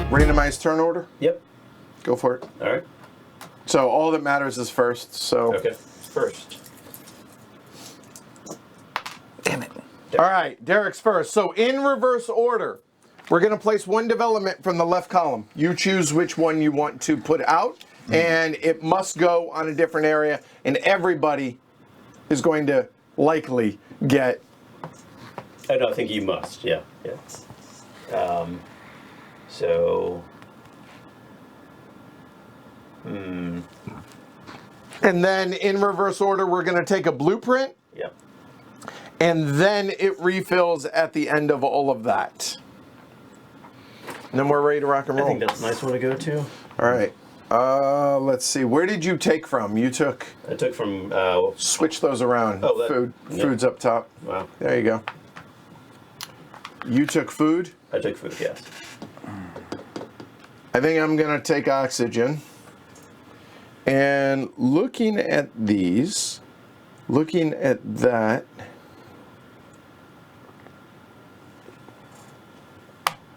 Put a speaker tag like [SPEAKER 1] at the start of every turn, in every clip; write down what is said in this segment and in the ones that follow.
[SPEAKER 1] Randomized turn order?
[SPEAKER 2] Yep.
[SPEAKER 1] Go for it.
[SPEAKER 2] All right.
[SPEAKER 1] So all that matters is first, so...
[SPEAKER 2] Okay, first.
[SPEAKER 3] Damn it.
[SPEAKER 1] All right, Derek's first. So in reverse order, we're going to place one development from the left column. You choose which one you want to put out, and it must go on a different area, and everybody is going to likely get...
[SPEAKER 2] I don't think you must, yeah. So...
[SPEAKER 1] And then in reverse order, we're going to take a blueprint,
[SPEAKER 2] Yep.
[SPEAKER 1] and then it refills at the end of all of that. And then we're ready to rock and
[SPEAKER 2] I
[SPEAKER 1] roll.
[SPEAKER 2] think that's a nice one to go to.
[SPEAKER 1] All right. Let's see. Where did you take from? You took...
[SPEAKER 2] I took from...
[SPEAKER 1] Switch those around.
[SPEAKER 2] Oh, that-
[SPEAKER 1] food.
[SPEAKER 2] yeah.
[SPEAKER 1] Food's up top.
[SPEAKER 2] Wow.
[SPEAKER 1] There you go. You took food.
[SPEAKER 2] I took food, yes.
[SPEAKER 1] I think I'm going to take oxygen. And looking at these, looking at that,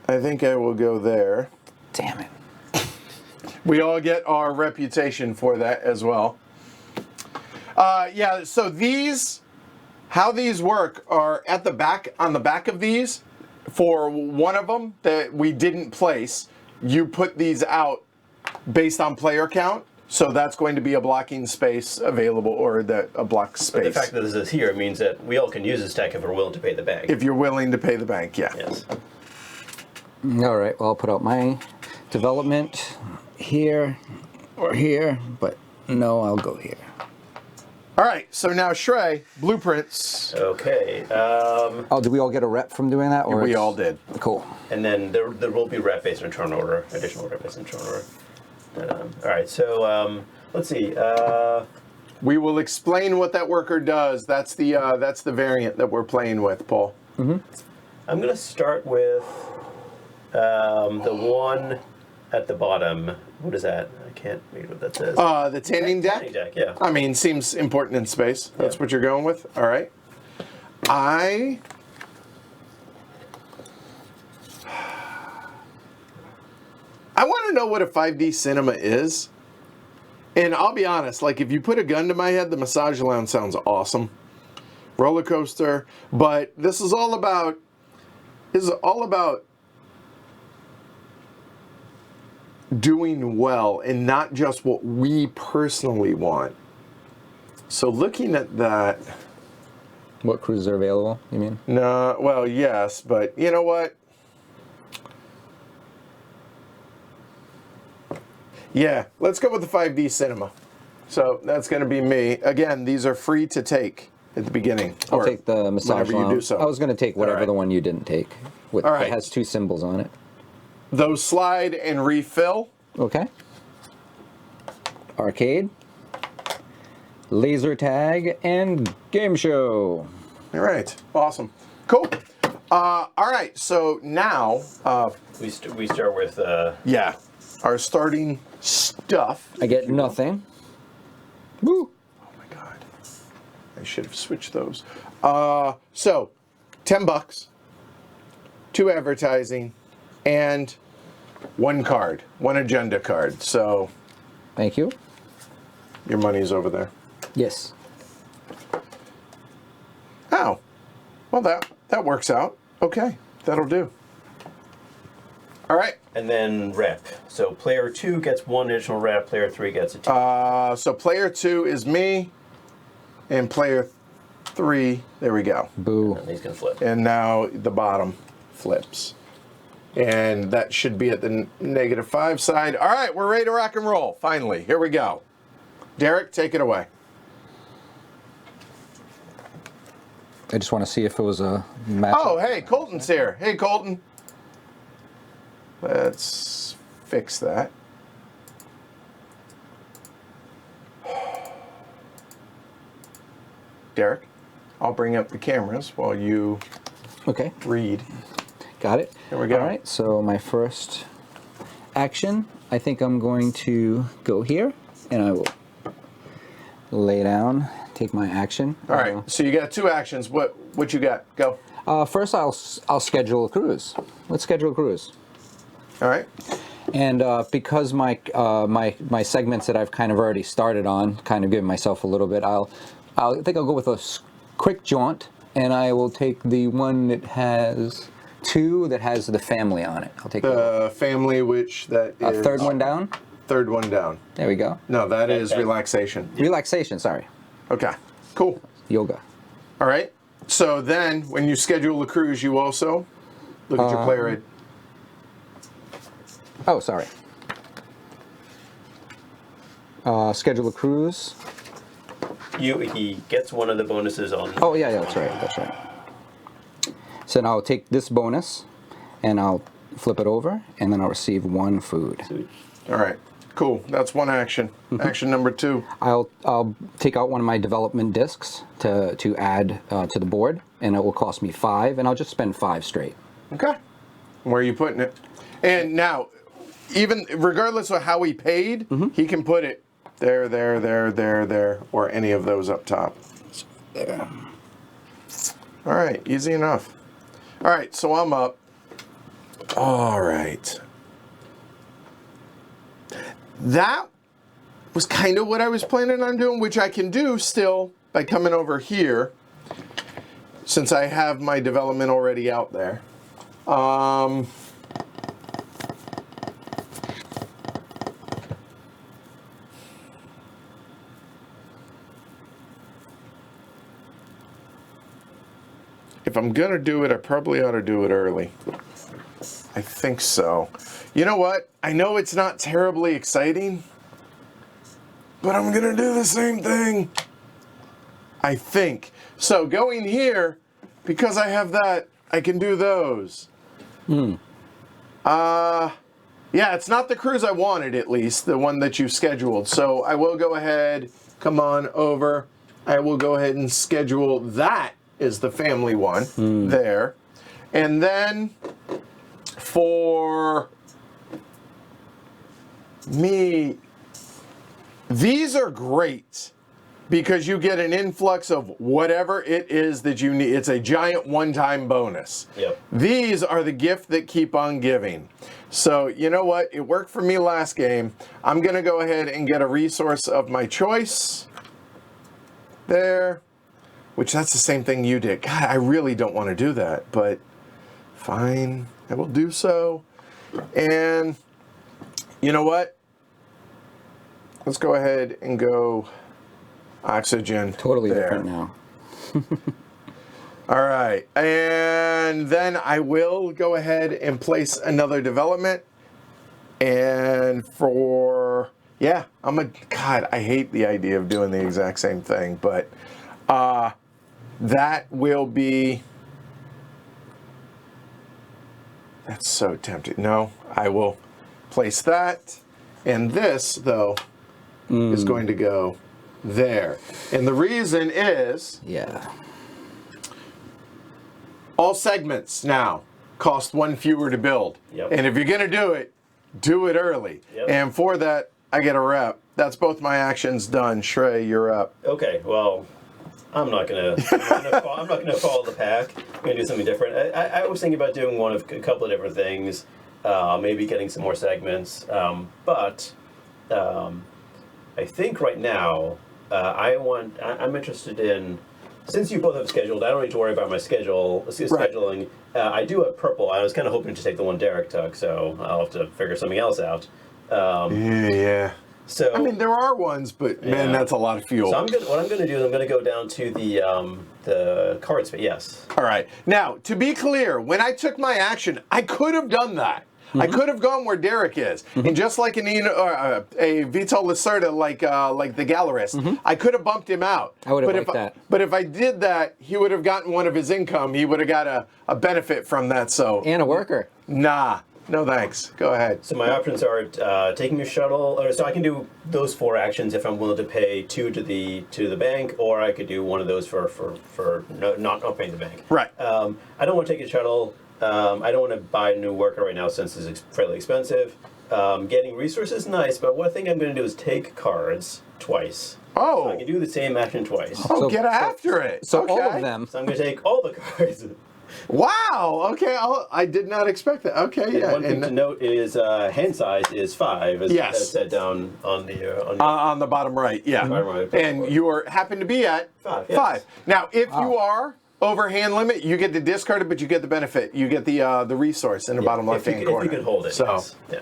[SPEAKER 1] I think I will go there.
[SPEAKER 3] Damn it.
[SPEAKER 1] We all get our reputation for that as well. Yeah, so these, how these work are at the back, on the back of these, for one of them that we didn't place, you put these out based on player count. So that's going to be a blocking space available, or a block space.
[SPEAKER 2] But the fact that this is here means that we all can use this deck if we're willing to pay the bank.
[SPEAKER 1] If you're willing to pay the bank, yeah.
[SPEAKER 2] Yes.
[SPEAKER 3] All right, well, I'll put out my development here or here, but no, I'll go here.
[SPEAKER 1] All right, so now Shrey, blueprints.
[SPEAKER 2] Okay.
[SPEAKER 3] Oh, did we all get a rep from doing that? Or
[SPEAKER 1] We
[SPEAKER 3] it's-
[SPEAKER 1] all did.
[SPEAKER 3] Cool.
[SPEAKER 2] And then there will be rep based on turn order, additional rep based on turn order. All right, so let's see.
[SPEAKER 1] We will explain what that worker does. That's the variant that we're playing with, Paul.
[SPEAKER 2] I'm going to start with the one at the bottom. What is that? I can't read what that says.
[SPEAKER 1] The tanning deck?
[SPEAKER 2] Tanning deck, yeah.
[SPEAKER 1] I mean, seems important in space. That's
[SPEAKER 2] Yeah.
[SPEAKER 1] what you're going with? All right. I want to know what a 5D cinema is. And I'll be honest, like if you put a gun to my head, the massage lounge sounds awesome. Roller coaster. But this is all about doing well and not just what we personally want. So looking at that,
[SPEAKER 3] What cruises are available, you mean?
[SPEAKER 1] no, well, yes, but you know what? Yeah, let's go with the 5D cinema. So that's going to be me. Again, these are free to take at the beginning.
[SPEAKER 3] I'll
[SPEAKER 1] or
[SPEAKER 3] take the massage
[SPEAKER 1] whenever you
[SPEAKER 3] lounge.
[SPEAKER 1] do so.
[SPEAKER 3] I was going to take whatever
[SPEAKER 1] All right.
[SPEAKER 3] the one you didn't take. With,
[SPEAKER 1] All right.
[SPEAKER 3] It has two symbols on it.
[SPEAKER 1] Those slide and refill.
[SPEAKER 3] Okay. Arcade. Laser tag and game show.
[SPEAKER 1] All right, awesome. Cool. All right, so now,
[SPEAKER 2] We start with...
[SPEAKER 1] yeah, our starting stuff.
[SPEAKER 3] I get nothing. Woo!
[SPEAKER 1] Oh my God. I should have switched those. So, $10, 2 advertising, and 1 card, 1 agenda card. So,
[SPEAKER 3] Thank you.
[SPEAKER 1] your money's over there.
[SPEAKER 3] Yes.
[SPEAKER 1] Oh, well that works out. Okay, that'll do. All right.
[SPEAKER 2] And then rep. So player 2 gets 1 additional rep, player 3 gets a 2.
[SPEAKER 1] So player 2 is me, and player 3, there we go.
[SPEAKER 3] Boo.
[SPEAKER 2] And he's going to flip.
[SPEAKER 1] And now the bottom flips. And that should be at the -5 side. All right, we're ready to rock and roll. Finally, here we go. Derek, take it away.
[SPEAKER 3] I just want to see if it was a match.
[SPEAKER 1] Oh, hey, Colton's here. Hey, Colton. Let's fix that. Derek, I'll bring up the cameras while you
[SPEAKER 3] Okay.
[SPEAKER 1] read.
[SPEAKER 3] Got it.
[SPEAKER 1] Here we go.
[SPEAKER 3] All right, so my first action, I think I'm going to go here, and I will lay down take my action.
[SPEAKER 1] All right. So you got 2 actions. What you got? Go.
[SPEAKER 3] First, I'll schedule a cruise. Let's schedule a cruise.
[SPEAKER 1] All right.
[SPEAKER 3] And because my segments that I've kind of already started on, kind of giving myself a little bit, I think I'll go with a quick jaunt, and I will take the one that has 2 that has the family on it. I'll take
[SPEAKER 1] the family, which that is
[SPEAKER 3] third one down.
[SPEAKER 1] Third one down.
[SPEAKER 3] There we go.
[SPEAKER 1] No, that is relaxation.
[SPEAKER 3] Relaxation. Sorry.
[SPEAKER 1] Okay. Cool.
[SPEAKER 3] Yoga.
[SPEAKER 1] All right. So then, when you schedule a cruise, you also look at your player aid.
[SPEAKER 3] Oh, sorry. Schedule a cruise.
[SPEAKER 2] He gets one of the bonuses on.
[SPEAKER 3] Oh, yeah, that's right. That's right. So now I'll take this bonus, and I'll flip it over, and then I'll receive 1 food.
[SPEAKER 2] Sweet.
[SPEAKER 1] All right. Cool. That's 1 action. Action number 2.
[SPEAKER 3] I'll take out one of my development discs to add to the board, and it will cost me 5, and I'll just spend 5 straight.
[SPEAKER 1] Okay. Where are you putting it? And now, even regardless of how he paid, he can put it there, or any of those up top.
[SPEAKER 3] There.
[SPEAKER 1] All right, easy enough. All right, so I'm up. All right. That was kind of what I was planning on doing, which I can do still by coming over here, since I have my development already out there. If I'm going to do it, I probably ought to do it early. I think so. You know what? I know it's not terribly exciting, but I'm going to do the same thing. I think. So going here, because I have that, I can do those. Yeah, it's not the cruise I wanted, at least, the one that you scheduled. So I will go ahead, come on over. I will go ahead and schedule that is the family one there. And then for me, these are great because you get an influx of whatever it is that you need. It's a giant one-time bonus.
[SPEAKER 2] Yep.
[SPEAKER 1] These are the gift that keep on giving. So you know what? It worked for me last game. I'm going to go ahead and get a resource of my choice there. Which that's the same thing you did. God, I really don't want to do that, but fine, I will do so. And you know what? Let's go ahead and go oxygen.
[SPEAKER 3] Totally
[SPEAKER 1] there.
[SPEAKER 3] different now.
[SPEAKER 1] All right, and then I will go ahead and place another development. And for, yeah, God, I hate the idea of doing the exact same thing, but that will be, that's so tempting. No, I will place that. And this, though, is going to go there. And the reason is,
[SPEAKER 3] Yeah.
[SPEAKER 1] all segments now cost 1 fewer to build.
[SPEAKER 2] Yep.
[SPEAKER 1] And if you're going to do it early.
[SPEAKER 2] Yep.
[SPEAKER 1] And for that, I get a rep. That's both my actions done. Shrey, you're up.
[SPEAKER 2] Okay, well, I'm not gonna follow the pack. I'm gonna do something different. I was thinking about doing a couple of different things, maybe getting some more segments. But I think right now I'm interested in, since you both have scheduled, I don't need to worry about my scheduling. I do have purple. I was kind of hoping to take the one Derek took, so I'll have to figure something else out.
[SPEAKER 1] Yeah.
[SPEAKER 2] So
[SPEAKER 1] I mean, there are ones, but man, that's a lot of fuel.
[SPEAKER 2] So what I'm going to do is I'm going to go down to the card space. Yes.
[SPEAKER 1] All right. Now, to be clear, when I took my action, I could have done that. I could have gone where Derek is, and just like a Vital Lacerda, like the Gallerist, I could have bumped him out.
[SPEAKER 3] I would have liked that.
[SPEAKER 1] But if I did that, he would have gotten one of his income. He would have got a benefit from that. So
[SPEAKER 3] And a worker.
[SPEAKER 1] nah, no thanks. Go ahead.
[SPEAKER 2] So my options are taking a shuttle, so I can do those 4 actions if I'm willing to pay 2 to the bank, or I could do one of those for not paying the bank.
[SPEAKER 1] Right.
[SPEAKER 2] I don't want to take a shuttle. I don't want to buy a new worker right now since it's fairly expensive. Getting resources is nice, but one thing I'm going to do is take cards twice.
[SPEAKER 1] Oh.
[SPEAKER 2] So I can do the same action twice.
[SPEAKER 1] Oh,
[SPEAKER 3] So-
[SPEAKER 1] get after it.
[SPEAKER 3] So
[SPEAKER 1] okay.
[SPEAKER 3] all of them.
[SPEAKER 2] So I'm going to take all the cards.
[SPEAKER 1] Wow. Okay. I did not expect that. Okay.
[SPEAKER 2] And
[SPEAKER 1] Yeah.
[SPEAKER 2] one thing to note is hand size is 5, as
[SPEAKER 1] Yes.
[SPEAKER 2] as said down on the
[SPEAKER 1] on the bottom right. Yeah.
[SPEAKER 2] Bottom right.
[SPEAKER 1] And you happen to be at
[SPEAKER 2] 5, yes.
[SPEAKER 1] 5. Now, if you
[SPEAKER 3] Wow.
[SPEAKER 1] are over hand limit, you get to discard it, but you get the benefit. You get the resource in the bottom left hand corner.
[SPEAKER 2] If you can hold it.
[SPEAKER 1] So.
[SPEAKER 2] Yes. Yeah.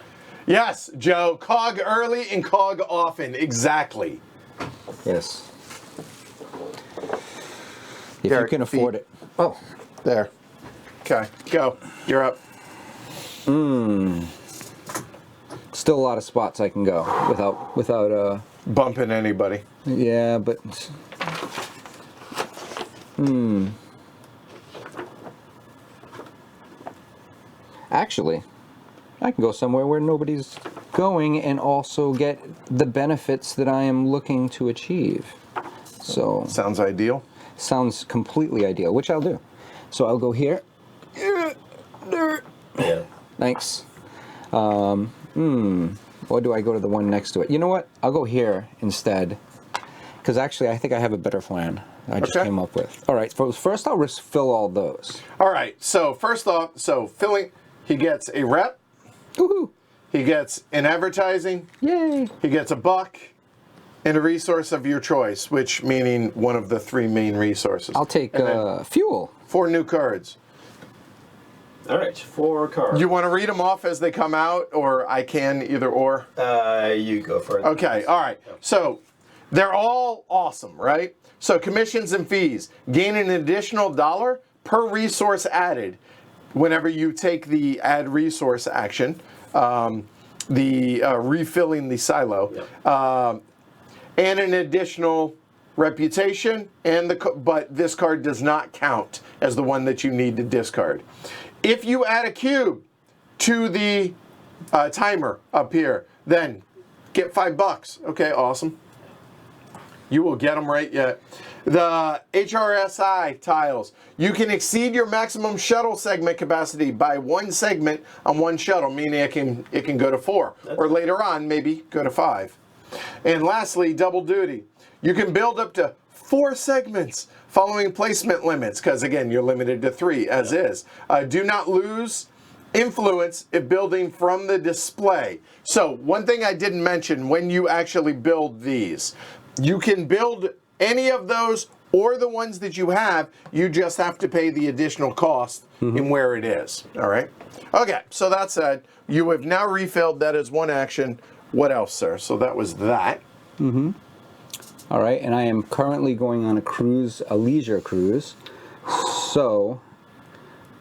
[SPEAKER 1] Yes, Joe. Cog early and cog often. Exactly.
[SPEAKER 3] Yes. If
[SPEAKER 1] Derek,
[SPEAKER 3] you can afford
[SPEAKER 1] feet.
[SPEAKER 3] it. Oh.
[SPEAKER 1] There. Okay. Go. You're up.
[SPEAKER 3] Still a lot of spots I can go without
[SPEAKER 1] Bumping anybody.
[SPEAKER 3] yeah, but actually I can go somewhere where nobody's going and also get the benefits that I am looking to achieve. So
[SPEAKER 1] Sounds ideal.
[SPEAKER 3] sounds completely ideal, which I'll do. So I'll go here.
[SPEAKER 2] Yeah.
[SPEAKER 3] Thanks. Or do I go to the one next to it? You know what? I'll go here instead. Because actually, I think I have a better plan I just
[SPEAKER 1] Okay.
[SPEAKER 3] came up with. All right, first I'll fill all those.
[SPEAKER 1] All right. So first off, filling, he gets a rep.
[SPEAKER 3] Woohoo!
[SPEAKER 1] He gets an advertising.
[SPEAKER 3] Yay!
[SPEAKER 1] He gets a buck and a resource of your choice, which meaning one of the 3 main resources.
[SPEAKER 3] I'll take
[SPEAKER 1] And then
[SPEAKER 3] fuel.
[SPEAKER 1] 4 new cards.
[SPEAKER 2] All right. 4 cards.
[SPEAKER 1] You want to read them off as they come out, or I can either or?
[SPEAKER 2] You go for it.
[SPEAKER 1] Okay, all right. So they're all awesome, right? So commissions and fees gain an additional $1 per resource added whenever you take the add resource action, refilling the silo, and an additional reputation. But this card does not count as the one that you need to discard. If you add a cube to the timer up here, then get $5. Okay, awesome. You will get them right yet. The HRSI tiles. You can exceed your maximum shuttle segment capacity by 1 segment on 1 shuttle, meaning it can go to 4, or later on maybe go to 5. And lastly, double duty. You can build up to 4 segments following placement limits, because again, you're limited to 3 as is. Do not lose influence if building from the display. So one thing I didn't mention, when you actually build these, you can build any of those or the ones that you have. You just have to pay the additional cost in where it is. All right. Okay. So that said, you have now refilled. That is 1 action. What else, sir? So that was that.
[SPEAKER 3] All right, and I am currently going on a cruise, a leisure cruise. So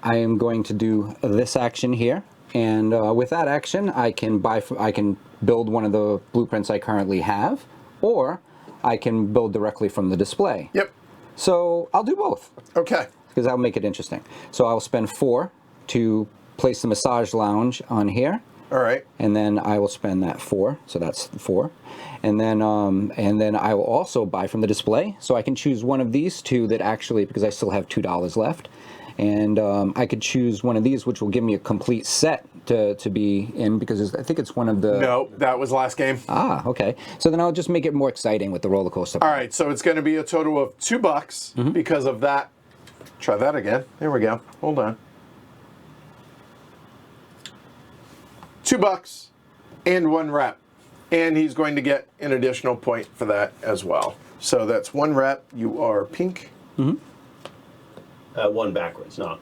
[SPEAKER 3] I am going to do this action here, and with that action, I can build one of the blueprints I currently have, or I can build directly from the display.
[SPEAKER 1] Yep.
[SPEAKER 3] So I'll do both
[SPEAKER 1] Okay.
[SPEAKER 3] because that'll make it interesting. So I'll spend 4 to place the massage lounge on here.
[SPEAKER 1] All right.
[SPEAKER 3] And then I will spend that 4, so that's 4, and then I will also buy from the display, so I can choose one of these 2 that actually, because I still have $2 left, and I could choose one of these, which will give me a complete set to be in, because I think it's one of the.
[SPEAKER 1] No, that was last game.
[SPEAKER 3] Ah, okay. So then I'll just make it more exciting with the roller coaster.
[SPEAKER 1] All right. So it's going to be a total of $2 because of that. Try that again. There we go. Hold on. $2 and 1 rep. And he's going to get an additional point for that as well. So that's 1 rep. You are pink.
[SPEAKER 2] 1 backwards, not.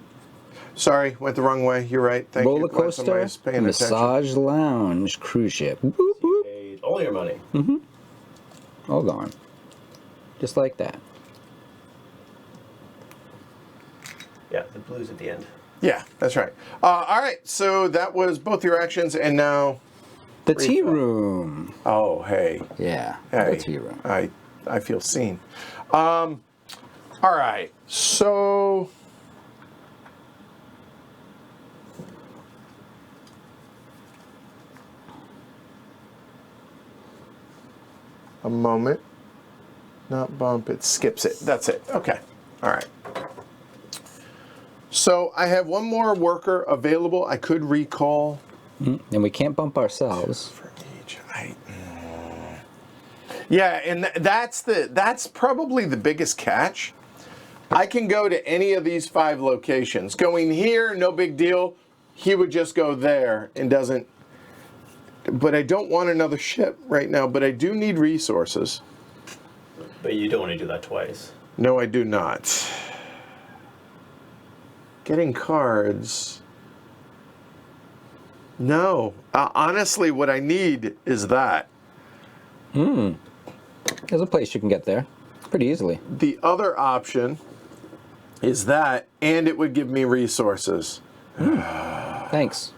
[SPEAKER 1] Sorry, went the wrong way. You're right. Thank
[SPEAKER 3] Roller
[SPEAKER 1] you. Glad
[SPEAKER 3] coaster,
[SPEAKER 1] somebody's paying attention.
[SPEAKER 3] massage lounge, cruise ship. Whoop, whoop.
[SPEAKER 2] Paid all your money.
[SPEAKER 3] All gone. Just like that.
[SPEAKER 2] Yeah, the blues at the end.
[SPEAKER 1] Yeah, that's right. All right. So that was both your actions, and now.
[SPEAKER 3] The tea
[SPEAKER 1] Refill.
[SPEAKER 3] room.
[SPEAKER 1] Oh, hey.
[SPEAKER 3] Yeah,
[SPEAKER 1] Hey.
[SPEAKER 3] the tea room.
[SPEAKER 1] I feel seen. All right. So. A moment. Not bump, it skips it. That's it. Okay. All right. So I have one more worker available. I could recall
[SPEAKER 3] And we can't bump ourselves.
[SPEAKER 1] for each. Yeah, and that's probably the biggest catch. I can go to any of these 5 locations. Going here, no big deal. He would just go there and doesn't. But I don't want another ship right now, but I do need resources.
[SPEAKER 2] But you don't want to do that twice.
[SPEAKER 1] No, I do not. Getting cards. No. Honestly, what I need is that.
[SPEAKER 3] There's a place you can get there pretty easily.
[SPEAKER 1] The other option is that, and it would give me resources.
[SPEAKER 3] Thanks.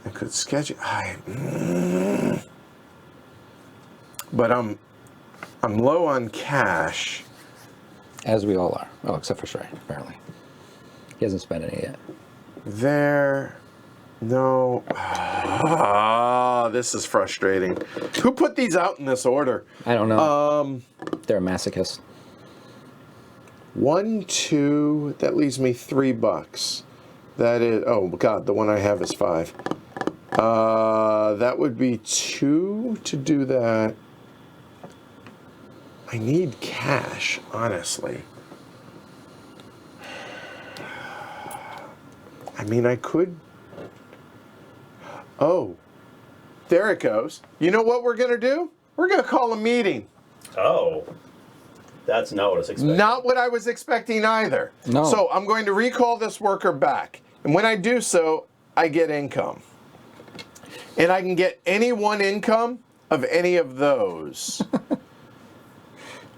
[SPEAKER 1] I could sketch it. But I'm low on cash.
[SPEAKER 3] As we all are. Oh, except for Shrey, apparently. He hasn't spent any yet.
[SPEAKER 1] There. No. This is frustrating. Who put these out in this order?
[SPEAKER 3] I don't know. They're a masochist.
[SPEAKER 1] 1, 2. That leaves me $3. That is. Oh God, the one I have is 5. That would be 2 to do that. I need cash, honestly. I mean, I could. Oh, there it goes. You know what we're going to do? We're going to call a meeting.
[SPEAKER 2] Oh. That's not what I was expecting.
[SPEAKER 1] Not what I was expecting either.
[SPEAKER 3] No.
[SPEAKER 1] So I'm going to recall this worker back. And when I do so, I get income. And I can get any one income of any of those.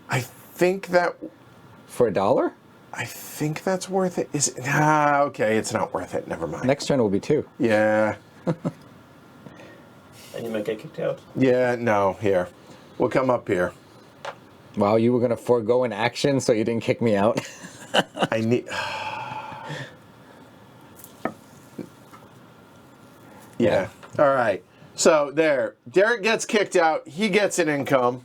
[SPEAKER 1] I think that...
[SPEAKER 3] For $1?
[SPEAKER 1] I think that's worth it. Is it? Nah, okay, it's not worth it. Never mind.
[SPEAKER 3] Next turn will be 2.
[SPEAKER 1] Yeah.
[SPEAKER 2] And you might get kicked out.
[SPEAKER 1] Yeah, no, here. We'll come up here.
[SPEAKER 3] Wow, you were going to forego an action so you didn't kick me out?
[SPEAKER 1] I need... Yeah. All right. So there. Derek gets kicked out. He gets an income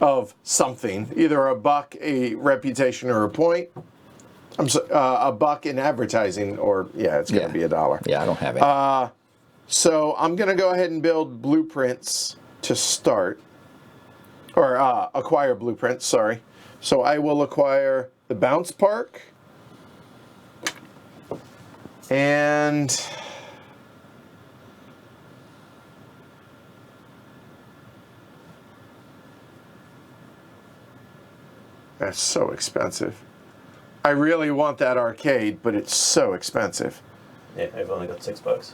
[SPEAKER 1] of something. Either a buck, a reputation, or a point. A buck in advertising, or, yeah, it's going to be $1.
[SPEAKER 3] Yeah, I don't have it.
[SPEAKER 1] So I'm going to go ahead and build blueprints to start. Or acquire blueprints, sorry. So I will acquire the bounce park. And... That's so expensive. I really want that arcade, but it's so expensive.
[SPEAKER 2] Yeah, I've only got $6.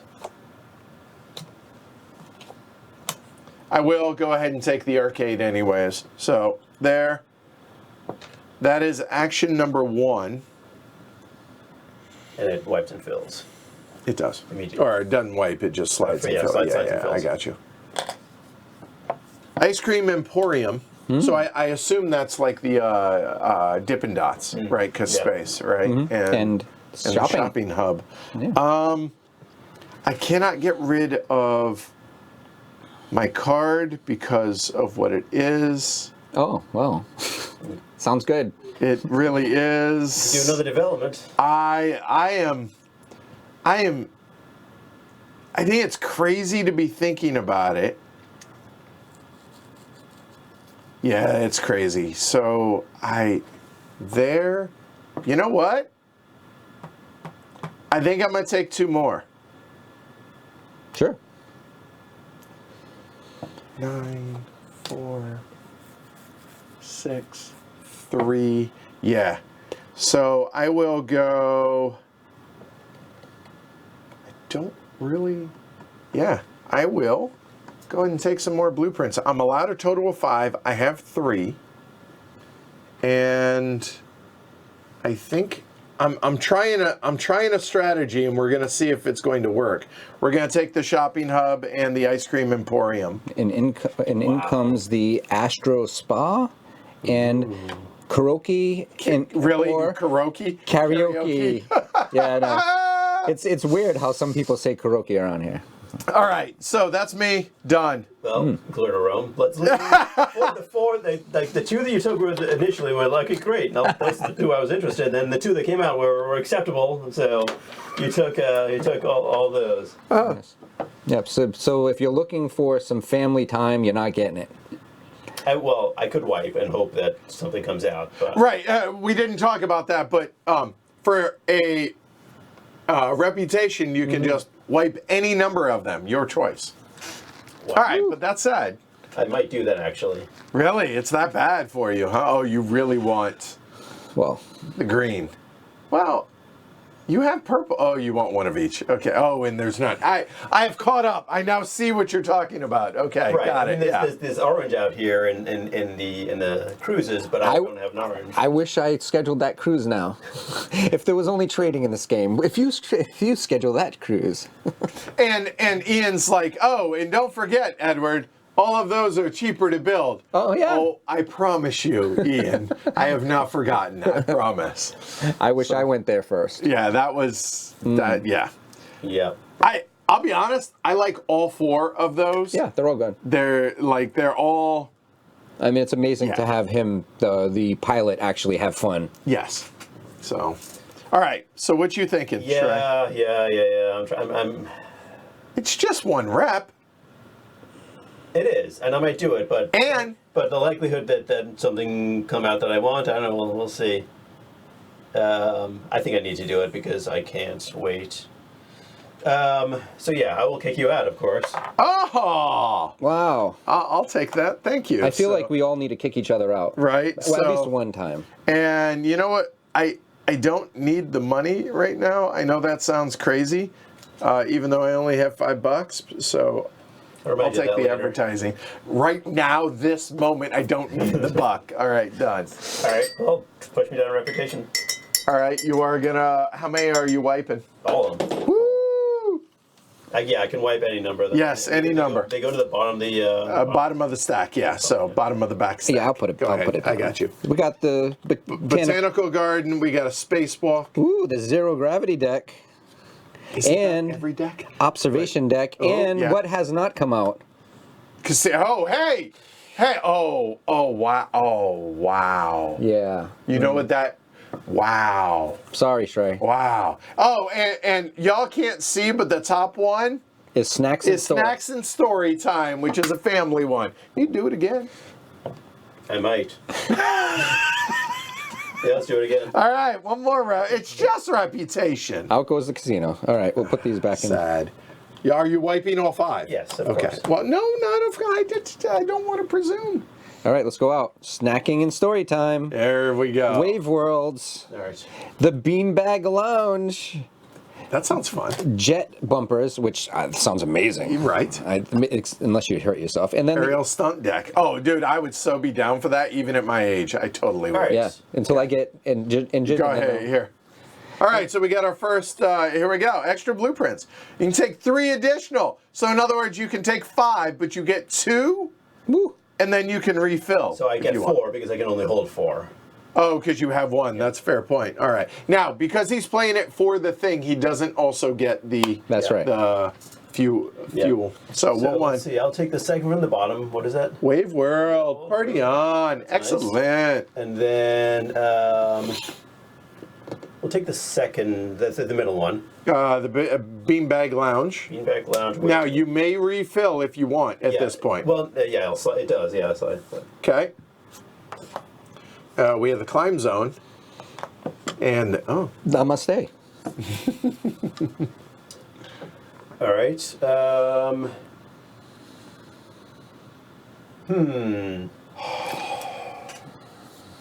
[SPEAKER 1] I will go ahead and take the arcade anyways. So, there. That is action number 1.
[SPEAKER 2] And it wipes and fills.
[SPEAKER 1] It does.
[SPEAKER 2] Immediately.
[SPEAKER 1] Or it doesn't wipe, it just slides and fills.
[SPEAKER 2] slides and
[SPEAKER 1] Yeah,
[SPEAKER 2] fills.
[SPEAKER 1] I got you. Ice Cream Emporium. So I assume that's like the Dippin' Dots, right? Because space, right?
[SPEAKER 3] And
[SPEAKER 1] the
[SPEAKER 3] shopping.
[SPEAKER 1] shopping hub.
[SPEAKER 3] Yeah.
[SPEAKER 1] I cannot get rid of my card because of what it is.
[SPEAKER 3] Oh, well. Sounds good.
[SPEAKER 1] It really is.
[SPEAKER 2] Do another development.
[SPEAKER 1] I think it's crazy to be thinking about it. Yeah, it's crazy. So you know what? I think I'm going to take 2 more.
[SPEAKER 3] Sure.
[SPEAKER 1] 9, 4, 6, 3. Yeah. So I will go. I don't really. Yeah, I will. Go ahead and take some more blueprints. I'm allowed a total of 5. I have 3. And I think I'm trying a strategy, and we're gonna see if it's going to work. We're gonna take the shopping hub and the ice cream emporium.
[SPEAKER 3] And in comes the Astro Spa and karaoke
[SPEAKER 1] Really?
[SPEAKER 3] or
[SPEAKER 1] Karaoke?
[SPEAKER 3] karaoke. Yeah, I know. It's weird how some people say karaoke around here.
[SPEAKER 1] All right, so that's me done.
[SPEAKER 2] Well, clear to Rome. Let's leave. The two that you took initially were like, great. No, those are the two I was interested in. And the two that came out were acceptable. So you took all those.
[SPEAKER 3] Nice. Yep. So if you're looking for some family time, you're not getting it.
[SPEAKER 2] I could wipe and hope that something comes out. But.
[SPEAKER 1] Right, we didn't talk about that, but for a reputation, you can just wipe any number of them, your choice.
[SPEAKER 2] Wow.
[SPEAKER 1] All right, but that said,
[SPEAKER 2] I might do that actually.
[SPEAKER 1] really, it's that bad for you, huh? Oh, you really want
[SPEAKER 3] Well,
[SPEAKER 1] the green. Well, you have purple. Oh, you want one of each. Okay. Oh, and there's none. I have caught up. I now see what you're talking about. Okay,
[SPEAKER 2] Right.
[SPEAKER 1] got it.
[SPEAKER 2] There's orange out here in the cruises, but I don't have an orange.
[SPEAKER 3] I wish I scheduled that cruise now. If there was only trading in this game, if you schedule that cruise.
[SPEAKER 1] And Ian's like, oh, and don't forget, Edward, all of those are cheaper to build.
[SPEAKER 3] Oh, yeah.
[SPEAKER 1] Oh, I promise you, Ian, I have not forgotten. I promise.
[SPEAKER 3] I wish I went there first.
[SPEAKER 1] Yeah, that was that. Yeah,
[SPEAKER 2] Yeah.
[SPEAKER 1] I'll be honest. I like all four of those.
[SPEAKER 3] Yeah, they're all good.
[SPEAKER 1] They're all.
[SPEAKER 3] I mean, it's amazing to
[SPEAKER 1] Yeah.
[SPEAKER 3] have him, the pilot, actually have fun.
[SPEAKER 1] Yes. So, all right. So what you thinking? Shrek?
[SPEAKER 2] Yeah. I'm.
[SPEAKER 1] It's just one rep.
[SPEAKER 2] It is, and I might do it, but the likelihood that something come out that I want, I don't know. We'll see. I think I need to do it because I can't wait. So yeah, I will kick you out, of course.
[SPEAKER 1] Oh,
[SPEAKER 3] Wow.
[SPEAKER 1] I'll take that. Thank you.
[SPEAKER 3] I feel like we all need to kick each other out.
[SPEAKER 1] Right.
[SPEAKER 3] Well, at
[SPEAKER 1] so-
[SPEAKER 3] least one time.
[SPEAKER 1] And you know what? I don't need the money right now. I know that sounds crazy, even though I only have $5. So I'll take the advertising. Right now, this moment, I don't need the buck. All right, done.
[SPEAKER 2] All right, well, push me down a reputation.
[SPEAKER 1] All right, you are gonna. How many are you wiping?
[SPEAKER 2] All of them.
[SPEAKER 1] Woo!
[SPEAKER 2] Yeah, I can wipe any number. Of them.
[SPEAKER 1] Yes, any number.
[SPEAKER 2] They go to the bottom of the.
[SPEAKER 1] Bottom of the stack, yeah. So bottom of the back stack.
[SPEAKER 3] Yeah, I'll put it.
[SPEAKER 1] Go
[SPEAKER 3] I'll
[SPEAKER 1] ahead.
[SPEAKER 3] put it.
[SPEAKER 1] I
[SPEAKER 3] down.
[SPEAKER 1] got you.
[SPEAKER 3] We got the
[SPEAKER 1] Botanical garden. We got a spacewalk.
[SPEAKER 3] Ooh, the zero gravity deck,
[SPEAKER 1] Isn't that
[SPEAKER 3] and
[SPEAKER 1] every deck.
[SPEAKER 3] observation deck,
[SPEAKER 1] Oh,
[SPEAKER 3] and
[SPEAKER 1] yeah.
[SPEAKER 3] what has not come out.
[SPEAKER 1] Oh, hey, oh, wow.
[SPEAKER 3] Yeah.
[SPEAKER 1] You know what that? Wow.
[SPEAKER 3] Sorry, Shrey.
[SPEAKER 1] Wow. Oh, and y'all can't see, but the top one
[SPEAKER 3] Is snacks and
[SPEAKER 1] is
[SPEAKER 3] store.
[SPEAKER 1] Snacks and Story Time, which is a family one. You do it again.
[SPEAKER 2] I might. Yeah, let's do it again.
[SPEAKER 1] All right, one more. It's just reputation.
[SPEAKER 3] Out goes the casino. All right, we'll put these back in.
[SPEAKER 1] Sad. Yeah, are you wiping all 5?
[SPEAKER 2] Yes, of
[SPEAKER 1] okay.
[SPEAKER 2] course.
[SPEAKER 1] Well, no, not of. I don't want to presume.
[SPEAKER 3] All right, let's go out. Snacking and story time.
[SPEAKER 1] There we go.
[SPEAKER 3] Wave Worlds.
[SPEAKER 2] All right.
[SPEAKER 3] The Beanbag Lounge.
[SPEAKER 1] That sounds fun.
[SPEAKER 3] Jet bumpers, which sounds amazing.
[SPEAKER 1] Right.
[SPEAKER 3] Unless you hurt yourself. And then
[SPEAKER 1] Aerial stunt deck. Oh, dude, I would so be down for that, even at my age. I totally would.
[SPEAKER 2] All right.
[SPEAKER 3] yeah, until I get injured.
[SPEAKER 1] Go ahead, here. All right, so we got our first, here we go, extra blueprints. You can take 3 additional. So in other words, you can take 5, but you get 2,
[SPEAKER 3] Woo.
[SPEAKER 1] and then you can refill.
[SPEAKER 2] So I
[SPEAKER 1] if
[SPEAKER 2] get
[SPEAKER 1] you
[SPEAKER 2] 4
[SPEAKER 1] want.
[SPEAKER 2] because I can only hold 4.
[SPEAKER 1] Oh, because you have 1. That's a fair point. All right. Now, because he's playing it for the thing, he doesn't also get the
[SPEAKER 3] That's right.
[SPEAKER 1] the fuel. So what one?
[SPEAKER 2] Let's see. I'll take the second from the bottom. What is that?
[SPEAKER 1] Wave World, party on! Excellent.
[SPEAKER 2] And then we'll take the second. That's the middle one.
[SPEAKER 1] The Beanbag Lounge.
[SPEAKER 2] Beanbag Lounge.
[SPEAKER 1] Now you may refill if you want at this point.
[SPEAKER 2] Well, yeah, it does. Yeah, slide.
[SPEAKER 1] Okay. We have the Climb Zone. And,
[SPEAKER 3] Namaste.
[SPEAKER 2] All right.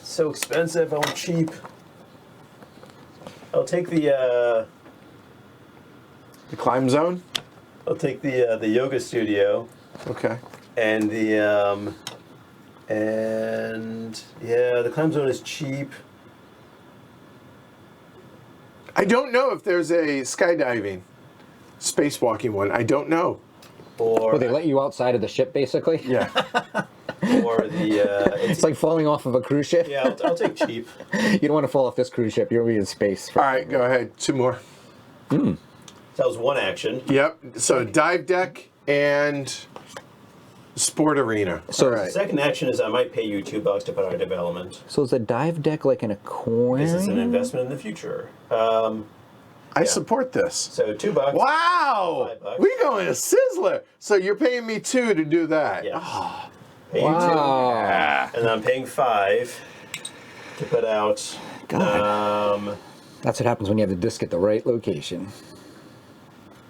[SPEAKER 2] So expensive. I want cheap. I'll take the
[SPEAKER 1] Climb Zone.
[SPEAKER 2] the yoga studio
[SPEAKER 1] Okay.
[SPEAKER 2] and the Climb Zone is cheap.
[SPEAKER 1] I don't know if there's a skydiving, spacewalking one. I don't know.
[SPEAKER 2] Or
[SPEAKER 3] Well, they let you outside of the ship, basically.
[SPEAKER 1] Yeah.
[SPEAKER 2] or the
[SPEAKER 3] It's like falling off of a cruise ship.
[SPEAKER 2] yeah. I'll take cheap.
[SPEAKER 3] You don't want to fall off this cruise ship. You'll be in space.
[SPEAKER 1] All right, go ahead. 2 more.
[SPEAKER 2] That was one action.
[SPEAKER 1] Yep. So dive deck and sport arena.
[SPEAKER 3] So-
[SPEAKER 1] All
[SPEAKER 2] The
[SPEAKER 1] right.
[SPEAKER 2] second action is I might pay you $2 to put out a development.
[SPEAKER 3] So is the dive deck like an aquarium?
[SPEAKER 2] This is an investment in the future.
[SPEAKER 1] I support this.
[SPEAKER 2] So $2.
[SPEAKER 1] Wow!
[SPEAKER 2] $5.
[SPEAKER 1] We going to Sizzler. So you're paying me 2 to do that.
[SPEAKER 2] Yeah.
[SPEAKER 1] Oh,
[SPEAKER 2] Pay you
[SPEAKER 3] Wow.
[SPEAKER 2] 2. And I'm paying 5 to put out.
[SPEAKER 3] That's what happens when you have the disc at the right location.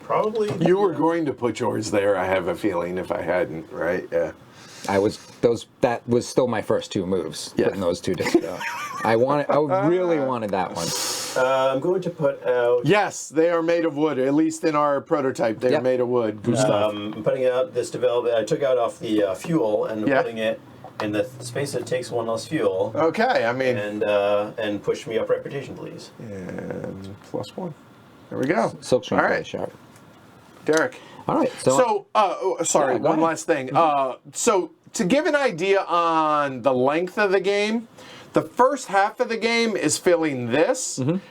[SPEAKER 2] Probably.
[SPEAKER 1] you were going to put yours there, I have a feeling, if I hadn't, right? Yeah.
[SPEAKER 3] That was still my first 2 moves,
[SPEAKER 1] Yeah.
[SPEAKER 3] putting those 2 discs out. I really wanted that one.
[SPEAKER 2] I'm going to put out.
[SPEAKER 1] Yes, they are made of wood. At least in our prototype, they are
[SPEAKER 3] Yep.
[SPEAKER 1] made of wood. Gustav.
[SPEAKER 2] I'm putting out this development. I took out off the fuel and
[SPEAKER 1] Yeah.
[SPEAKER 2] putting it in the space that takes one less fuel.
[SPEAKER 1] Okay, I mean,
[SPEAKER 2] And push me up reputation, please.
[SPEAKER 1] and +1. There we go.
[SPEAKER 3] Silk String
[SPEAKER 1] All
[SPEAKER 3] really
[SPEAKER 1] right,
[SPEAKER 3] sharp.
[SPEAKER 1] Derek.
[SPEAKER 3] All right.
[SPEAKER 1] Sorry,
[SPEAKER 3] Yeah, go
[SPEAKER 1] one
[SPEAKER 3] ahead.
[SPEAKER 1] last thing. So to give an idea on the length of the game, the first half of the game is filling this, and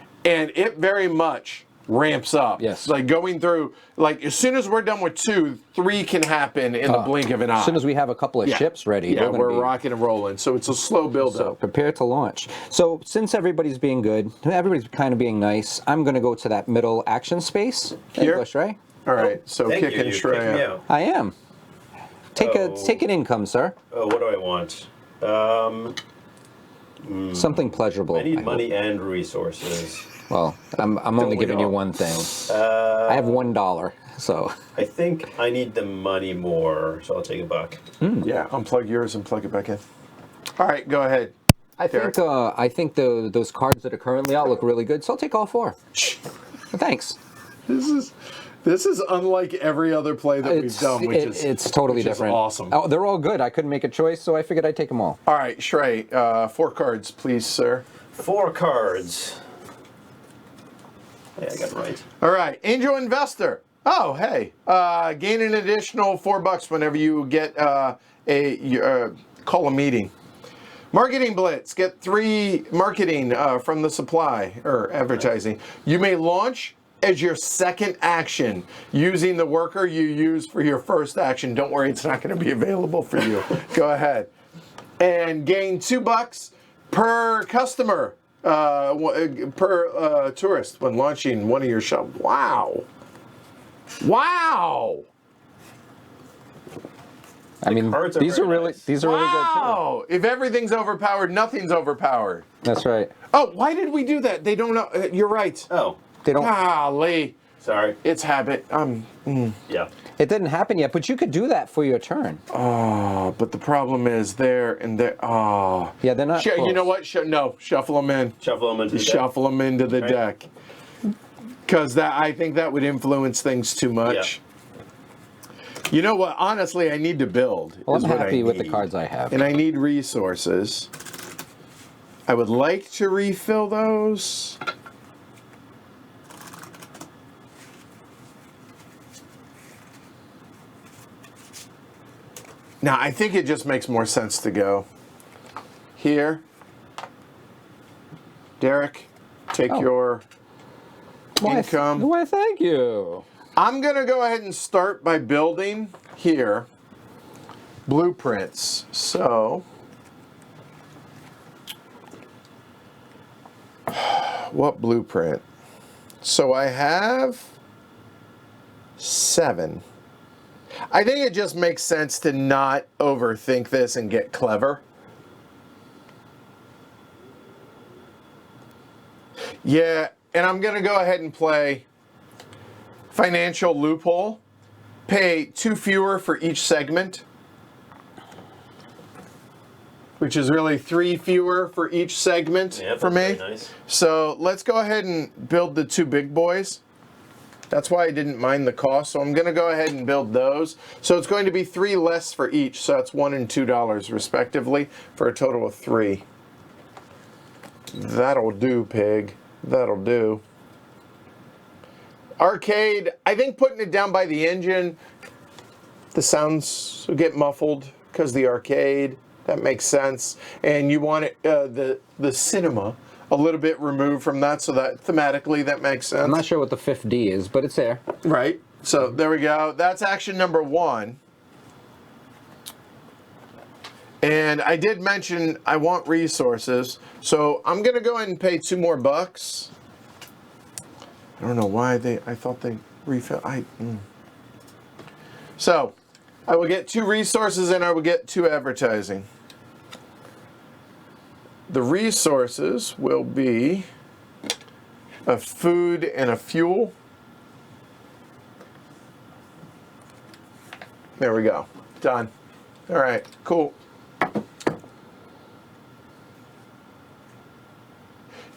[SPEAKER 1] it very much ramps up.
[SPEAKER 3] Yes.
[SPEAKER 1] Like going through, like as soon as we're done with 2, 3 can happen in the blink of an eye.
[SPEAKER 3] As soon as we have a couple of ships ready,
[SPEAKER 1] yeah,
[SPEAKER 3] gonna
[SPEAKER 1] we're
[SPEAKER 3] be,
[SPEAKER 1] rocking and rolling. So it's a slow build
[SPEAKER 3] So
[SPEAKER 1] up.
[SPEAKER 3] prepare to launch. So since everybody's being good, everybody's kind of being nice, I'm going to go to that middle action space.
[SPEAKER 1] Here?
[SPEAKER 3] English, right?
[SPEAKER 1] All right, so
[SPEAKER 2] Thank
[SPEAKER 1] kicking
[SPEAKER 2] you. You kicked me
[SPEAKER 1] Shreya.
[SPEAKER 2] out.
[SPEAKER 3] I am. Take
[SPEAKER 2] Oh.
[SPEAKER 3] an income, sir.
[SPEAKER 2] Oh, what do I want?
[SPEAKER 3] Something pleasurable.
[SPEAKER 2] I need
[SPEAKER 3] hope.
[SPEAKER 2] money and resources.
[SPEAKER 3] Well, I'm only
[SPEAKER 2] we
[SPEAKER 3] giving you
[SPEAKER 2] all?
[SPEAKER 3] one thing. I have $1, so
[SPEAKER 2] I think I need the money more, so I'll take $1.
[SPEAKER 1] Yeah, unplug yours and plug it back in. All right, go ahead.
[SPEAKER 3] I think those cards that are currently out look really good. So I'll take all 4. Thanks.
[SPEAKER 1] This is unlike every other play that we've done,
[SPEAKER 3] It's totally
[SPEAKER 1] which is
[SPEAKER 3] different.
[SPEAKER 1] awesome.
[SPEAKER 3] Oh, they're all good. I couldn't make a choice, so I figured I'd take them all.
[SPEAKER 1] All right, Shrey, 4 cards, please, sir.
[SPEAKER 2] 4 cards. Yeah, I got it right.
[SPEAKER 1] All right, Angel Investor. Oh, hey, gain an additional $4 whenever you get call a meeting. Marketing Blitz, get 3 marketing from the supply or advertising. You may launch as your second action using the worker you used for your first action. Don't worry, it's not going to be available for you. Go ahead. And gain $2 per customer, per tourist when launching one of your shops. Wow. Wow.
[SPEAKER 3] I mean,
[SPEAKER 2] cards are
[SPEAKER 3] these are
[SPEAKER 2] very
[SPEAKER 3] really
[SPEAKER 2] nice.
[SPEAKER 3] these are really good
[SPEAKER 1] Wow. If everything's overpowered, nothing's overpowered.
[SPEAKER 3] too. That's right.
[SPEAKER 1] Oh, why did we do that? They don't know. You're right.
[SPEAKER 2] Oh,
[SPEAKER 3] They don't.
[SPEAKER 1] Golly.
[SPEAKER 2] sorry.
[SPEAKER 1] It's habit.
[SPEAKER 2] Yeah.
[SPEAKER 3] It didn't happen yet, but you could do that for your turn.
[SPEAKER 1] Oh, but the problem is there and there. Oh.
[SPEAKER 3] Yeah, they're not.
[SPEAKER 1] You
[SPEAKER 3] close.
[SPEAKER 1] know what? No, shuffle them in.
[SPEAKER 2] Shuffle them into the deck.
[SPEAKER 1] Shuffle them into the
[SPEAKER 2] Right.
[SPEAKER 1] deck. Because I think that would influence things too much. You know what? Honestly, I need to build.
[SPEAKER 3] Well,
[SPEAKER 1] is
[SPEAKER 3] I'm
[SPEAKER 1] what
[SPEAKER 3] happy
[SPEAKER 1] I
[SPEAKER 3] with the
[SPEAKER 1] need.
[SPEAKER 3] cards I have.
[SPEAKER 1] And I need resources. I would like to refill those. Now, I think it just makes more sense to go here. Derek, take your income.
[SPEAKER 3] Why, thank you.
[SPEAKER 1] I'm going to go ahead and start by building here blueprints. So, what blueprint? So I have 7. I think it just makes sense to not overthink this and get clever. Yeah, and I'm going to go ahead and play financial loophole. Pay 2 fewer for each segment, which is really 3 fewer for each segment
[SPEAKER 2] Yeah,
[SPEAKER 1] for
[SPEAKER 2] that's
[SPEAKER 1] me.
[SPEAKER 2] very nice.
[SPEAKER 1] So let's go ahead and build the 2 big boys. That's why I didn't mind the cost. So I'm going to go ahead and build those. So it's going to be 3 less for each. So that's $1 and $2 respectively for a total of 3. That'll do, pig. That'll do. Arcade, I think putting it down by the engine, the sounds will get muffled because the arcade. That makes sense. And you want it, the cinema a little bit removed from that, so that thematically that makes sense.
[SPEAKER 3] I'm not sure what the 5th D is, but it's there.
[SPEAKER 1] Right. So there we go. That's action number 1. And I did mention I want resources, so I'm gonna go ahead and pay $2 more. I don't know why I thought they refill. So I will get 2 resources and I will get 2 advertising. The resources will be a food and a fuel. There we go. Done. All right, cool.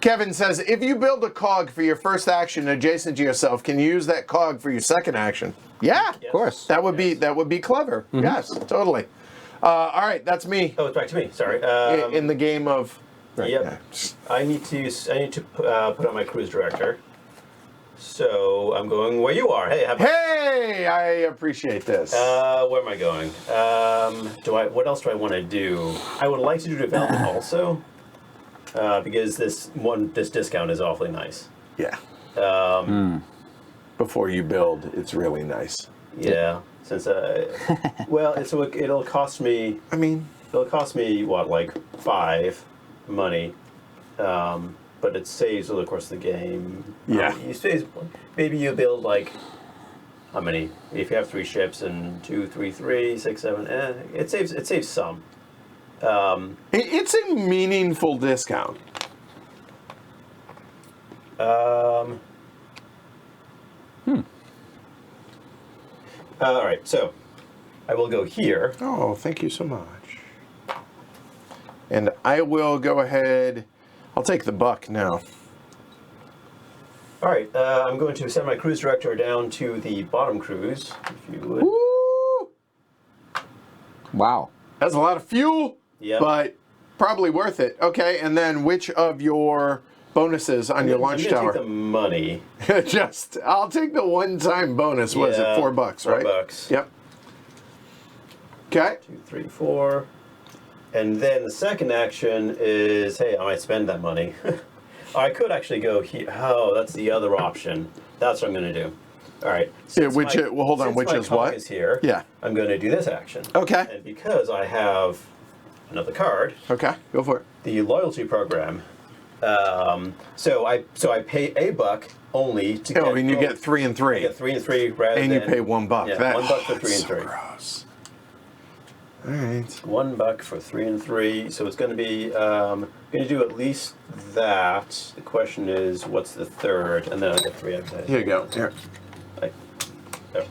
[SPEAKER 1] Kevin says, if you build a cog for your first action adjacent to yourself, can you use that cog for your second action? Yeah,
[SPEAKER 2] Yes.
[SPEAKER 3] Of course.
[SPEAKER 1] that would be clever. Yes, totally. All right, that's me
[SPEAKER 2] Oh, it's back to me. Sorry.
[SPEAKER 1] in the game of. Right,
[SPEAKER 2] Yep.
[SPEAKER 1] yeah.
[SPEAKER 2] I need to put on my cruise director. So I'm going where you are. Hey, how about?
[SPEAKER 1] Hey, I appreciate this.
[SPEAKER 2] Where am I going? What else do I want to do? I would like to do development also, because this discount is awfully nice.
[SPEAKER 1] Yeah. Before you build, it's really nice.
[SPEAKER 2] Yeah. Since well, it'll cost me.
[SPEAKER 1] I mean,
[SPEAKER 2] It'll cost me what, like 5 money. But it saves over the course of the game.
[SPEAKER 1] Yeah.
[SPEAKER 2] You save, maybe you build like, how many? If you have 3 ships and 2, 3, 3, 6, 7, it saves some.
[SPEAKER 1] it's a meaningful discount.
[SPEAKER 2] All right, so I will go here.
[SPEAKER 1] Oh, thank you so much. And I will go ahead. I'll take the $1 now.
[SPEAKER 2] All right, I'm going to send my cruise director down to the bottom cruise, if you would.
[SPEAKER 1] Woo!
[SPEAKER 3] Wow.
[SPEAKER 1] That's a lot of fuel,
[SPEAKER 2] Yep.
[SPEAKER 1] but probably worth it. Okay, and then which of your bonuses on your launch
[SPEAKER 2] I'm gonna
[SPEAKER 1] tower?
[SPEAKER 2] take the money.
[SPEAKER 1] I'll take the one-time bonus. What is it?
[SPEAKER 2] Yeah,
[SPEAKER 1] $4, right?
[SPEAKER 2] $4.
[SPEAKER 1] Yep. Okay.
[SPEAKER 2] 2, 3, 4. And then the second action is, hey, I might spend that money. I could actually go here. Oh, that's the other option. That's what I'm going to do. All right.
[SPEAKER 1] Well, hold on. Which is what?
[SPEAKER 2] Is here.
[SPEAKER 1] Yeah.
[SPEAKER 2] I'm going to do this action.
[SPEAKER 1] Okay.
[SPEAKER 2] And because I have another card,
[SPEAKER 1] Okay. Go for it.
[SPEAKER 2] the loyalty program. So I pay $1 only to get.
[SPEAKER 1] Oh, and you get 3 and 3.
[SPEAKER 2] I get 3 and 3 rather
[SPEAKER 1] And
[SPEAKER 2] than.
[SPEAKER 1] you pay $1.
[SPEAKER 2] Yeah,
[SPEAKER 1] That,
[SPEAKER 2] $1 for 3
[SPEAKER 1] that's
[SPEAKER 2] and 3.
[SPEAKER 1] So gross. All right.
[SPEAKER 2] $1 for 3 and 3. So it's going to be going to do at least that. The question is, what's the third? And then I get 3 advertising.
[SPEAKER 1] Here you go. Here.
[SPEAKER 2] There.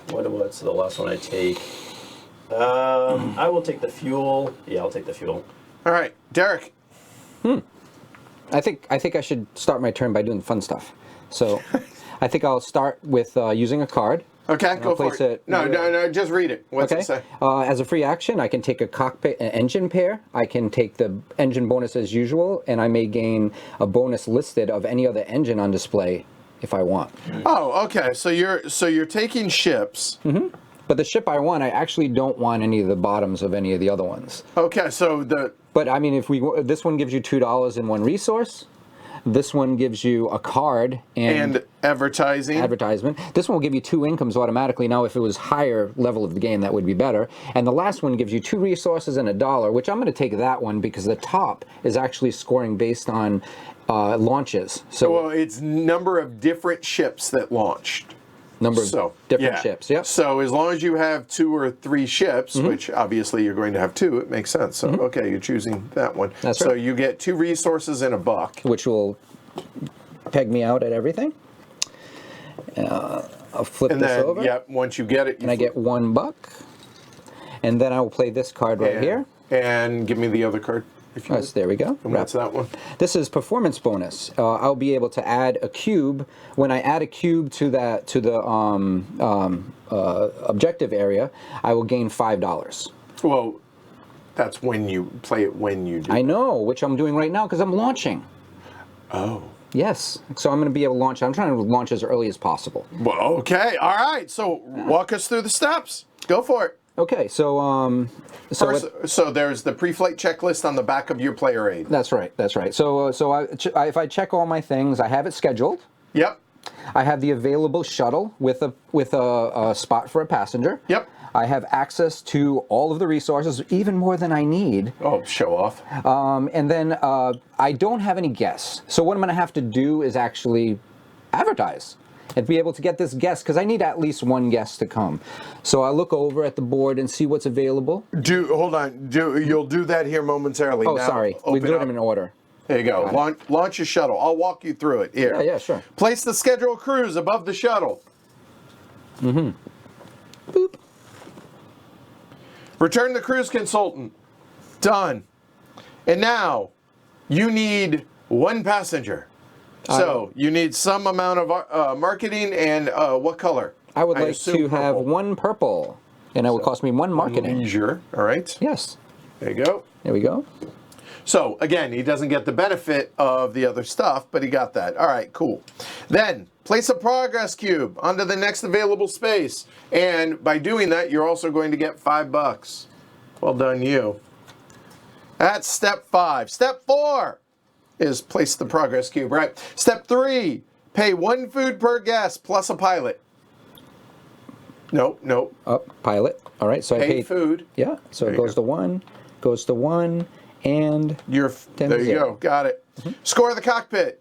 [SPEAKER 2] What's the last one I take? I will take the fuel. Yeah, I'll take the fuel.
[SPEAKER 1] All right, Derek.
[SPEAKER 3] I think I should start my turn by doing fun stuff. So I think I'll start with using a card.
[SPEAKER 1] Okay, go for
[SPEAKER 3] place
[SPEAKER 1] it.
[SPEAKER 3] it-
[SPEAKER 1] No, just read it. What's
[SPEAKER 3] Okay.
[SPEAKER 1] it say?
[SPEAKER 3] As a free action, I can take a cockpit and engine pair. I can take the engine bonus as usual, and I may gain a bonus listed of any other engine on display if I want.
[SPEAKER 1] Oh, okay. So you're taking ships.
[SPEAKER 3] But the ship I want, I actually don't want any of the bottoms of any of the other ones.
[SPEAKER 1] Okay, so
[SPEAKER 3] But I mean, if this one gives you $2 in one resource. This one gives you a card
[SPEAKER 1] and advertising.
[SPEAKER 3] advertisement. This one will give you 2 incomes automatically. Now, if it was higher level of the game, that would be better. And the last one gives you 2 resources and $1, which I'm going to take that one because the top is actually scoring based on launches. So
[SPEAKER 1] Well, it's number of different ships that launched.
[SPEAKER 3] number of different ships. Yep.
[SPEAKER 1] So as long as you have 2 or 3 ships, which obviously you're going to have 2, it makes sense. So okay, you're choosing that one.
[SPEAKER 3] That's
[SPEAKER 1] so
[SPEAKER 3] right.
[SPEAKER 1] you get 2 resources and $1.
[SPEAKER 3] Which will peg me out at everything. I'll flip
[SPEAKER 1] And
[SPEAKER 3] this
[SPEAKER 1] then,
[SPEAKER 3] over.
[SPEAKER 1] yep, once you get it,
[SPEAKER 3] And I get $1. And then I will play this card right here.
[SPEAKER 1] And give me the other card, if you
[SPEAKER 3] Yes, there we go.
[SPEAKER 1] And what's that one?
[SPEAKER 3] This is performance bonus. I'll be able to add a cube. When I add a cube to the objective area, I will gain $5.
[SPEAKER 1] Well, that's when you play it when you do.
[SPEAKER 3] I know, which I'm doing right now because I'm launching.
[SPEAKER 1] Oh.
[SPEAKER 3] Yes, so I'm going to be able to launch. I'm trying to launch as early as possible.
[SPEAKER 1] Well, okay. All right. So walk us through the steps. Go for it.
[SPEAKER 3] Okay, so
[SPEAKER 1] So there's the pre-flight checklist on the back of your player aid.
[SPEAKER 3] that's right. That's right. So if I check all my things, I have it scheduled.
[SPEAKER 1] Yep.
[SPEAKER 3] I have the available shuttle with a spot for a passenger.
[SPEAKER 1] Yep.
[SPEAKER 3] I have access to all of the resources, even more than I need.
[SPEAKER 1] Oh, show off.
[SPEAKER 3] And then I don't have any guests. So what I'm going to have to do is actually advertise and be able to get this guest, because I need at least one guest to come. So I look over at the board and see what's available.
[SPEAKER 1] Hold on. You'll do that here momentarily.
[SPEAKER 3] Oh,
[SPEAKER 1] Now,
[SPEAKER 3] sorry. We
[SPEAKER 1] open
[SPEAKER 3] did
[SPEAKER 1] up.
[SPEAKER 3] them in order.
[SPEAKER 1] There you go. Launch your shuttle. I'll walk you through it. Here.
[SPEAKER 3] Yeah, sure.
[SPEAKER 1] Place the scheduled cruise above the shuttle.
[SPEAKER 3] Mm-hmm. Boop.
[SPEAKER 1] Return the cruise consultant. Done. And now, you need one passenger. So, you need some amount of marketing, and what color?
[SPEAKER 3] I would like
[SPEAKER 1] assume
[SPEAKER 3] to have
[SPEAKER 1] purple.
[SPEAKER 3] one purple, and it will cost me one marketing.
[SPEAKER 1] Leisure. All right.
[SPEAKER 3] Yes.
[SPEAKER 1] There you go.
[SPEAKER 3] There we go.
[SPEAKER 1] So, again, he doesn't get the benefit of the other stuff, but he got that. All right, cool. Then, place a progress cube onto the next available space. And by doing that, you're also going to get $5. Well done, you. That's step 5. Step 4 is place the progress cube, right? Step 3, pay 1 food per guest plus a pilot. Nope.
[SPEAKER 3] Pilot. All right, so I
[SPEAKER 1] Pay
[SPEAKER 3] paid
[SPEAKER 1] food.
[SPEAKER 3] Yeah, so
[SPEAKER 1] There
[SPEAKER 3] it
[SPEAKER 1] you
[SPEAKER 3] goes to 1, goes to 1, and
[SPEAKER 1] There you go. Got it. Score the cockpit.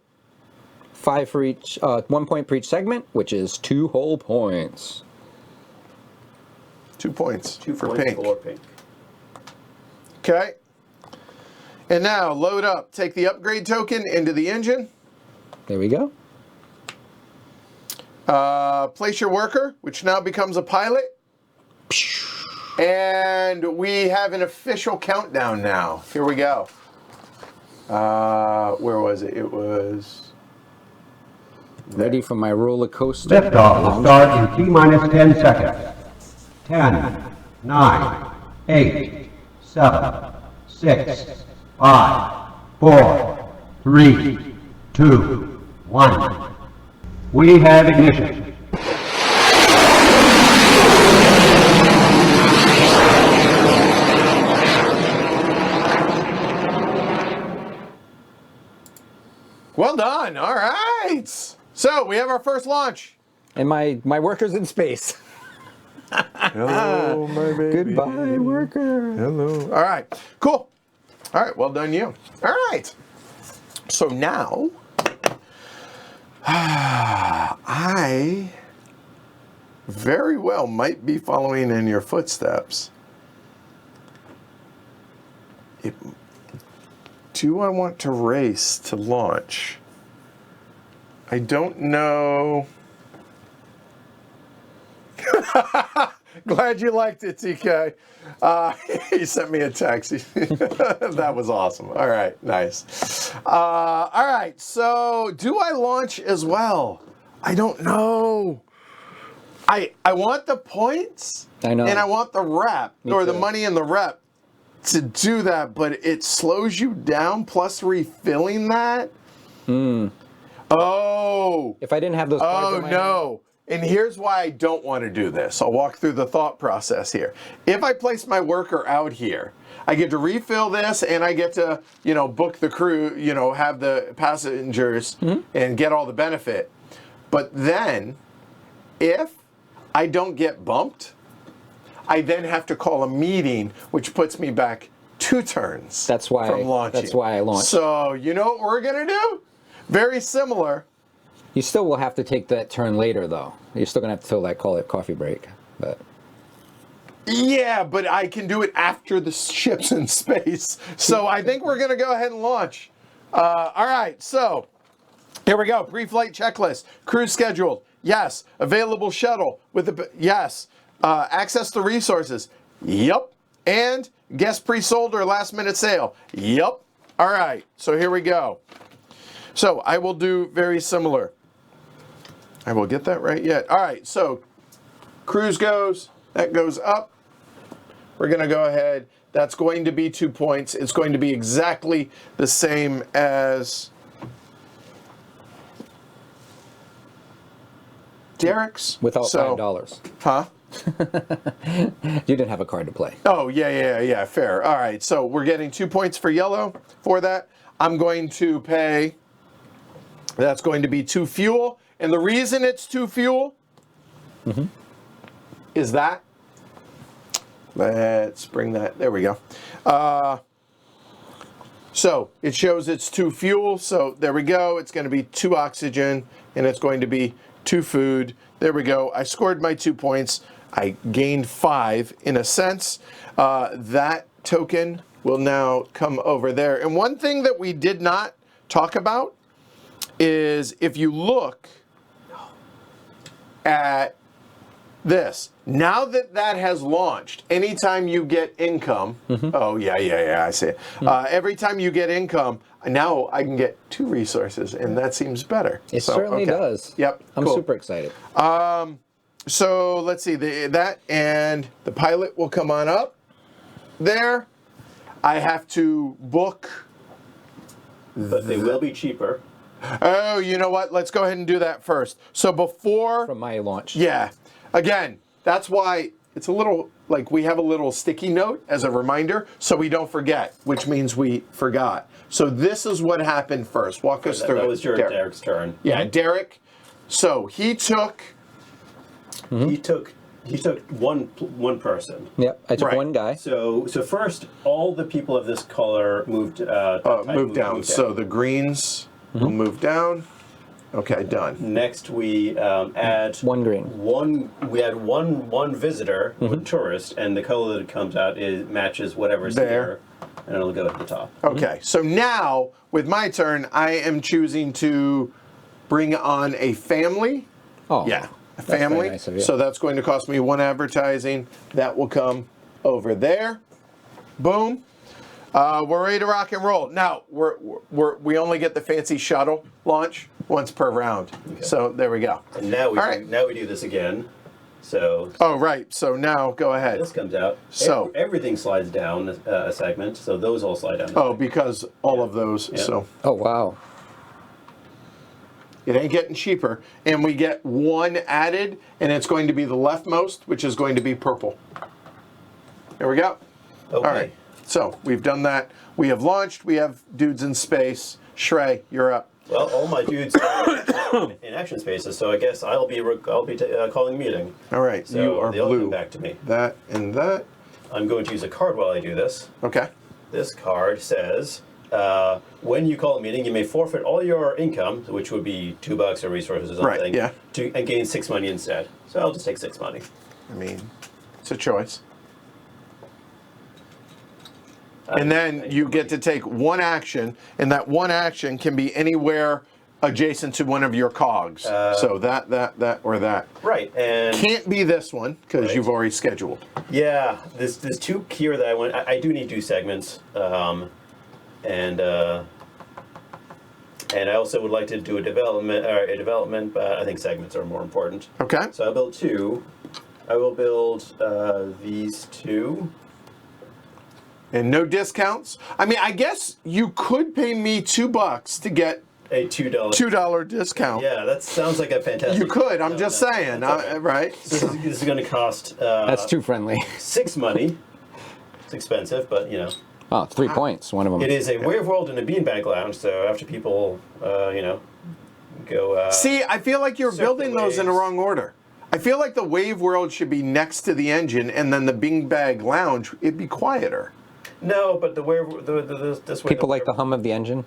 [SPEAKER 3] 5 for each, 1 point for each segment, which is 2 whole points.
[SPEAKER 1] 2 points
[SPEAKER 2] 2
[SPEAKER 1] for
[SPEAKER 2] points
[SPEAKER 1] pink.
[SPEAKER 2] for pink.
[SPEAKER 1] Okay. And now load up. Take the upgrade token into the engine.
[SPEAKER 3] There we go.
[SPEAKER 1] Place your worker, which now becomes a pilot. And we have an official countdown now. Here we go. Where was it? It was...
[SPEAKER 3] Ready for my roller coaster.
[SPEAKER 4] Liftoff will start in T-minus 10 seconds. 10, 9, 8, 7, 6, 5, 4, 3, 2, 1. We have ignition.
[SPEAKER 1] Well done. All right. So we have our first launch.
[SPEAKER 3] And my worker's in space.
[SPEAKER 1] Hello, my baby.
[SPEAKER 3] Goodbye, worker.
[SPEAKER 1] Hello. All right. Cool. All right. Well done, you. All right. So now, I very well might be following in your footsteps. Do I want to race to launch? I don't know. Glad you liked it, TK. He sent me a text. That was awesome. All right, nice. All right, so do I launch as well? I don't know. I want the points.
[SPEAKER 3] I know.
[SPEAKER 1] And I want the rep,
[SPEAKER 3] Me
[SPEAKER 1] or the
[SPEAKER 3] too.
[SPEAKER 1] money in the rep to do that, but it slows you down plus refilling that. Oh.
[SPEAKER 3] If I didn't have those cards
[SPEAKER 1] Oh,
[SPEAKER 3] in my hand-
[SPEAKER 1] no. And here's why I don't want to do this. I'll walk through the thought process here. If I place my worker out here, I get to refill this and I get to, book the crew, have the passengers and get all the benefit. But then, if I don't get bumped, I then have to call a meeting, which puts me back 2 turns
[SPEAKER 3] That's why
[SPEAKER 1] from launching.
[SPEAKER 3] that's why I launched.
[SPEAKER 1] So, you know what we're going to do? Very similar.
[SPEAKER 3] You still will have to take that turn later, though. You're still gonna have to fill that coffee break. But
[SPEAKER 1] Yeah, but I can do it after the ship's in space. So I think we're going to go ahead and launch. All right, so here we go. Pre-flight checklist. Cruise scheduled. Yes. Available shuttle with the yes. Access to resources. Yep. And guest pre-sold or last-minute sale. Yep. All right. So here we go. So I will do very similar. I will get that right yet. All right. So cruise goes. That goes up. We're going to go ahead. That's going to be 2 points. It's going to be exactly the same as Derek's.
[SPEAKER 3] without
[SPEAKER 1] So-
[SPEAKER 3] $5.
[SPEAKER 1] Huh?
[SPEAKER 3] You didn't have a card to play.
[SPEAKER 1] Oh, yeah, fair. All right, so we're getting 2 points for yellow for that. I'm going to pay, that's going to be 2 fuel. And the reason it's 2 fuel is that, let's bring that, there we go. So it shows it's 2 fuel, so there we go. It's going to be 2 oxygen, and it's going to be 2 food. There we go. I scored my 2 points. I gained 5 in a sense. That token will now come over there. And one thing that we did not talk about is if you look at this, now that that has launched, anytime you get income, oh yeah, I see it. Every time you get income, now I can get 2 resources, and that seems better.
[SPEAKER 3] It certainly does.
[SPEAKER 1] Yep,
[SPEAKER 3] I'm
[SPEAKER 1] cool.
[SPEAKER 3] super excited.
[SPEAKER 1] So let's see, that and the pilot will come on up there. I have to book.
[SPEAKER 2] But they will be cheaper.
[SPEAKER 1] Oh, you know what? Let's go ahead and do that first. So before.
[SPEAKER 3] From my launch.
[SPEAKER 1] Yeah. Again, that's why it's a little, like we have a little sticky note as a reminder so we don't forget, which means we forgot. So this is what happened first. Walk us through it.
[SPEAKER 2] That was Derek's turn.
[SPEAKER 1] Yeah, Derek. So he took.
[SPEAKER 2] He took one person.
[SPEAKER 3] Yep, I took
[SPEAKER 1] Right.
[SPEAKER 3] one guy.
[SPEAKER 2] So first, all the people of this color moved
[SPEAKER 1] Move down. So the greens will move down. Okay, done.
[SPEAKER 2] Next, we add
[SPEAKER 3] One green.
[SPEAKER 2] We add one visitor, one tourist, and the color that comes out matches whatever's
[SPEAKER 1] There.
[SPEAKER 2] here, and it'll go at the top.
[SPEAKER 1] Okay, so now with my turn, I am choosing to bring on a family.
[SPEAKER 3] Oh,
[SPEAKER 1] Yeah, a
[SPEAKER 3] that's very
[SPEAKER 1] family.
[SPEAKER 3] nice of you.
[SPEAKER 1] So that's going to cost me 1 advertising. That will come over there. Boom. We're ready to rock and roll. Now we only get the fancy shuttle launch once per round.
[SPEAKER 2] Okay.
[SPEAKER 1] So there we go.
[SPEAKER 2] And now
[SPEAKER 1] All right.
[SPEAKER 2] we do this again. So
[SPEAKER 1] Oh right. So now go ahead.
[SPEAKER 2] this comes out.
[SPEAKER 1] So-
[SPEAKER 2] everything slides down a segment. So those all slide down.
[SPEAKER 1] Oh, because all of those.
[SPEAKER 2] Yeah.
[SPEAKER 1] So
[SPEAKER 3] Oh, wow.
[SPEAKER 1] it ain't getting cheaper, and we get 1 added, and it's going to be the leftmost, which is going to be purple. There we go.
[SPEAKER 2] Okay.
[SPEAKER 1] All right. So we've done that. We have launched. We have dudes in space. Shrey, you're up.
[SPEAKER 2] Well, all my dudes are in action spaces, so I guess I'll be calling a meeting.
[SPEAKER 1] All right.
[SPEAKER 2] So
[SPEAKER 1] you are
[SPEAKER 2] they'll
[SPEAKER 1] blue.
[SPEAKER 2] come back to me.
[SPEAKER 1] That and that.
[SPEAKER 2] I'm going to use a card while I do this.
[SPEAKER 1] Okay.
[SPEAKER 2] This card says, when you call a meeting, you may forfeit all your income, which would be $2 or resources or something,
[SPEAKER 1] Right, yeah.
[SPEAKER 2] and gain 6 money instead. So I'll just take 6 money.
[SPEAKER 1] I mean, it's a choice. And then you get to take 1 action, and that 1 action can be anywhere adjacent to one of your cogs. So that, or that.
[SPEAKER 2] Right, and
[SPEAKER 1] Can't be this one, because
[SPEAKER 2] Right.
[SPEAKER 1] you've already scheduled.
[SPEAKER 2] yeah, there's 2 here that I want. I do need 2 segments, and I also would like to do a development, but I think segments are more important.
[SPEAKER 1] Okay?
[SPEAKER 2] So I'll build 2. I will build these 2.
[SPEAKER 1] And no discounts. I mean, I guess you could pay me $2 to get
[SPEAKER 2] A $2.
[SPEAKER 1] $2 discount.
[SPEAKER 2] Yeah, that sounds like a fantastic.
[SPEAKER 1] You could. I'm
[SPEAKER 2] No,
[SPEAKER 1] just
[SPEAKER 2] no,
[SPEAKER 1] saying.
[SPEAKER 2] that's okay.
[SPEAKER 1] Right?
[SPEAKER 2] This is going to cost
[SPEAKER 3] That's too friendly.
[SPEAKER 2] 6 money. It's expensive, but you know.
[SPEAKER 3] Oh, 3 points. One of them.
[SPEAKER 2] It is a Wave World and a beanbag lounge, so after people, go.
[SPEAKER 1] See, I feel like you're
[SPEAKER 2] Circle
[SPEAKER 1] building those in the
[SPEAKER 2] waves.
[SPEAKER 1] wrong order. I feel like the Wave World should be next to the engine, and then the beanbag lounge, it'd be quieter.
[SPEAKER 2] No, but the Wave, this way.
[SPEAKER 3] People like the hum of the engine,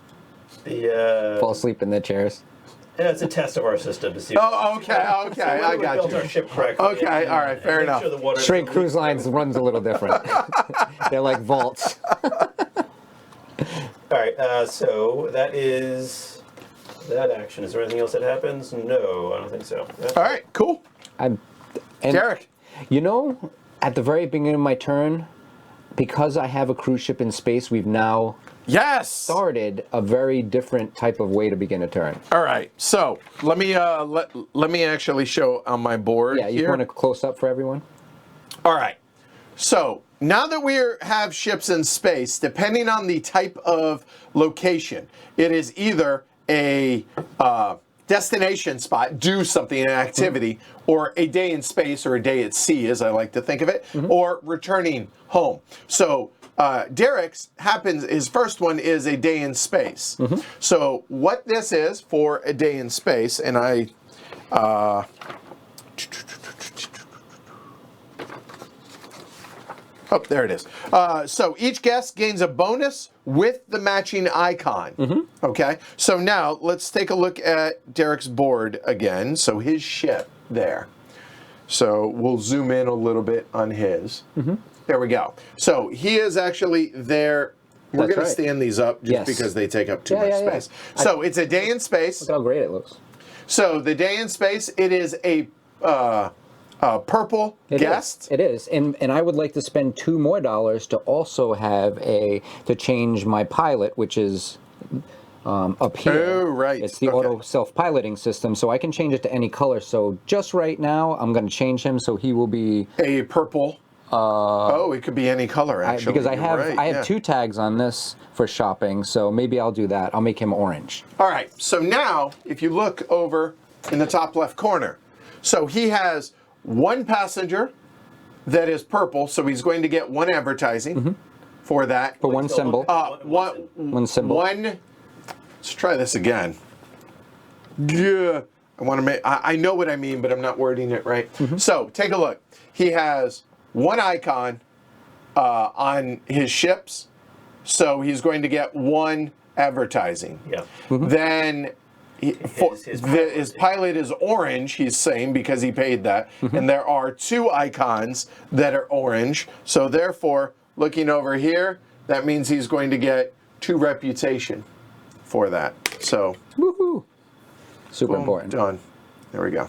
[SPEAKER 2] The
[SPEAKER 3] fall asleep in their chairs.
[SPEAKER 2] yeah, it's a test of our system to see.
[SPEAKER 1] Oh, okay,
[SPEAKER 2] So
[SPEAKER 1] I
[SPEAKER 2] whether we
[SPEAKER 1] got
[SPEAKER 2] built
[SPEAKER 1] you.
[SPEAKER 2] our ship correctly.
[SPEAKER 1] Okay, all right, fair
[SPEAKER 2] make
[SPEAKER 1] enough.
[SPEAKER 2] Sure the water
[SPEAKER 3] Straight cruise lines runs a little different. They're like vaults.
[SPEAKER 2] All right, so that is that action. Is there anything else that happens? No, I don't think so.
[SPEAKER 1] All right, cool.
[SPEAKER 3] And
[SPEAKER 1] Derek.
[SPEAKER 3] You know, at the very beginning of my turn, because I have a cruise ship in space, we've now
[SPEAKER 1] Yes.
[SPEAKER 3] started a very different type of way to begin a turn.
[SPEAKER 1] All right. So let me let me actually show on my board
[SPEAKER 3] Yeah, you
[SPEAKER 1] here.
[SPEAKER 3] want to close up for everyone?
[SPEAKER 1] All right. So now that we have ships in space, depending on the type of location, it is either a destination spot, do something, an activity, or a day in space, or a day at sea, as I like to think of it, or returning home. So Derek's his first one is a day in space. So what this is for a day in space, and oh, there it is. So each guest gains a bonus with the matching icon. Okay, so now let's take a look at Derek's board again. So his ship there. So we'll zoom in a little bit on his. There we go. So he is actually there. We're
[SPEAKER 3] That's
[SPEAKER 1] going to
[SPEAKER 3] right.
[SPEAKER 1] stand these up just
[SPEAKER 3] Yes.
[SPEAKER 1] because they take up too much
[SPEAKER 3] Yeah.
[SPEAKER 1] space. So it's a day in space.
[SPEAKER 3] Look how great it looks.
[SPEAKER 1] So the day in space, it is a purple guest.
[SPEAKER 3] It is. And I would like to spend $2 more to also have to change my pilot, which is up here.
[SPEAKER 1] Oh, right.
[SPEAKER 3] It's the
[SPEAKER 1] Okay.
[SPEAKER 3] auto self-piloting system, so I can change it to any color. So just right now, I'm going to change him so he will be
[SPEAKER 1] A purple. It could be any color, actually.
[SPEAKER 3] because I
[SPEAKER 1] You're
[SPEAKER 3] have
[SPEAKER 1] right,
[SPEAKER 3] I have
[SPEAKER 1] yeah.
[SPEAKER 3] 2 tags on this for shopping, so maybe I'll do that. I'll make him orange.
[SPEAKER 1] All right, so now if you look over in the top left corner, so he has 1 passenger that is purple, so he's going to get 1 advertising for that.
[SPEAKER 3] For 1 symbol.
[SPEAKER 1] One
[SPEAKER 3] symbol.
[SPEAKER 1] Let's try this again. Yeah, I want to make. I know what I mean, but I'm not wording it right. So take a look. He has 1 icon on his ships, so he's going to get 1 advertising.
[SPEAKER 2] Yeah.
[SPEAKER 1] Then his pilot is orange, he's saying, because he paid that. And there are 2 icons that are orange. So therefore, looking over here, that means he's going to get 2 reputation for that. So,
[SPEAKER 3] Woohoo! Super
[SPEAKER 1] boom,
[SPEAKER 3] important.
[SPEAKER 1] done. There we go.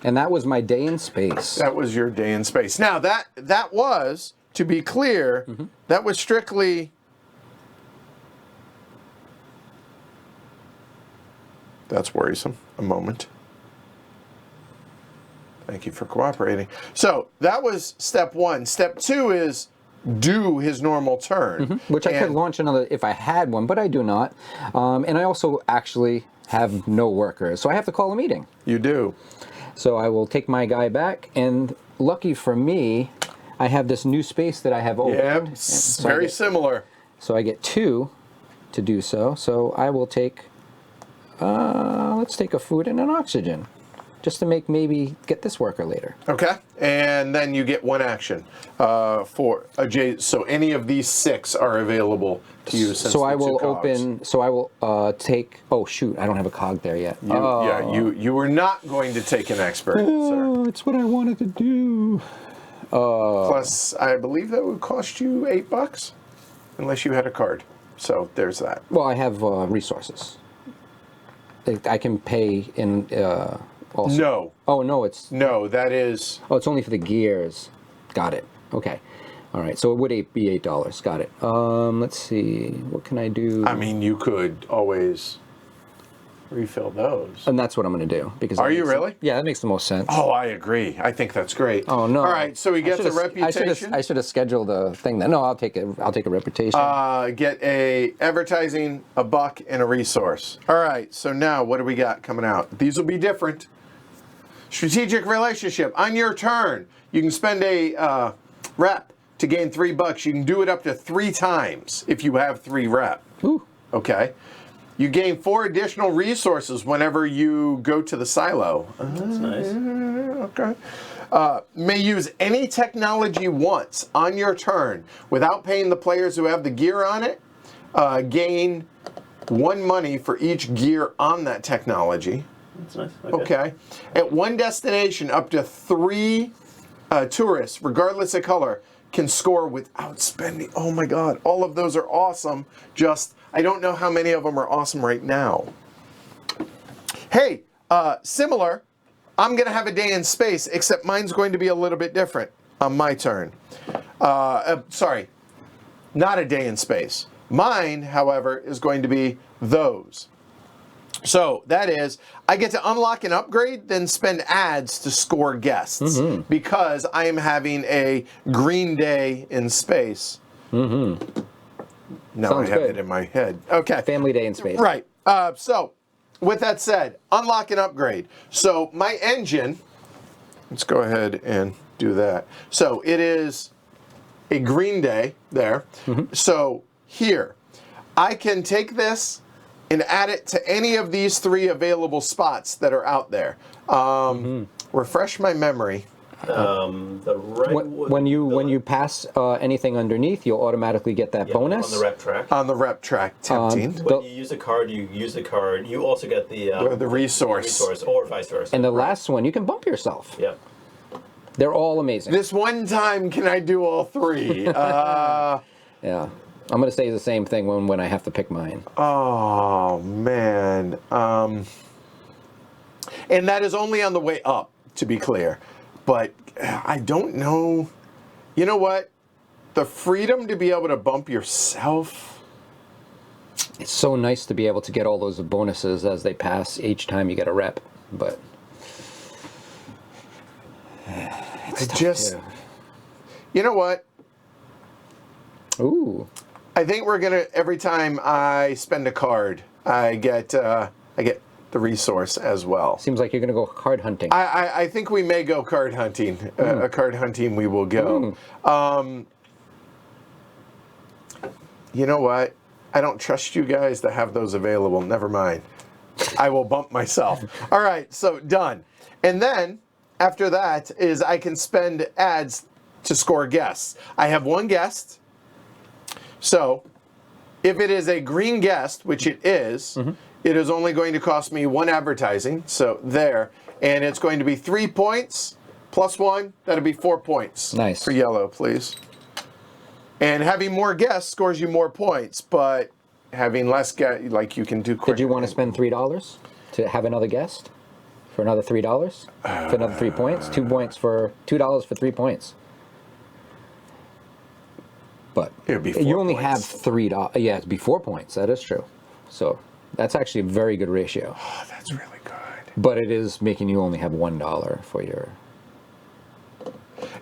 [SPEAKER 3] And that was my day in space.
[SPEAKER 1] That was your day in space. Now, that was, to be clear, that was strictly... That's worrisome. A moment. Thank you for cooperating. So that was step 1. Step 2 is do his normal turn.
[SPEAKER 3] Which I could launch another if I had one, but I do not. And I also actually have no workers, so I have to call a meeting.
[SPEAKER 1] You do.
[SPEAKER 3] So I will take my guy back, and lucky for me, I have this new space that I have opened.
[SPEAKER 1] Yeah,
[SPEAKER 3] And so
[SPEAKER 1] very similar.
[SPEAKER 3] So I get 2 to do so. So I will take, let's take a food and an oxygen, just to maybe get this worker later.
[SPEAKER 1] Okay, and then you get 1 action for a J. So any of these 6 are available to you. Since
[SPEAKER 3] So I
[SPEAKER 1] the 2
[SPEAKER 3] will
[SPEAKER 1] cogs.
[SPEAKER 3] open. So I will take. Oh shoot! I don't have a cog there yet.
[SPEAKER 1] You were not going to take an expert, sir.
[SPEAKER 3] Oh, it's what I wanted to do.
[SPEAKER 1] Plus, I believe that would cost you $8, unless you had a card. So there's that.
[SPEAKER 3] Well, I have resources. I can pay in. Also.
[SPEAKER 1] No,
[SPEAKER 3] Oh no, it's
[SPEAKER 1] that is.
[SPEAKER 3] it's only for the gears. Got it. Okay. All right. So it would be $8. Got it. Let's see. What can I do?
[SPEAKER 1] I mean, you could always refill those.
[SPEAKER 3] And that's what I'm going to do because.
[SPEAKER 1] Are
[SPEAKER 3] that
[SPEAKER 1] you
[SPEAKER 3] makes-
[SPEAKER 1] really?
[SPEAKER 3] Yeah, that makes the most sense.
[SPEAKER 1] Oh, I agree. I think that's great.
[SPEAKER 3] Oh no!
[SPEAKER 1] All right, so he gets a reputation.
[SPEAKER 3] I should have scheduled a thing. No, I'll take it. I'll take a reputation.
[SPEAKER 1] Get a advertising, a buck, and a resource. All right, so now what do we got coming out? These will be different. Strategic relationship. On your turn, you can spend a rep to gain $3. You can do it up to 3 times if you have 3 rep.
[SPEAKER 3] Ooh.
[SPEAKER 1] Okay. You gain 4 additional resources whenever you go to the silo.
[SPEAKER 2] That's nice.
[SPEAKER 1] Okay. May use any technology once on your turn without paying the players who have the gear on it. Gain 1 money for each gear on that technology.
[SPEAKER 2] That's nice.
[SPEAKER 1] Okay. At 1 destination, up to 3 tourists, regardless of color, can score without spending. Oh my God. All of those are awesome. Just, I don't know how many of them are awesome right now. Hey, similar. I'm going to have a day in space, except mine's going to be a little bit different on my turn. Sorry, not a day in space. Mine, however, is going to be those. So that is, I get to unlock an upgrade, then spend ads to score guests because I am having a green day in space. Now
[SPEAKER 3] Sounds
[SPEAKER 1] I have
[SPEAKER 3] good.
[SPEAKER 1] it in my head. Okay.
[SPEAKER 3] Family day in space.
[SPEAKER 1] Right. So with that said, unlock and upgrade. So my engine, let's go ahead and do that. So it is a Green Day there. So here, I can take this and add it to any of these 3 available spots that are out there. Refresh my memory.
[SPEAKER 2] The red
[SPEAKER 3] When you pass anything underneath, you'll automatically get that bonus.
[SPEAKER 2] on the rep track.
[SPEAKER 1] On the rep track, tempting.
[SPEAKER 2] When you use a card, you also get the
[SPEAKER 1] resource.
[SPEAKER 2] or vice versa.
[SPEAKER 3] And the last one, you can bump yourself.
[SPEAKER 2] Yeah.
[SPEAKER 3] They're all amazing.
[SPEAKER 1] This one time, can I do all 3?
[SPEAKER 3] Yeah. I'm going to say the same thing when I have to pick mine.
[SPEAKER 1] Oh, man. And that is only on the way up, to be clear. But I don't know. You know what? The freedom to be able to bump yourself.
[SPEAKER 3] It's so nice to be able to get all those bonuses as they pass each time you get a rep. But
[SPEAKER 1] You know what?
[SPEAKER 3] Ooh.
[SPEAKER 1] I think we're gonna, every time I spend a card, I get the resource as well.
[SPEAKER 3] Seems like you're going to go card hunting.
[SPEAKER 1] I think we may go card hunting. A card hunting we will go. You know what? I don't trust you guys to have those available. Never mind. I will bump myself. All right, so done. And then after that is I can spend ads to score guests. I have 1 guest. So if it is a green guest, which it is, it is only going to cost me 1 advertising. So there. And it's going to be 3 points plus 1. That'll be 4 points.
[SPEAKER 3] Nice.
[SPEAKER 1] For yellow, please. And having more guests scores you more points, but having less guests, like you can do quick.
[SPEAKER 3] Did you want to spend $3 to have another guest? For another $3? For another 3 points? 2 points for $2 for 3 points. But
[SPEAKER 1] It would be 4
[SPEAKER 3] you only
[SPEAKER 1] points.
[SPEAKER 3] have $3. Yeah, it'd be 4 points. That is true. So that's actually a very good ratio.
[SPEAKER 1] Oh, that's really good.
[SPEAKER 3] But it is making you only have $1 for your.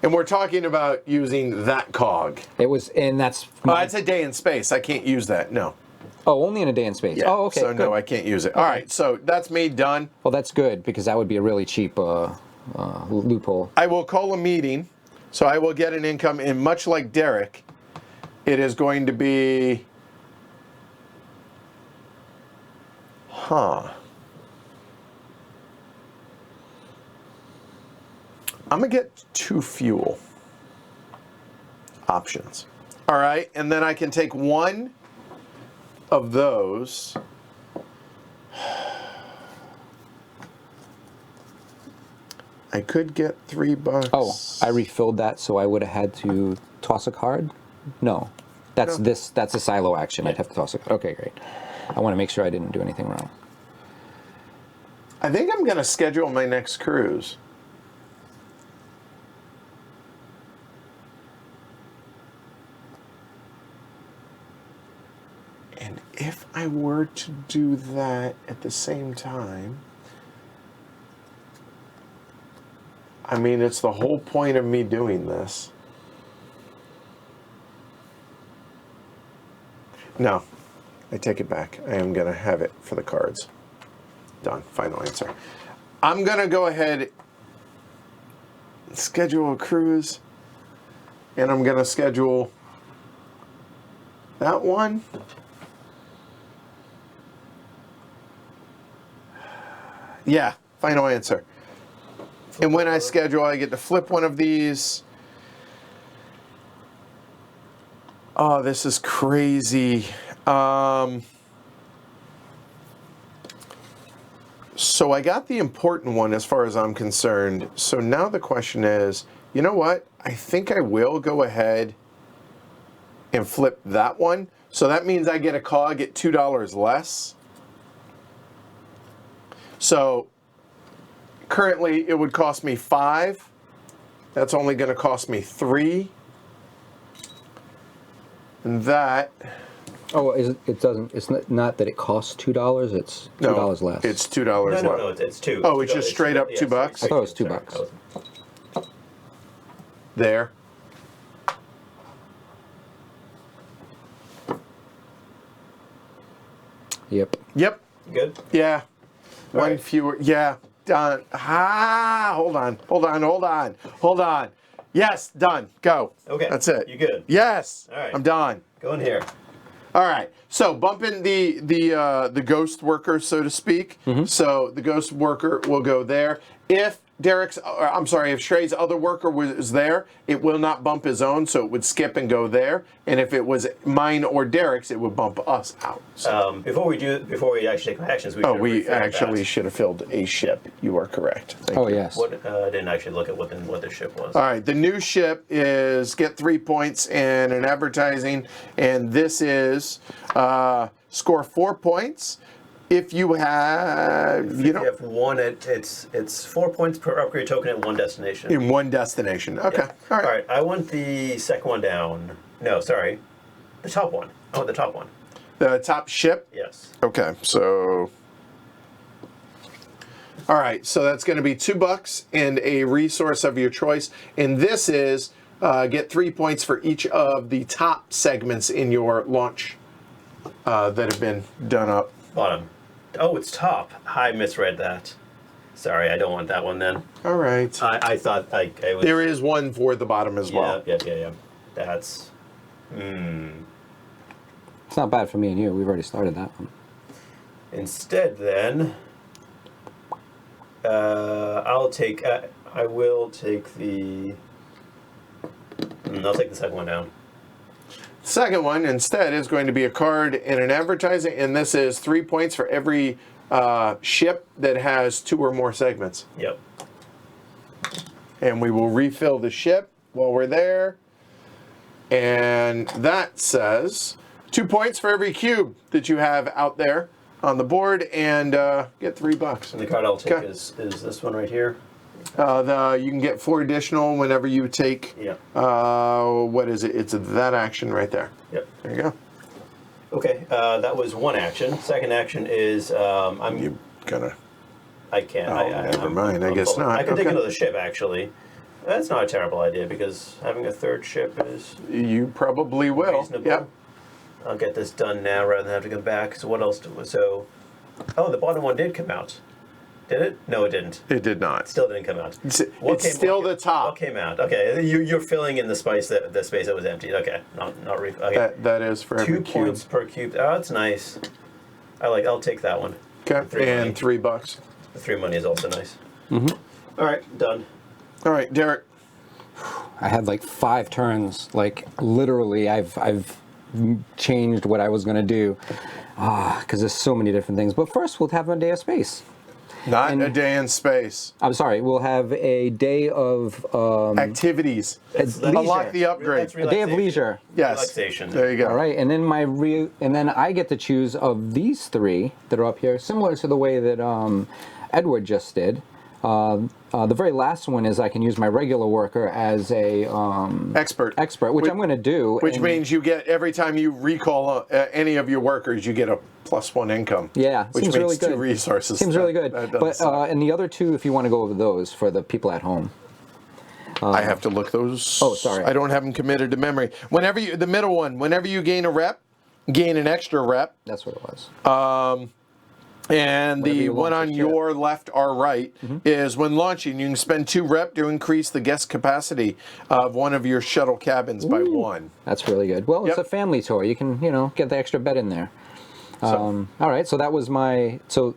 [SPEAKER 1] And we're talking about using that cog.
[SPEAKER 3] It was, and that's.
[SPEAKER 1] It's a day in space. I can't use that. No.
[SPEAKER 3] Oh, only in a day in space.
[SPEAKER 1] Yeah.
[SPEAKER 3] Oh, okay.
[SPEAKER 1] So
[SPEAKER 3] good.
[SPEAKER 1] no, I can't use it. All right. So that's me done.
[SPEAKER 3] Well, that's good because that would be a really cheap loophole.
[SPEAKER 1] I will call a meeting. So I will get an income, and much like Derek, it is going to be. I'm going to get 2 fuel options. All right. And then I can take 1 of those. I could get $3.
[SPEAKER 3] Oh, I refilled that, so I would have had to toss a card? No. That's
[SPEAKER 1] No.
[SPEAKER 3] that's a silo action. I'd have to toss a card. Okay, great. I want to make sure I didn't do anything wrong.
[SPEAKER 1] I think I'm going to schedule my next cruise. And if I were to do that at the same time, I mean, it's the whole point of me doing this. No, I take it back. I am going to have it for the cards. Done. Final answer. I'm going to go ahead and schedule a cruise. And I'm going to schedule that one. Yeah, final answer. And when I schedule, I get to flip one of these. Oh, this is crazy. So I got the important one as far as I'm concerned. So now the question is, you know what? I think I will go ahead and flip that one. So that means I get a cog at $2 less. So currently it would cost me 5. That's only going to cost me 3. And that.
[SPEAKER 3] Oh, it doesn't. It's not that it costs $2. It's $2 less.
[SPEAKER 1] It's $2 less.
[SPEAKER 2] No, it's 2.
[SPEAKER 1] Oh, it's just straight up $2?
[SPEAKER 3] I thought it was $2.
[SPEAKER 1] There.
[SPEAKER 3] Yep.
[SPEAKER 1] Yep.
[SPEAKER 2] Good?
[SPEAKER 1] Yeah. One
[SPEAKER 2] right.
[SPEAKER 1] fewer. Yeah, done. Hold on. Yes, done. Go.
[SPEAKER 2] Okay.
[SPEAKER 1] That's it.
[SPEAKER 2] You good?
[SPEAKER 1] Yes.
[SPEAKER 2] All right.
[SPEAKER 1] I'm done.
[SPEAKER 2] Go in here.
[SPEAKER 1] All right. So bumping the ghost worker, so to speak. So the ghost worker will go there. If if Shrey's other worker was there, it will not bump his own, so it would skip and go there. And if it was mine or Derek's, it would bump us out. So.
[SPEAKER 2] Before we actually take actions,
[SPEAKER 1] We actually should have filled a ship. You are correct. Thank you.
[SPEAKER 3] yes.
[SPEAKER 2] I didn't actually look at what the ship was.
[SPEAKER 1] All right, the new ship is get 3 points and an advertising, and this is score 4 points. If you have,
[SPEAKER 2] If you have one, it's 4 points per upgrade token at one destination.
[SPEAKER 1] in one destination. Okay,
[SPEAKER 2] Yeah.
[SPEAKER 1] all right.
[SPEAKER 2] All right. I want the second one down. No, sorry, the top one. I want the top one.
[SPEAKER 1] The top ship.
[SPEAKER 2] Yes.
[SPEAKER 1] Okay, so. All right, so that's going to be $2 and a resource of your choice, and this is get 3 points for each of the top segments in your launch that have been done up.
[SPEAKER 2] Bottom. Oh, it's top. I misread that. Sorry, I don't want that one then.
[SPEAKER 1] All right.
[SPEAKER 2] I thought I was.
[SPEAKER 1] There is one for the bottom as well.
[SPEAKER 2] Yeah. That's.
[SPEAKER 3] It's not bad for me and you. We've already started that one.
[SPEAKER 2] Instead, then, I'll take. I will take the. I'll take the second one down.
[SPEAKER 1] Second one instead is going to be a card and an advertising, and this is 3 points for every ship that has 2 or more segments.
[SPEAKER 2] Yep.
[SPEAKER 1] And we will refill the ship while we're there. And that says 2 points for every cube that you have out there on the board, and get $3.
[SPEAKER 2] And the card I'll take
[SPEAKER 1] Okay.
[SPEAKER 2] is this one right here.
[SPEAKER 1] You can get 4 additional whenever you take.
[SPEAKER 2] Yeah.
[SPEAKER 1] What is it? It's that action right there.
[SPEAKER 2] Yep.
[SPEAKER 1] There you go.
[SPEAKER 2] Okay. That was one action. Second action is I'm.
[SPEAKER 1] You gonna?
[SPEAKER 2] I can't.
[SPEAKER 1] Oh, never mind. I guess not.
[SPEAKER 2] I could take
[SPEAKER 1] Okay.
[SPEAKER 2] another ship actually. That's not a terrible idea because having a third ship is
[SPEAKER 1] You probably will.
[SPEAKER 2] reasonable.
[SPEAKER 1] Yep.
[SPEAKER 2] I'll get this done now rather than have to come back. So what else? Oh, the bottom one did come out. Did it? No, it didn't.
[SPEAKER 1] It did not.
[SPEAKER 2] Still didn't come out.
[SPEAKER 1] It's still the top.
[SPEAKER 2] What came out? Okay, you're filling in the space that was emptied. Okay, not okay.
[SPEAKER 1] That is for
[SPEAKER 2] 2
[SPEAKER 1] every cube.
[SPEAKER 2] points per cube. Oh, that's nice. I'll take that one.
[SPEAKER 1] Okay.
[SPEAKER 2] Three money.
[SPEAKER 1] And $3.
[SPEAKER 2] The 3 money is also nice. Mm-hmm. All right, done.
[SPEAKER 1] All right, Derek.
[SPEAKER 3] I had like 5 turns. Like literally, I've changed what I was gonna do because there's so many different things. But first, we'll have a day of space.
[SPEAKER 1] Not a day in space.
[SPEAKER 3] I'm sorry. We'll have a day of
[SPEAKER 1] Activities.
[SPEAKER 3] leisure.
[SPEAKER 1] Unlock the upgrade.
[SPEAKER 2] That's
[SPEAKER 3] A day of
[SPEAKER 2] relaxation.
[SPEAKER 3] leisure.
[SPEAKER 1] Yes.
[SPEAKER 2] Relaxation.
[SPEAKER 1] There you go.
[SPEAKER 3] All right, and then and then I get to choose of these 3 that are up here, similar to the way that Edward just did. The very last one is I can use my regular worker as a
[SPEAKER 1] Expert.
[SPEAKER 3] which I'm going to do.
[SPEAKER 1] Which
[SPEAKER 3] and-
[SPEAKER 1] means you get, every time you recall any of your workers, you get a +1 income.
[SPEAKER 3] Yeah,
[SPEAKER 1] Which
[SPEAKER 3] seems
[SPEAKER 1] means
[SPEAKER 3] really good.
[SPEAKER 1] 2 resources.
[SPEAKER 3] Seems really good.
[SPEAKER 1] That doesn't
[SPEAKER 3] But
[SPEAKER 1] suck.
[SPEAKER 3] and the other 2, if you want to go over those for the people at home.
[SPEAKER 1] I have to look those.
[SPEAKER 3] Oh, sorry.
[SPEAKER 1] I don't have them committed to memory. The middle one, whenever you gain a rep, gain an extra rep.
[SPEAKER 3] That's what it was.
[SPEAKER 1] And
[SPEAKER 3] Whenever
[SPEAKER 1] the
[SPEAKER 3] you
[SPEAKER 1] one
[SPEAKER 3] launch
[SPEAKER 1] on
[SPEAKER 3] a ship.
[SPEAKER 1] your left or right is when launching, you can spend 2 rep to increase the guest capacity of one of your shuttle cabins by 1.
[SPEAKER 3] That's really good. Well, it's
[SPEAKER 1] Yep.
[SPEAKER 3] a family tour. You can, get the extra bed in there. All right, so that was my so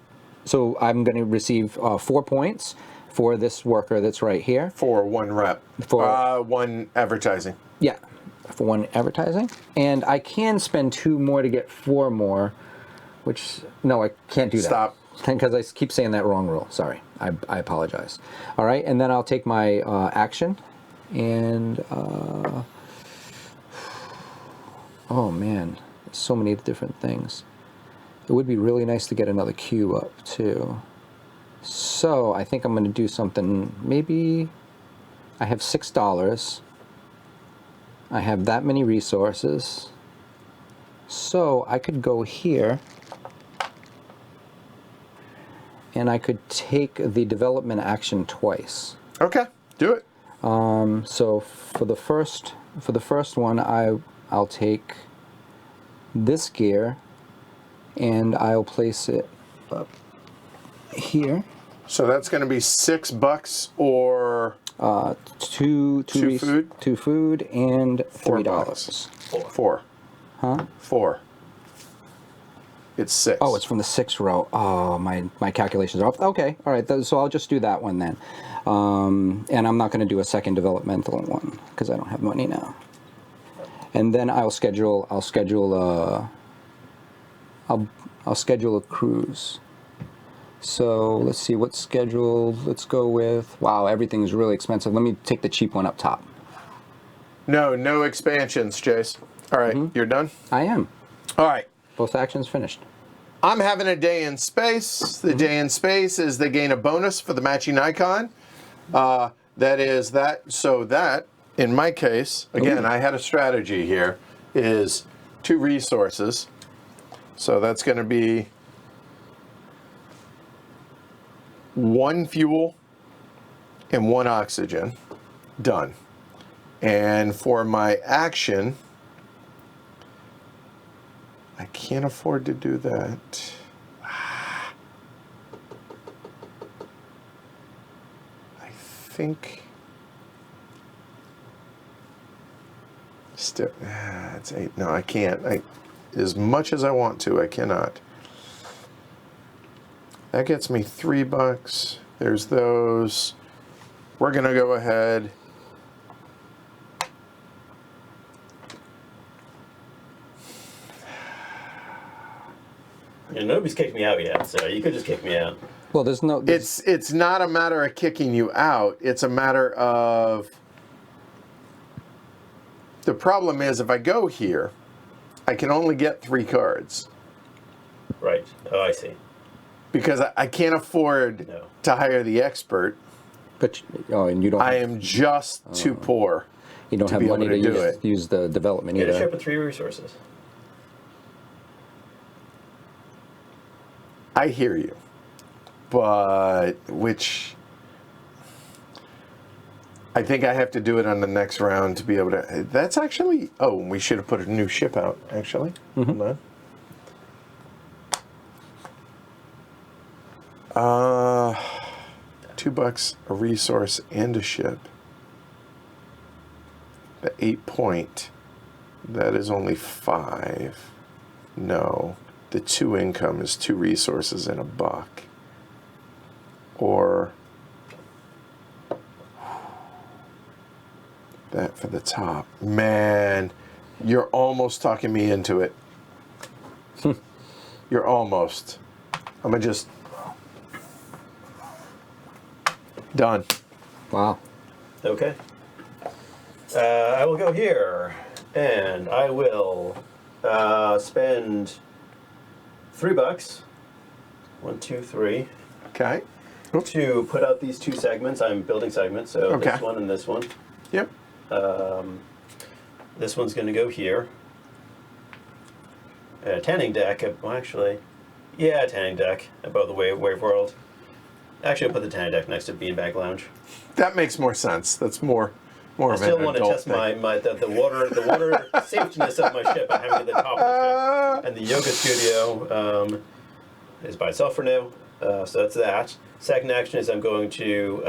[SPEAKER 3] I'm going to receive 4 points for this worker that's right here.
[SPEAKER 1] For 1 rep.
[SPEAKER 3] For-
[SPEAKER 1] 1 advertising.
[SPEAKER 3] Yeah, for 1 advertising, and I can spend 2 more to get 4 more. Which no, I can't do that.
[SPEAKER 1] Stop.
[SPEAKER 3] Because I keep saying that wrong rule. Sorry, I apologize. All right, and then I'll take my action, and oh man, so many different things. It would be really nice to get another cube up too. So I think I'm going to do something. Maybe I have $6. I have that many resources. So I could go here. And I could take the development action twice.
[SPEAKER 1] Okay, do it.
[SPEAKER 3] So for the first one, I'll take this gear, and I'll place it up here.
[SPEAKER 1] So that's going to be $6 or
[SPEAKER 3] Two
[SPEAKER 1] food?
[SPEAKER 3] two food, and $3.
[SPEAKER 1] $4. 4.
[SPEAKER 3] Huh?
[SPEAKER 1] 4. It's 6.
[SPEAKER 3] Oh, it's from the 6th row. Oh, my calculations are off. Okay, all right. So I'll just do that one then, and I'm not going to do a second developmental one because I don't have money now. And then I'll schedule a cruise. So let's see what's scheduled. Let's go with, wow, everything's really expensive. Let me take the cheap one up top.
[SPEAKER 1] No expansions, Jace. All right, You're done?
[SPEAKER 3] I am.
[SPEAKER 1] All right.
[SPEAKER 3] Both actions finished.
[SPEAKER 1] I'm having a day in space. The day in space is they gain a bonus for the matching icon. That is that. So that, in my case, again, I had a strategy here, is 2 resources. So that's going to be 1 fuel and 1 oxygen. Done. And for my action, I can't afford to do that. I think still, it's 8. No, I can't. As much as I want to, I cannot. That gets me $3. There's those. We're gonna go ahead.
[SPEAKER 2] Yeah, nobody's kicked me out yet, so you could just kick me out.
[SPEAKER 3] Well, there's no.
[SPEAKER 1] It's not a matter of kicking you out. It's a matter of, the problem is if I go here, I can only get 3 cards
[SPEAKER 2] Right. Oh, I see.
[SPEAKER 1] because I can't afford
[SPEAKER 2] No.
[SPEAKER 1] to hire the expert.
[SPEAKER 3] But and you don't.
[SPEAKER 1] I am just too poor.
[SPEAKER 3] You don't
[SPEAKER 1] to
[SPEAKER 3] have
[SPEAKER 1] be
[SPEAKER 3] money
[SPEAKER 1] able
[SPEAKER 3] to
[SPEAKER 1] to do
[SPEAKER 3] use the development
[SPEAKER 2] Get a
[SPEAKER 3] either.
[SPEAKER 2] ship with 3 resources.
[SPEAKER 1] I hear you, but I think I have to do it on the next round to be able to. That's actually. Oh, we should have put a new ship out. Actually, hold on. $2 a resource and a ship. The 8 point. That is only 5. No. The 2 income is 2 resources and $1. Or that for the top. Man, you're almost talking me into it. You're almost. I'm gonna just. Done.
[SPEAKER 3] Wow.
[SPEAKER 2] Okay. I will go here, and I will spend $3. 1, 2, 3.
[SPEAKER 1] Okay.
[SPEAKER 2] To put out these 2 segments. I'm building segments, so
[SPEAKER 1] Okay.
[SPEAKER 2] this one and this one.
[SPEAKER 1] Yep.
[SPEAKER 2] This one's going to go here. Tanning deck. Well, actually, yeah, tanning deck above the Wave World. Actually, I'll put the tanning deck next to Beanbag Lounge.
[SPEAKER 1] That makes more sense. That's more
[SPEAKER 2] I
[SPEAKER 1] of an
[SPEAKER 2] still want to
[SPEAKER 1] adult
[SPEAKER 2] test
[SPEAKER 1] thing.
[SPEAKER 2] the water safetyness of my ship by having it at the top of the ship. And the yoga studio is by itself for now. So that's that. Second action is I'm going to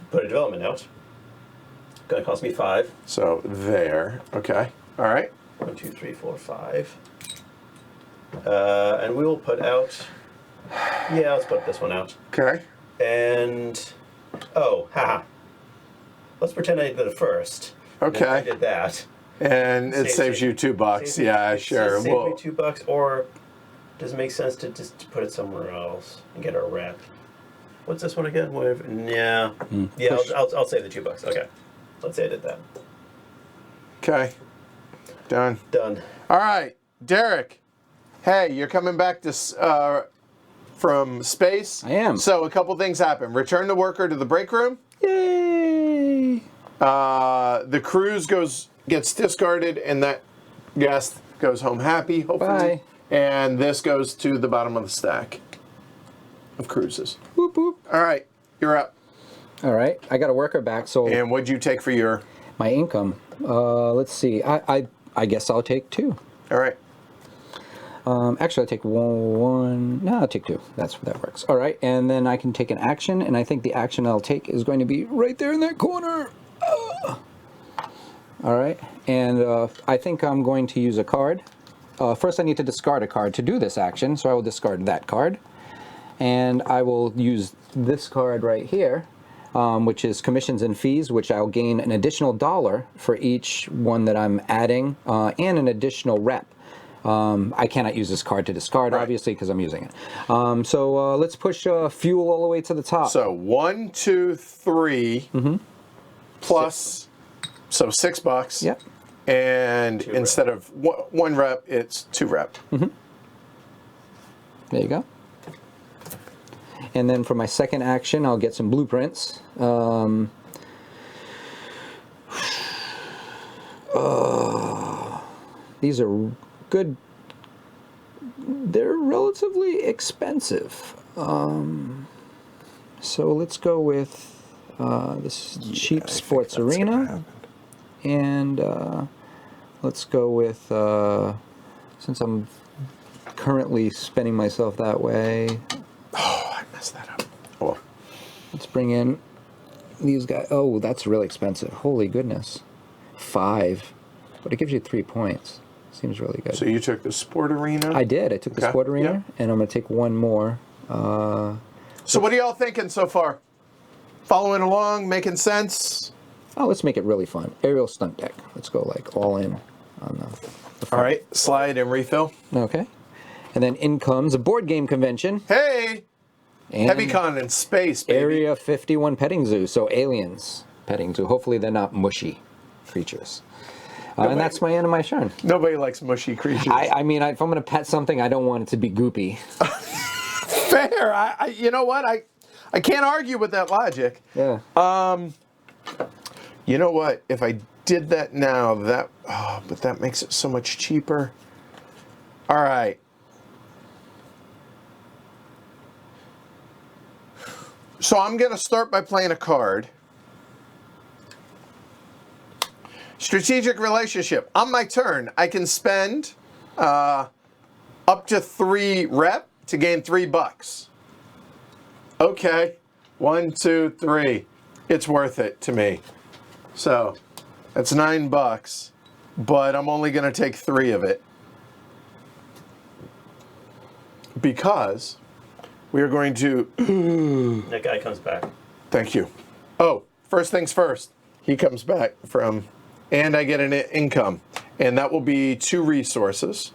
[SPEAKER 2] put a development out. Going to cost me 5.
[SPEAKER 1] So there. Okay. All right.
[SPEAKER 2] 1, 2, 3, 4, 5. And we will put out. Yeah, let's put this one out.
[SPEAKER 1] Okay.
[SPEAKER 2] And let's pretend I did it first.
[SPEAKER 1] Okay.
[SPEAKER 2] And I did that.
[SPEAKER 1] And it saves you $2.
[SPEAKER 2] Save me-
[SPEAKER 1] Yeah,
[SPEAKER 2] it
[SPEAKER 1] sure.
[SPEAKER 2] says Save
[SPEAKER 1] Well,
[SPEAKER 2] me $2, or does it make sense to just put it somewhere else and get our rep? What's this one again? Yeah, I'll save the $2. Okay, let's say I did that.
[SPEAKER 1] okay. Done.
[SPEAKER 2] Done.
[SPEAKER 1] All right, Derek. Hey, you're coming back to from space.
[SPEAKER 3] I am.
[SPEAKER 1] So a couple things happen. Return the worker to the break room.
[SPEAKER 3] Yay!
[SPEAKER 1] The cruise gets discarded, and that guest goes home happy, hopefully.
[SPEAKER 3] Bye.
[SPEAKER 1] And this goes to the bottom of the stack of cruises.
[SPEAKER 3] Whoop whoop.
[SPEAKER 1] All right, you're up.
[SPEAKER 3] All right, I got a worker back, so
[SPEAKER 1] And what'd you take for your?
[SPEAKER 3] my income. Let's see. I guess I'll take 2.
[SPEAKER 1] All right.
[SPEAKER 3] Actually, I'll take one. No, I'll take two. That works. All right, and then I can take an action, and I think the action I'll take is going to be right there in that corner. All right, and I think I'm going to use a card. First, I need to discard a card to do this action, so I will discard that card. And I will use this card right here, which is commissions and fees, which I'll gain an additional $1 for each one that I'm adding, and an additional rep. I cannot use this card to discard,
[SPEAKER 1] Right.
[SPEAKER 3] obviously, because I'm using it. So let's push fuel all the way to the top.
[SPEAKER 1] So 1, 2, 3, plus, so $6.
[SPEAKER 3] Yep.
[SPEAKER 1] And
[SPEAKER 2] Two
[SPEAKER 1] instead of one rep, it's 2 rep.
[SPEAKER 3] There you go. And then for my second action, I'll get some blueprints. These are good. They're relatively expensive. So let's go with this cheap sports arena. And let's go with, since I'm currently spending myself that way,
[SPEAKER 1] Oh, I messed that up. Oh, well.
[SPEAKER 3] let's bring in these guys. Oh, that's really expensive. Holy goodness. 5. But it gives you 3 points. Seems really good.
[SPEAKER 1] So you took the sport arena?
[SPEAKER 3] I did. I took the
[SPEAKER 1] Okay,
[SPEAKER 3] sport arena,
[SPEAKER 1] yeah.
[SPEAKER 3] and I'm going to take one more.
[SPEAKER 1] So what are y'all thinking so far? Following along, making sense?
[SPEAKER 3] Oh, let's make it really fun. Aerial stunt deck. Let's go like all in on the
[SPEAKER 1] All
[SPEAKER 3] front.
[SPEAKER 1] right, slide and refill.
[SPEAKER 3] Okay. And then in comes a board game convention.
[SPEAKER 1] Hey,
[SPEAKER 3] And
[SPEAKER 1] HeavyCon in space, baby.
[SPEAKER 3] Area 51 petting zoo. So aliens petting zoo. Hopefully they're not mushy creatures. And that's my end of my turn.
[SPEAKER 1] Nobody likes mushy creatures.
[SPEAKER 3] I mean, if I'm going to pet something, I don't want it to be goopy.
[SPEAKER 1] Fair. You know what? I can't argue with that logic.
[SPEAKER 3] Yeah.
[SPEAKER 1] You know what? If I did that now, but that makes it so much cheaper. All right. So I'm going to start by playing a card. Strategic relationship. On my turn, I can spend up to 3 rep to gain $3. Okay. 1, 2, 3. It's worth it to me. So that's $9, but I'm only going to take 3 of it because we are going to.
[SPEAKER 2] That guy comes back.
[SPEAKER 1] Thank you. Oh, first things first. He comes back from, and I get an income, and that will be 2 resources.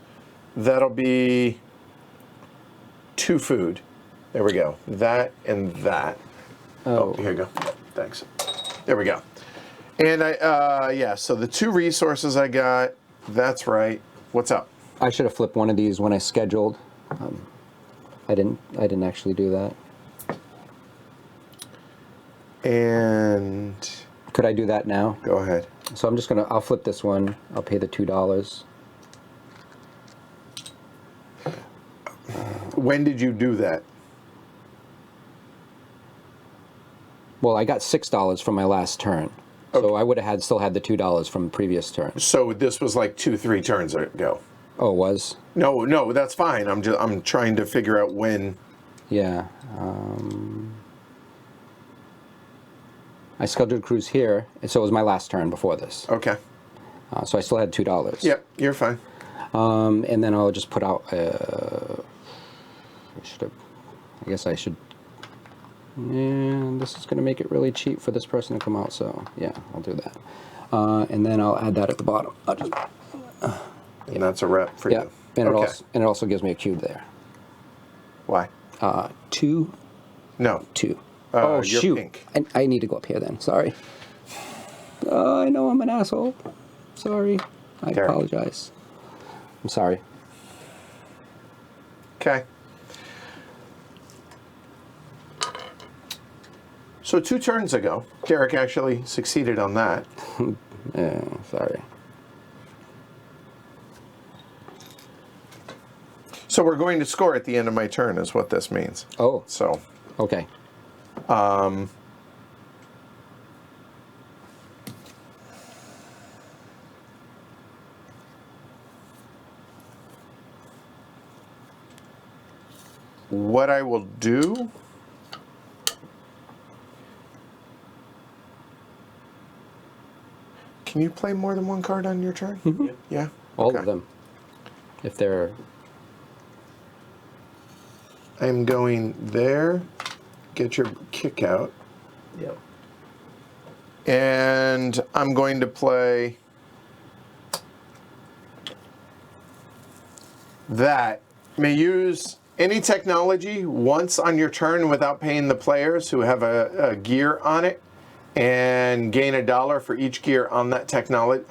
[SPEAKER 1] That'll be 2 food. There we go. That and that. Oh, here you go. Thanks. There we go. And so the 2 resources I got, that's right. What's up?
[SPEAKER 3] I should have flipped one of these when I scheduled. I didn't actually do that.
[SPEAKER 1] And
[SPEAKER 3] Could I do that now?
[SPEAKER 1] go ahead.
[SPEAKER 3] So I'm just I'll flip this one. I'll pay the $2.
[SPEAKER 1] When did you do that?
[SPEAKER 3] Well, I got $6 from my last turn. So I would have still had the $2 from the previous turn.
[SPEAKER 1] So this was like 2-3 turns ago.
[SPEAKER 3] Oh, it was?
[SPEAKER 1] No, that's fine. I'm trying to figure out when.
[SPEAKER 3] Yeah. I scheduled cruise here, and so it was my last turn before this.
[SPEAKER 1] Okay.
[SPEAKER 3] So I still had $2.
[SPEAKER 1] Yep, you're fine.
[SPEAKER 3] And then I'll just put out. I guess I should. Yeah, this is going to make it really cheap for this person to come out. So yeah, I'll do that. And then I'll add that at the bottom. I'll just.
[SPEAKER 1] And that's a rep for
[SPEAKER 3] Yeah,
[SPEAKER 1] you.
[SPEAKER 3] and
[SPEAKER 1] Okay.
[SPEAKER 3] it also gives me a cube there.
[SPEAKER 1] Why?
[SPEAKER 3] 2,
[SPEAKER 1] No.
[SPEAKER 3] 2.
[SPEAKER 1] You're
[SPEAKER 3] shoot!
[SPEAKER 1] pink.
[SPEAKER 3] I need to go up here then. Sorry. I know I'm an asshole. Sorry. I
[SPEAKER 1] Derek.
[SPEAKER 3] apologize. I'm sorry.
[SPEAKER 1] Okay. So 2 turns ago, Derek actually succeeded on that.
[SPEAKER 3] Yeah, sorry.
[SPEAKER 1] So we're going to score at the end of my turn is what this means.
[SPEAKER 3] Oh,
[SPEAKER 1] So
[SPEAKER 3] okay.
[SPEAKER 1] what I will do... Can you play more than one card on your turn?
[SPEAKER 3] Mm-hmm.
[SPEAKER 1] Yeah?
[SPEAKER 3] All
[SPEAKER 1] Okay.
[SPEAKER 3] of them. If they're...
[SPEAKER 1] I'm going there, get your kick out,
[SPEAKER 2] Yep.
[SPEAKER 1] and I'm going to play that. May use any technology once on your turn without paying the players who have a gear on it, and gain $1 for each gear on that technology.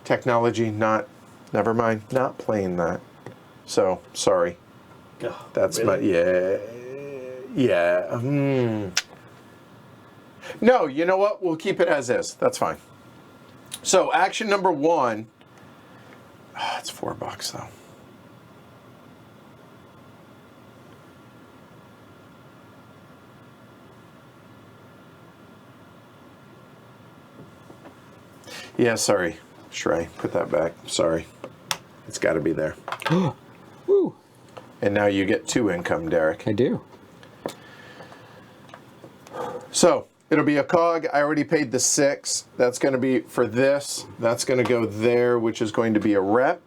[SPEAKER 1] Technology, not, never mind, not playing that. So, sorry.
[SPEAKER 2] Oh,
[SPEAKER 1] That's
[SPEAKER 2] really?
[SPEAKER 1] yeah. No, you know what? We'll keep it as is. That's fine. So, action number 1. It's $4 though. Yeah, sorry. Shrey, put that back. Sorry. It's got to be there.
[SPEAKER 3] Woo!
[SPEAKER 1] And now you get 2 income, Derek.
[SPEAKER 3] I do.
[SPEAKER 1] So, it'll be a cog. I already paid the 6. That's going to be for this. That's going to go there, which is going to be a rep.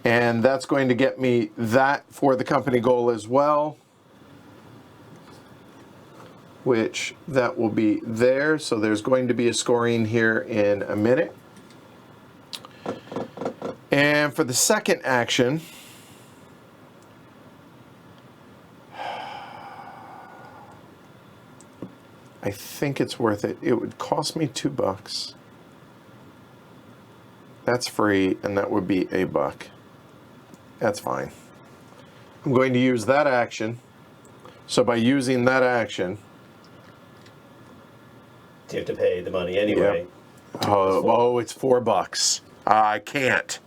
[SPEAKER 1] And that's going to get me that for the company goal as well, which that will be there. So there's going to be a scoring here in a minute. And for the second action, I think it's worth it. It would cost me $2. That's free, and that would be $1. That's fine. I'm going to use that action. So by using that action,
[SPEAKER 2] You have to pay the money anyway.
[SPEAKER 1] oh, it's $4. I can't.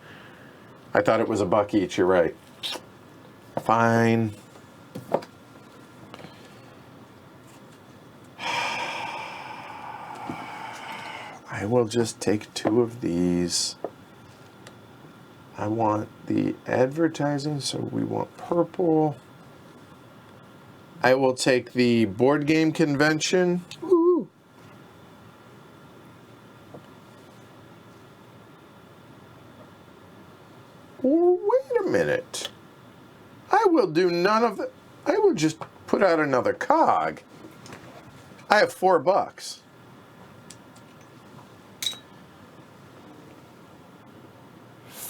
[SPEAKER 1] I thought it was $1 each. You're right. Fine. I will just take 2 of these. I want the advertising, so we want purple. I will take the board game convention.
[SPEAKER 3] Woo!
[SPEAKER 1] Wait a minute. I will do none of the... I will just put out another cog. I have $4. $5,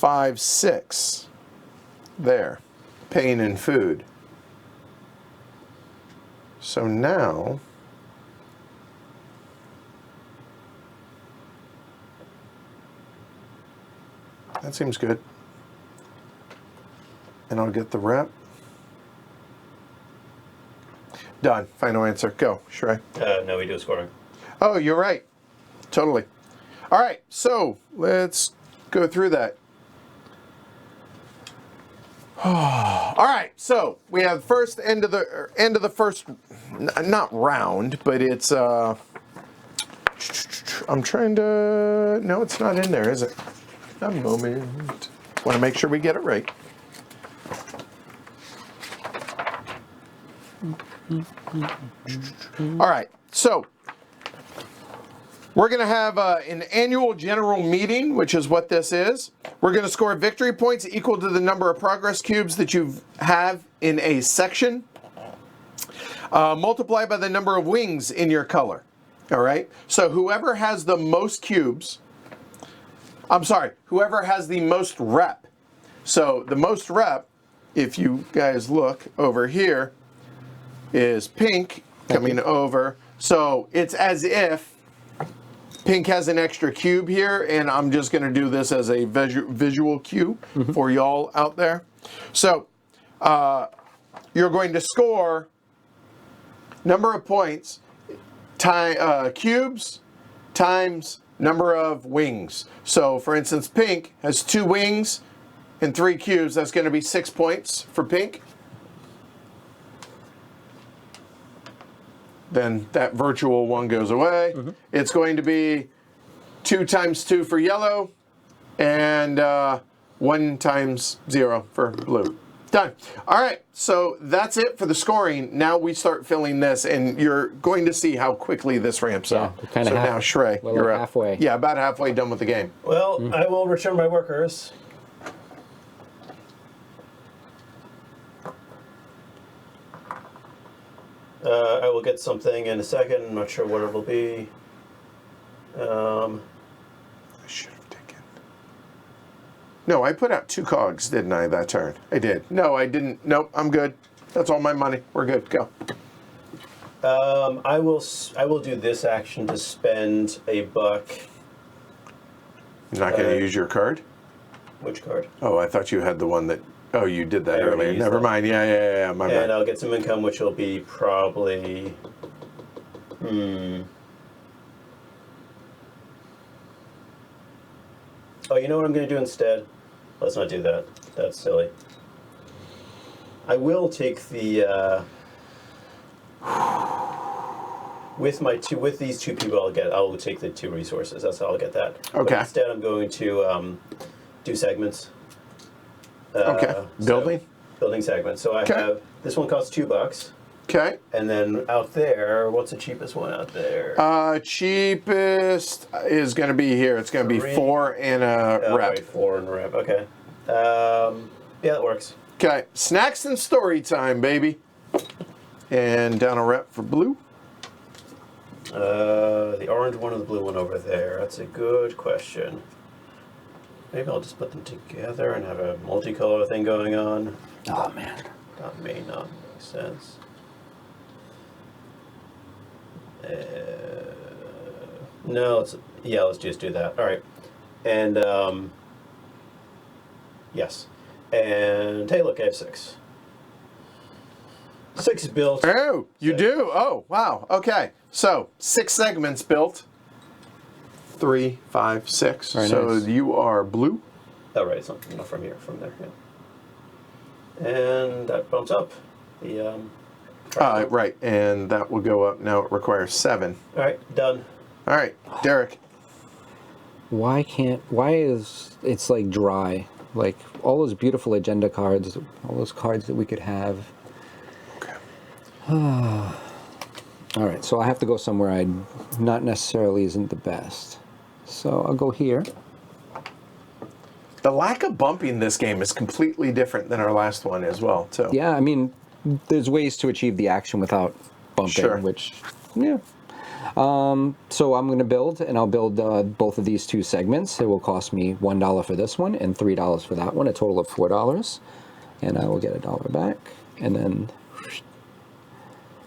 [SPEAKER 1] $6. There. Paying in food. So now... That seems good. And I'll get the rep. Done. Final answer. Go, Shrey.
[SPEAKER 2] No, we do a scoring.
[SPEAKER 1] Oh, you're right. Totally. All right, so let's go through that. All right, so we have first end of the first, not round, but it's I'm trying to. No, it's not in there, is it? A moment. Want to make sure we get it right. All right, so we're going to have an annual general meeting, which is what this is. We're going to score victory points equal to the number of progress cubes that you have in a section, multiplied by the number of wings in your color. All right, so whoever has the most cubes, whoever has the most rep. So the most rep, if you guys look over here, is pink coming over. So it's as if pink has an extra cube here, and I'm just going to do this as a visual cue for y'all out there. So you're going to score number of points, cubes times number of wings. So for instance, pink has 2 wings and 3 cubes. That's going to be 6 points for pink. Then that virtual one goes away. It's going to be 2 times 2 for yellow, and 1 times 0 for blue. Done. All right, so that's it for the scoring. Now we start filling this, and you're going to see how quickly this ramps up.
[SPEAKER 3] we're kinda
[SPEAKER 1] so now, Shrey,
[SPEAKER 3] well,
[SPEAKER 1] you're
[SPEAKER 3] like
[SPEAKER 1] up.
[SPEAKER 3] halfway.
[SPEAKER 1] Yeah, about halfway done with the game.
[SPEAKER 2] Well, I will return my workers. I will get something in a second. I'm not sure what it will be.
[SPEAKER 1] I should have taken. No, I put out 2 cogs, didn't I, that turn? I did. No, I didn't. Nope, I'm good. That's all my money. We're good. Go.
[SPEAKER 2] I will do this action to spend a buck.
[SPEAKER 1] You're not going to use your card?
[SPEAKER 2] Which card?
[SPEAKER 1] Oh, I thought you had the one that... Oh, you did that
[SPEAKER 2] I already
[SPEAKER 1] earlier.
[SPEAKER 2] used
[SPEAKER 1] Never
[SPEAKER 2] that.
[SPEAKER 1] mind. Yeah. My
[SPEAKER 2] And
[SPEAKER 1] bad.
[SPEAKER 2] I'll get some income, which will be probably. Oh, you know what I'm going to do instead? Let's not do that. That's silly. I will take the. With these 2 people, I will take the 2 resources. That's how I'll get that.
[SPEAKER 1] Okay.
[SPEAKER 2] But instead, I'm going to do segments.
[SPEAKER 1] Okay. Building?
[SPEAKER 2] Building segments. So I
[SPEAKER 1] Okay.
[SPEAKER 2] have this one costs $2.
[SPEAKER 1] Okay.
[SPEAKER 2] And then out there, what's the cheapest one out there?
[SPEAKER 1] Cheapest is going to be here. It's going to be
[SPEAKER 2] 3.
[SPEAKER 1] 4 and a
[SPEAKER 2] Oh,
[SPEAKER 1] rep.
[SPEAKER 2] right, 4 and a rep. Okay. Yeah, that works.
[SPEAKER 1] Okay. Snacks and story time, baby. And down a rep for blue.
[SPEAKER 2] The orange one or the blue one over there? That's a good question. Maybe I'll just put them together and have a multicolor thing going on.
[SPEAKER 3] Oh, man.
[SPEAKER 2] That may not make sense. No, let's just do that. All right. And, yes. And, hey, look, I have 6. 6 built.
[SPEAKER 1] Oh, you
[SPEAKER 2] 6.
[SPEAKER 1] do? Oh, wow. Okay. So 6 segments built. 3, 5, 6.
[SPEAKER 3] Very
[SPEAKER 1] so
[SPEAKER 3] nice.
[SPEAKER 1] you are blue.
[SPEAKER 2] Oh, right, it's not from here, from there, yeah. And that bumps up the,
[SPEAKER 1] Right. And that will go up. Now it requires 7.
[SPEAKER 2] All right, done.
[SPEAKER 1] All right. Derek.
[SPEAKER 3] Why is it's like dry? Like all those beautiful agenda cards, all those cards that we could have.
[SPEAKER 1] Okay.
[SPEAKER 3] All right, so I have to go somewhere I not necessarily isn't the best. So I'll go here.
[SPEAKER 1] The lack of bumping this game is completely different than our last one as well, too.
[SPEAKER 3] Yeah, I mean, there's ways to achieve the action without bumping,
[SPEAKER 1] Sure.
[SPEAKER 3] which, yeah. So I'm going to build, and I'll build both of these 2 segments. It will cost me $1 for this one and $3 for that one, a total of $4. And I will get $1 back. And then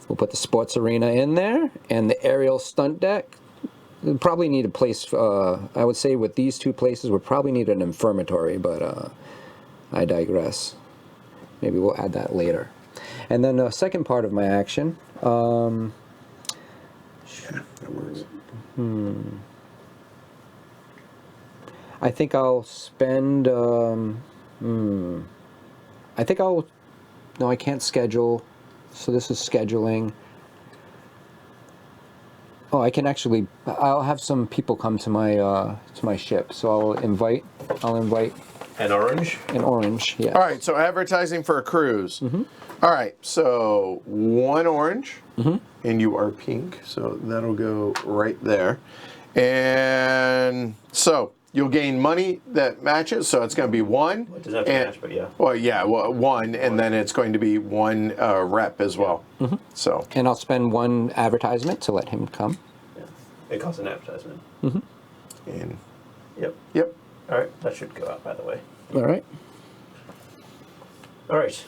[SPEAKER 3] we'll put the sports arena in there, and the aerial stunt deck. We'll probably need a place, I would say with these 2 places, we'll probably need an infirmatory, but I digress. Maybe we'll add that later. And then the second part of my action,
[SPEAKER 1] Yeah, that works.
[SPEAKER 3] I think I'll spend, I think I'll, no, I can't schedule, so this is scheduling. Oh, I can actually, I'll have some people come to my ship, so I'll invite
[SPEAKER 2] And orange.
[SPEAKER 3] an orange, yeah.
[SPEAKER 1] All right, so advertising for a cruise. All right, so 1 orange, and you are pink, so that'll go right there. And so you'll gain money that matches, so it's going to be 1.
[SPEAKER 2] It doesn't have to match, but yeah.
[SPEAKER 1] Well, yeah, 1, and then it's going to be 1 rep as well. So,
[SPEAKER 3] And I'll spend 1 advertisement to let him come.
[SPEAKER 2] Yeah. It costs an advertisement.
[SPEAKER 1] and,
[SPEAKER 2] Yep. All right, that should go out, by the way.
[SPEAKER 3] All right.
[SPEAKER 2] All right.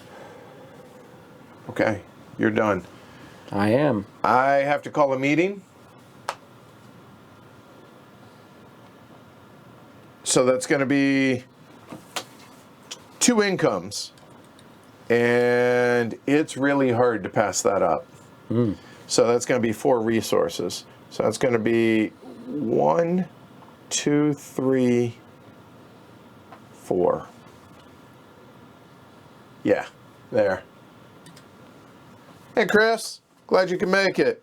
[SPEAKER 1] okay, you're done.
[SPEAKER 3] I am.
[SPEAKER 1] I have to call a meeting. So that's going to be 2 incomes. And it's really hard to pass that up. So that's going to be 4 resources. So that's going to be 1, 2, 3, 4. Yeah, there. Hey, Chris. Glad you can make it.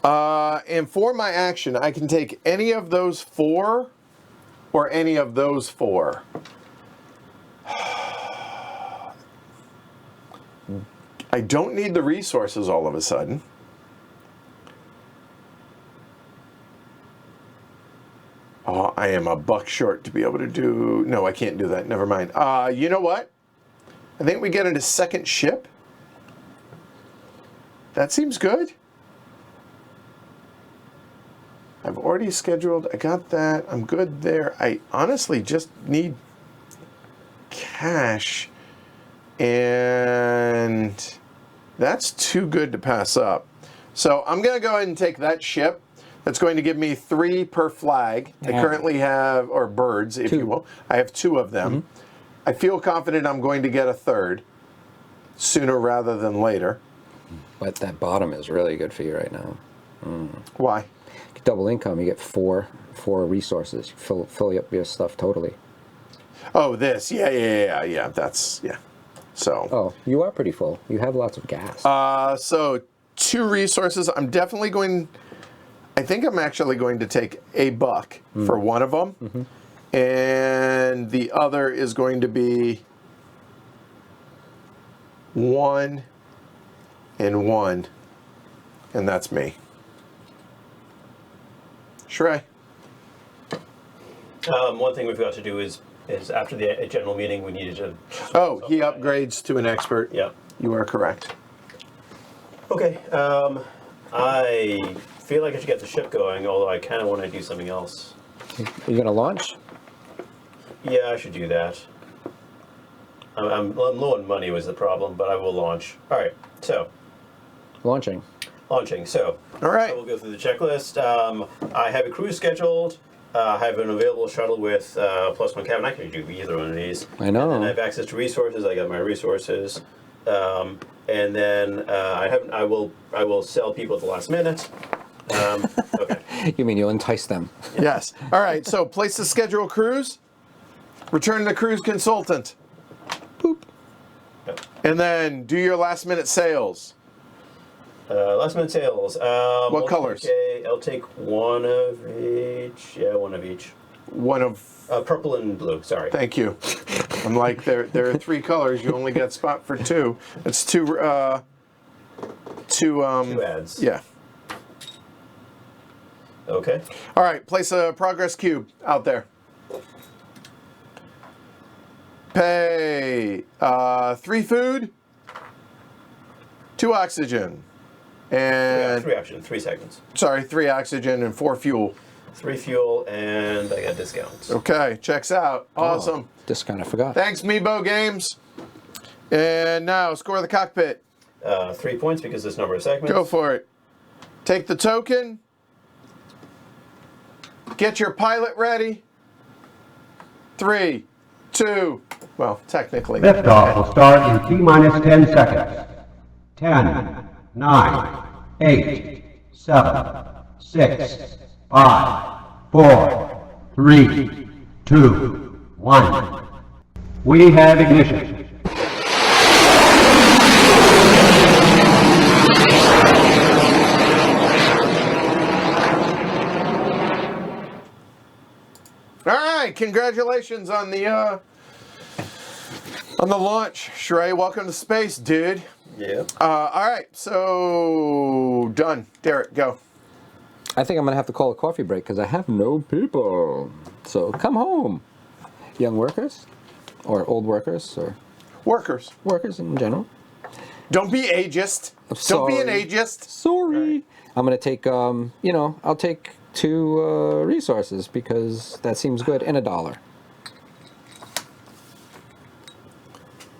[SPEAKER 1] And for my action, I can take any of those 4 or any of those 4. I don't need the resources all of a sudden. Oh, I am a buck short to be able to do... No, I can't do that. Never mind. You know what? I think we get a second ship. That seems good. I've already scheduled. I got that. I'm good there. I honestly just need cash. And that's too good to pass up. So I'm going to go ahead and take that ship. That's going to give me 3 per flag. I currently have, or birds, if you will. I have 2 of them. I feel confident I'm going to get a third sooner rather than later.
[SPEAKER 3] But that bottom is really good for you right now.
[SPEAKER 1] Why?
[SPEAKER 3] Double income, you get 4 resources. You fill up your stuff totally.
[SPEAKER 1] Oh, this. Yeah. That's, yeah. So.
[SPEAKER 3] Oh, you are pretty full. You have lots of gas.
[SPEAKER 1] So 2 resources. I'm definitely going... I think I'm actually going to take a buck for one of them. And the other is going to be 1 and 1. And that's me. Shrey.
[SPEAKER 2] One thing we forgot to do is after the general meeting, we needed to...
[SPEAKER 1] Oh, he upgrades to an expert.
[SPEAKER 2] Yeah.
[SPEAKER 1] You are correct.
[SPEAKER 2] Okay. I feel like I should get the ship going, although I kind of want to do something else.
[SPEAKER 3] Are you going to launch?
[SPEAKER 2] Yeah, I should do that. I'm low on money was the problem, but I will launch. All right, so.
[SPEAKER 3] Launching.
[SPEAKER 2] So.
[SPEAKER 1] All right.
[SPEAKER 2] I will go through the checklist. I have a cruise scheduled. I have an available shuttle with +1 cabin. I can do either one of these.
[SPEAKER 3] I know.
[SPEAKER 2] And I have access to resources. I got my resources. And then I will sell people at the last minute. Okay.
[SPEAKER 3] You mean you'll entice them?
[SPEAKER 1] Yes. All right. So place the schedule cruise. Return the cruise consultant.
[SPEAKER 3] Boop.
[SPEAKER 2] Yep.
[SPEAKER 1] And then do your last minute sales.
[SPEAKER 2] Last minute sales.
[SPEAKER 1] What colors?
[SPEAKER 2] I'll take one of each. Yeah, one of each.
[SPEAKER 1] One of...
[SPEAKER 2] Purple and blue, sorry.
[SPEAKER 1] Thank you. I'm like, there are 3 colors. You only get spot for 2. It's 2...
[SPEAKER 2] 2 ads.
[SPEAKER 1] Yeah.
[SPEAKER 2] Okay.
[SPEAKER 1] All right. Place a progress cube out there. Pay 3 food, 2 oxygen, and
[SPEAKER 2] 3 oxygen, 3 seconds.
[SPEAKER 1] Sorry, 3 oxygen and 4 fuel.
[SPEAKER 2] 3 fuel, and I got discounts.
[SPEAKER 1] Okay, checks out. Awesome.
[SPEAKER 3] Oh, discount, I forgot.
[SPEAKER 1] Thanks, Meebo Games. And now, score the cockpit.
[SPEAKER 2] 3 points because this number of segments.
[SPEAKER 1] Go for it. Take the token. Get your pilot ready. 3, 2. Well, technically.
[SPEAKER 4] Liftoff will start in T-minus 10 seconds. 10, 9, 8, 7, 6, 5, 4, 3, 2, 1. We have ignition.
[SPEAKER 1] All right, congratulations on the launch, Shrey. Welcome to space, dude.
[SPEAKER 2] Yeah.
[SPEAKER 1] All right, so done. Derek, go.
[SPEAKER 3] I think I'm going to have to call a coffee break because I have no people. So come home, young workers, or old workers, or
[SPEAKER 1] Workers.
[SPEAKER 3] workers in general.
[SPEAKER 1] Don't be ageist. Don't be an ageist.
[SPEAKER 3] Sorry. Right. I'm going to take, I'll take 2 resources because that seems good, and $1.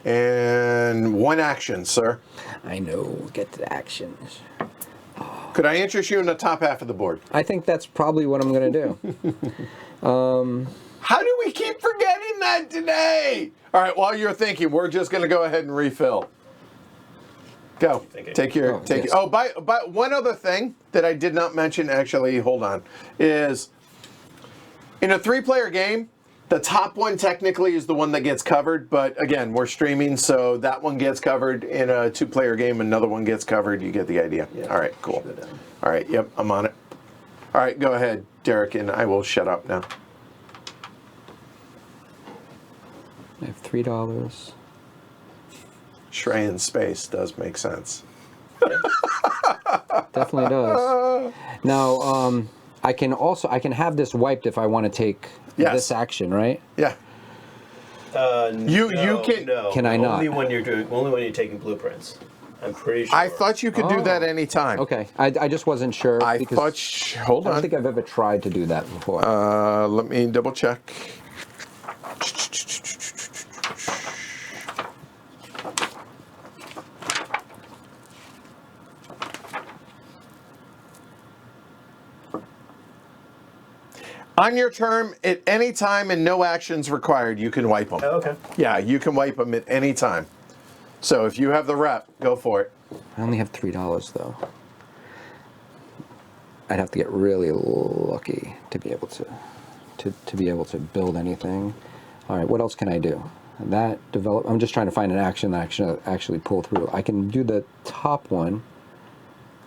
[SPEAKER 1] And 1 action, sir.
[SPEAKER 3] I know. Get to the actions.
[SPEAKER 1] Could I interest you in the top half of the board?
[SPEAKER 3] I think that's probably what I'm going to do.
[SPEAKER 1] How do we keep forgetting that today? All right, while you're thinking, we're just going to go ahead and refill. Go. Take your...
[SPEAKER 3] Yes.
[SPEAKER 1] Oh, by one other thing that I did not mention, actually, hold on, is in a 3-player game, The top one technically is the one that gets covered, but again, we're streaming, so that one gets covered in a 2-player game, another one gets covered. You get the idea.
[SPEAKER 2] Yeah.
[SPEAKER 1] All right, cool.
[SPEAKER 2] Should go down.
[SPEAKER 1] All right, yep, I'm on it. All right, go ahead, Derek, and I will shut up now.
[SPEAKER 3] I have $3.
[SPEAKER 1] Shrey in space does make sense.
[SPEAKER 3] Definitely does. Now, I can have this wiped if I want to take
[SPEAKER 1] Yes.
[SPEAKER 3] this action, right?
[SPEAKER 1] Yeah. You can.
[SPEAKER 2] No,
[SPEAKER 3] Can I not?
[SPEAKER 2] Only when you're taking blueprints. I'm pretty sure.
[SPEAKER 1] I thought you could do that anytime.
[SPEAKER 3] Okay, I just wasn't sure. because
[SPEAKER 1] Hold
[SPEAKER 3] I don't
[SPEAKER 1] on.
[SPEAKER 3] think I've ever tried to do that before.
[SPEAKER 1] Let me double check. On your turn, at any time and no actions required, you can wipe them.
[SPEAKER 2] Oh, okay.
[SPEAKER 1] Yeah, you can wipe them at any time. So if you have the rep, go for it.
[SPEAKER 3] I only have $3 though. I'd have to get really lucky to be able to build anything. All right, what else can I do? That develop. I'm just trying to find an action that I can actually pull through. I can do the top one.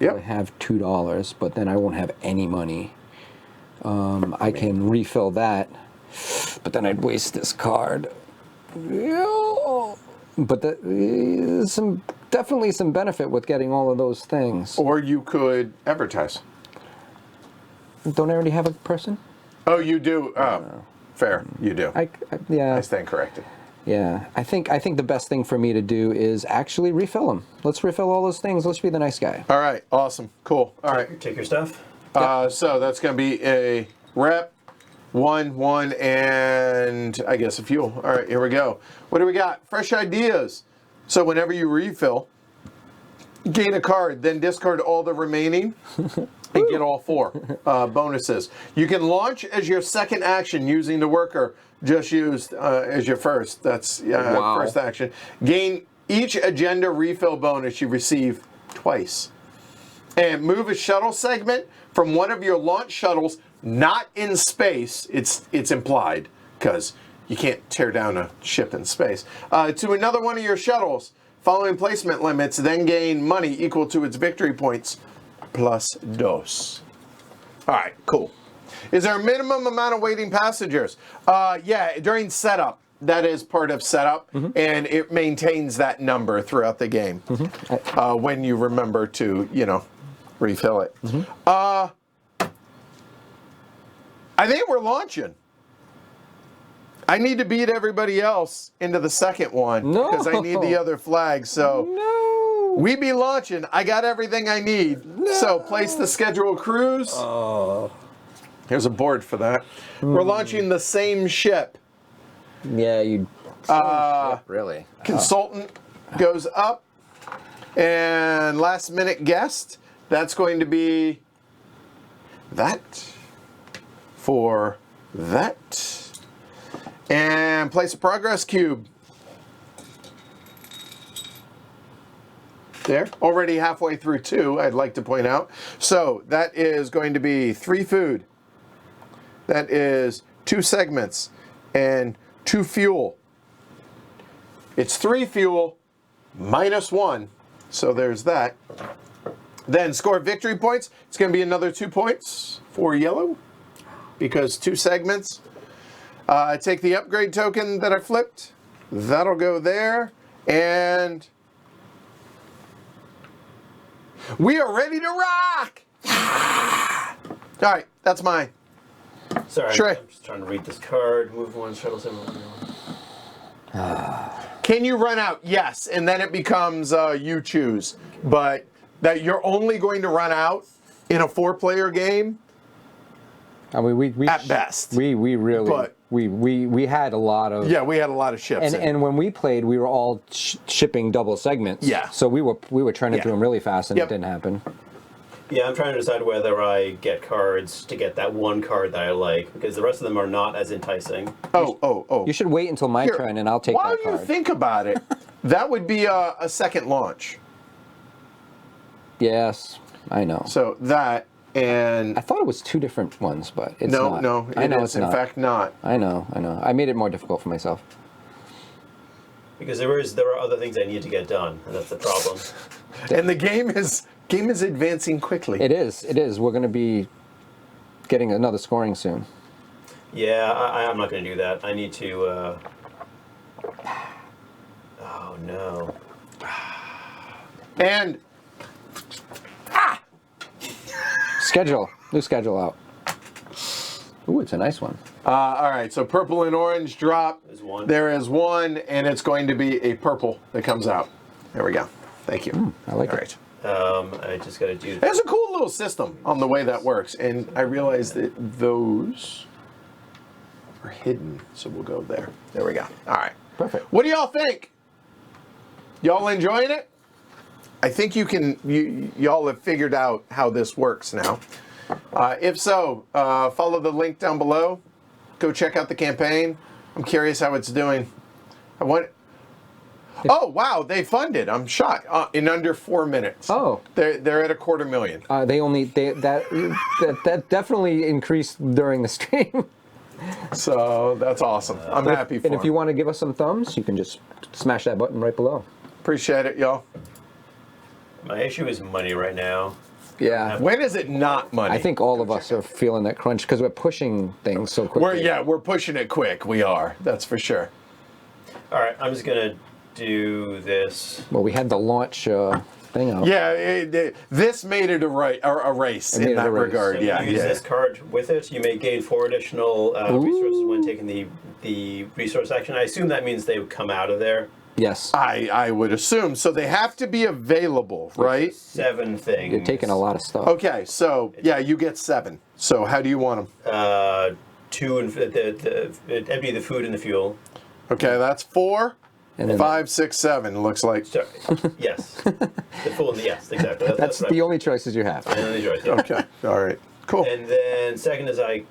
[SPEAKER 3] I
[SPEAKER 1] Yep.
[SPEAKER 3] have $2, but then I won't have any money. I can refill that, but then I'd waste this card. But definitely some benefit with getting all of those things.
[SPEAKER 1] Or you could advertise.
[SPEAKER 3] Don't I already have a person?
[SPEAKER 1] Oh, you do? Oh, fair. You do.
[SPEAKER 3] Yeah.
[SPEAKER 1] I stand corrected.
[SPEAKER 3] Yeah. I think the best thing for me to do is actually refill them. Let's refill all those things. Let's be the nice guy.
[SPEAKER 1] All right. Awesome. Cool. All right.
[SPEAKER 2] Take your stuff.
[SPEAKER 1] So that's going to be a rep, 1, and I guess a fuel. All right, here we go. What do we got? Fresh ideas. So whenever you refill, gain a card, then discard all the remaining and get all 4 bonuses. You can launch as your second action using the worker just used as your first. That's
[SPEAKER 3] Wow.
[SPEAKER 1] first action. Gain each agenda refill bonus you receive twice. And move a shuttle segment from one of your launch shuttles, not in space. It's implied, because you can't tear down a ship in space, to another one of your shuttles. Following placement limits, then gain money equal to its victory points plus dos. All right, cool. Is there a minimum amount of waiting passengers? Yeah, during setup. That is part of setup, and it maintains that number throughout the game when you remember to, refill it. I think we're launching. I need to beat everybody else into the second one because I need the other flag. So we be launching. I got everything I need. So place the scheduled cruise. Here's a board for that. We're launching the same ship.
[SPEAKER 3] Yeah, you. Really.
[SPEAKER 1] Consultant goes up, and last minute guest. That's going to be that for that. And place a progress cube. There, already halfway through 2, I'd like to point out. So that is going to be 3 food. That is 2 segments and 2 fuel. It's 3 fuel minus 1. So there's that. Then score victory points. It's going to be another 2 points for yellow because 2 segments. Take the upgrade token that I flipped. That'll go there. And we are ready to rock. All right, that's mine.
[SPEAKER 2] Sorry,
[SPEAKER 1] Shrey.
[SPEAKER 2] I'm just trying to read this card. Move 1, shuttle 7.
[SPEAKER 1] Can you run out? Yes, and then it becomes you choose. But that you're only going to run out in a 4-player game
[SPEAKER 3] I mean, we
[SPEAKER 1] at best.
[SPEAKER 3] we really
[SPEAKER 1] But-
[SPEAKER 3] we had a lot of
[SPEAKER 1] We had a lot of ships.
[SPEAKER 3] and when we played, we were all shipping double segments.
[SPEAKER 1] Yeah.
[SPEAKER 3] So we were turning
[SPEAKER 1] Yeah.
[SPEAKER 3] through them really fast, and
[SPEAKER 1] Yep.
[SPEAKER 3] it didn't happen.
[SPEAKER 2] Yeah, I'm trying to decide whether I get cards to get that one card that I like, because the rest of them are not as enticing.
[SPEAKER 1] Oh.
[SPEAKER 3] You should wait until my
[SPEAKER 1] Here,
[SPEAKER 3] turn, and I'll take
[SPEAKER 1] while
[SPEAKER 3] that card.
[SPEAKER 1] you think about it, that would be a second launch.
[SPEAKER 3] Yes, I know.
[SPEAKER 1] So that, And
[SPEAKER 3] I thought it was 2 different ones, but it's
[SPEAKER 1] no,
[SPEAKER 3] not.
[SPEAKER 1] no,
[SPEAKER 3] I
[SPEAKER 1] it
[SPEAKER 3] know
[SPEAKER 1] is
[SPEAKER 3] it's
[SPEAKER 1] in
[SPEAKER 3] not.
[SPEAKER 1] fact not.
[SPEAKER 3] I know. I made it more difficult for myself.
[SPEAKER 2] Because there are other things I need to get done, and that's the problem.
[SPEAKER 1] And the game is advancing quickly.
[SPEAKER 3] It is. We're going to be getting another scoring soon.
[SPEAKER 2] Yeah, I'm not going to do that. I need to. Oh no.
[SPEAKER 1] And
[SPEAKER 3] New schedule out. Ooh, it's a nice one.
[SPEAKER 1] all right, so purple and orange drop.
[SPEAKER 2] There's one.
[SPEAKER 1] There is one, and it's going to be a purple that comes out. There we go. Thank you.
[SPEAKER 3] I like
[SPEAKER 1] All
[SPEAKER 3] it.
[SPEAKER 1] right.
[SPEAKER 2] I just got to do.
[SPEAKER 1] There's a cool little system on the way that works, and I realized that those are hidden, so we'll go there. There we go. All right.
[SPEAKER 3] Perfect.
[SPEAKER 1] What do y'all think? Y'all enjoying it? I think y'all have figured out how this works now. If so, follow the link down below. Go check out the campaign. I'm curious how it's doing. Oh wow, they funded. I'm shocked. In under 4 minutes.
[SPEAKER 3] Oh.
[SPEAKER 1] They're at $250,000.
[SPEAKER 3] That definitely increased during the stream.
[SPEAKER 1] So that's awesome. I'm happy for
[SPEAKER 3] And if you
[SPEAKER 1] them.
[SPEAKER 3] want to give us some thumbs, you can just smash that button right below.
[SPEAKER 1] Appreciate it, y'all.
[SPEAKER 2] My issue is money right now.
[SPEAKER 3] Yeah.
[SPEAKER 1] When is it not money?
[SPEAKER 3] I think all of us are feeling that crunch because we're pushing things so quickly.
[SPEAKER 1] We're pushing it quick. We are. That's for sure.
[SPEAKER 2] All right, I'm just gonna do this.
[SPEAKER 3] Well, we had the launch thing out.
[SPEAKER 1] Yeah, this made it a race
[SPEAKER 3] It made
[SPEAKER 1] in
[SPEAKER 3] it a
[SPEAKER 1] that
[SPEAKER 3] race.
[SPEAKER 1] regard.
[SPEAKER 2] So
[SPEAKER 1] Yeah,
[SPEAKER 2] you use
[SPEAKER 1] yeah.
[SPEAKER 2] this card with it. You may gain 4 additional resources when taking the resource action. I assume that means they would come out of there.
[SPEAKER 3] Yes.
[SPEAKER 1] I would assume. So they have to be available, right?
[SPEAKER 2] 7 things.
[SPEAKER 3] You're taking a lot of stuff.
[SPEAKER 1] Okay, so yeah, you get 7. So how do you want them?
[SPEAKER 2] 2 and empty the food and the fuel.
[SPEAKER 1] Okay, that's 4.
[SPEAKER 3] And then
[SPEAKER 1] 5, 6, 7. Looks like.
[SPEAKER 2] Sorry. Yes. The full and the yes, exactly.
[SPEAKER 3] that's
[SPEAKER 2] right.
[SPEAKER 3] the only choices you have.
[SPEAKER 2] And then the choice, yeah.
[SPEAKER 1] Okay, all right, cool.
[SPEAKER 2] And then second is I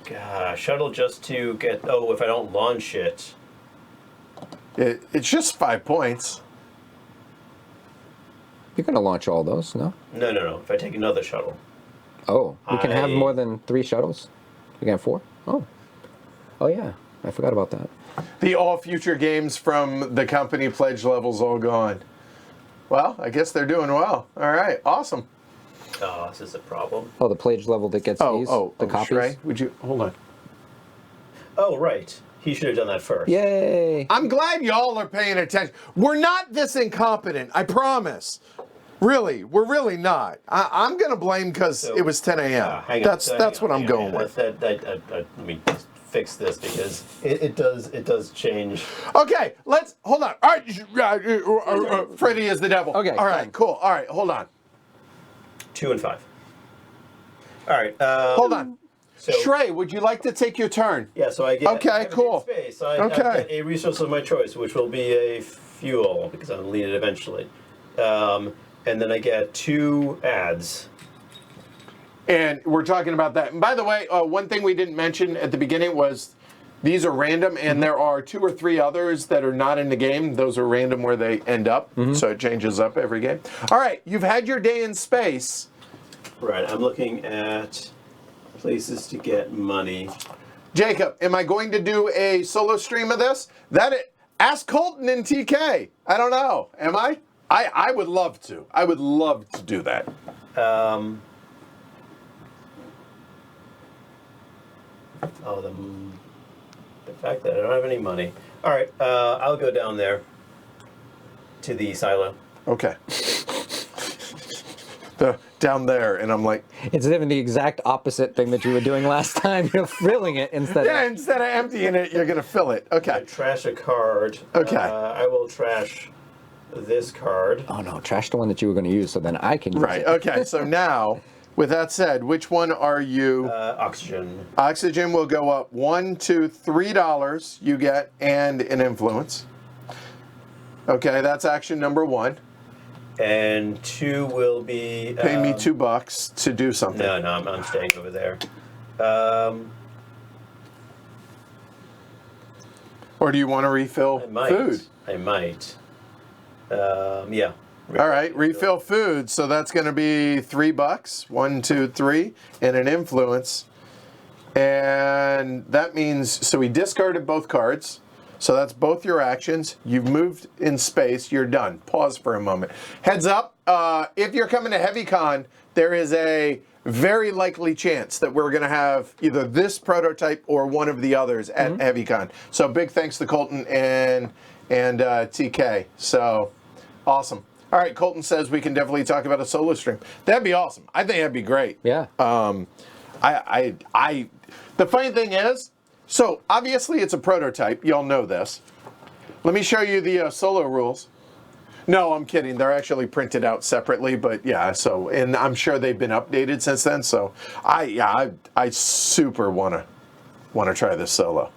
[SPEAKER 2] shuttle just to get. Oh, if I don't launch it.
[SPEAKER 1] It's just 5 points.
[SPEAKER 3] You're going to launch all those, no?
[SPEAKER 2] No. If I take another shuttle.
[SPEAKER 3] Oh, we can have
[SPEAKER 2] I-
[SPEAKER 3] more than 3 shuttles? We can have 4? Oh. Oh, yeah. I forgot about that.
[SPEAKER 1] The all future games from the company pledge levels all gone. Well, I guess they're doing well. All right, awesome.
[SPEAKER 2] Oh, this is a problem.
[SPEAKER 3] Oh, the pledge level that gets these? The copies?
[SPEAKER 1] Shrey, would you hold on?
[SPEAKER 2] Oh, right. He should have done that first.
[SPEAKER 3] Yay!
[SPEAKER 1] I'm glad y'all are paying attention. We're not this incompetent, I promise. Really, we're really not. I'm gonna blame because
[SPEAKER 2] So,
[SPEAKER 1] it was 10 a.m.
[SPEAKER 2] hang on.
[SPEAKER 1] That's what I'm going with.
[SPEAKER 2] Let me just fix this because it does change.
[SPEAKER 1] Okay, let's hold on. All right, Freddy is the devil.
[SPEAKER 3] Okay,
[SPEAKER 1] All right,
[SPEAKER 3] fine.
[SPEAKER 1] cool. All right, hold on.
[SPEAKER 2] 2 and 5. All right.
[SPEAKER 1] Hold on.
[SPEAKER 2] So,
[SPEAKER 1] Shrey, would you like to take your turn?
[SPEAKER 2] yeah, so I get
[SPEAKER 1] Okay,
[SPEAKER 2] I have a
[SPEAKER 1] cool.
[SPEAKER 2] space. I
[SPEAKER 1] Okay.
[SPEAKER 2] get a resource of my choice, which will be a fuel because I'm gonna need it eventually. And then I get 2 ads.
[SPEAKER 1] And we're talking about that. And by the way, one thing we didn't mention at the beginning was these are random, and there are 2 or 3 others that are not in the game. Those are random where they end up, so it changes up every game. All right, you've had your day in space.
[SPEAKER 2] Right. I'm looking at places to get money.
[SPEAKER 1] Jacob, am I going to do a solo stream of this? Ask Colton and TK. I don't know. Am I? I would love to. I would love to do that.
[SPEAKER 2] The fact that I don't have any money. All right, I'll go down there to the silo.
[SPEAKER 1] Okay. Down there, and I'm like,
[SPEAKER 3] It's even the exact opposite thing that you were doing last time. You're filling it instead
[SPEAKER 1] yeah,
[SPEAKER 3] of...
[SPEAKER 1] instead of emptying it, you're going to fill it. Okay.
[SPEAKER 2] Trash a card.
[SPEAKER 1] Okay.
[SPEAKER 2] I will trash this card.
[SPEAKER 3] Oh, no. Trash the one that you were going to use, so then I can use
[SPEAKER 1] Right.
[SPEAKER 3] it.
[SPEAKER 1] Okay. So now, with that said, which one are you?
[SPEAKER 2] Oxygen.
[SPEAKER 1] Oxygen will go up $1 to $3 you get, and an influence. Okay, that's action number 1.
[SPEAKER 2] And 2 will be...
[SPEAKER 1] Pay me $2 to do something.
[SPEAKER 2] No, I'm staying over there.
[SPEAKER 1] Or do you want to refill
[SPEAKER 2] I might.
[SPEAKER 1] food?
[SPEAKER 2] I might. Yeah.
[SPEAKER 1] All right, refill food. So that's going to be $3. 1, 2, 3, and an influence. And that means, so we discarded both cards. So that's both your actions. You've moved in space. You're done. Pause for a moment. Heads up, if you're coming to HeavyCon, there is a very likely chance that we're going to have either this prototype or one of the others at HeavyCon. So big thanks to Colton and TK. So awesome. All right, Colton says we can definitely talk about a solo stream. That'd be awesome. I think that'd be great.
[SPEAKER 3] Yeah.
[SPEAKER 1] The funny thing is, so obviously it's a prototype. Y'all know this. Let me show you the solo rules. No, I'm kidding. They're actually printed out separately, but yeah. So, and I'm sure they've been updated since then. So, I super wanna try this solo.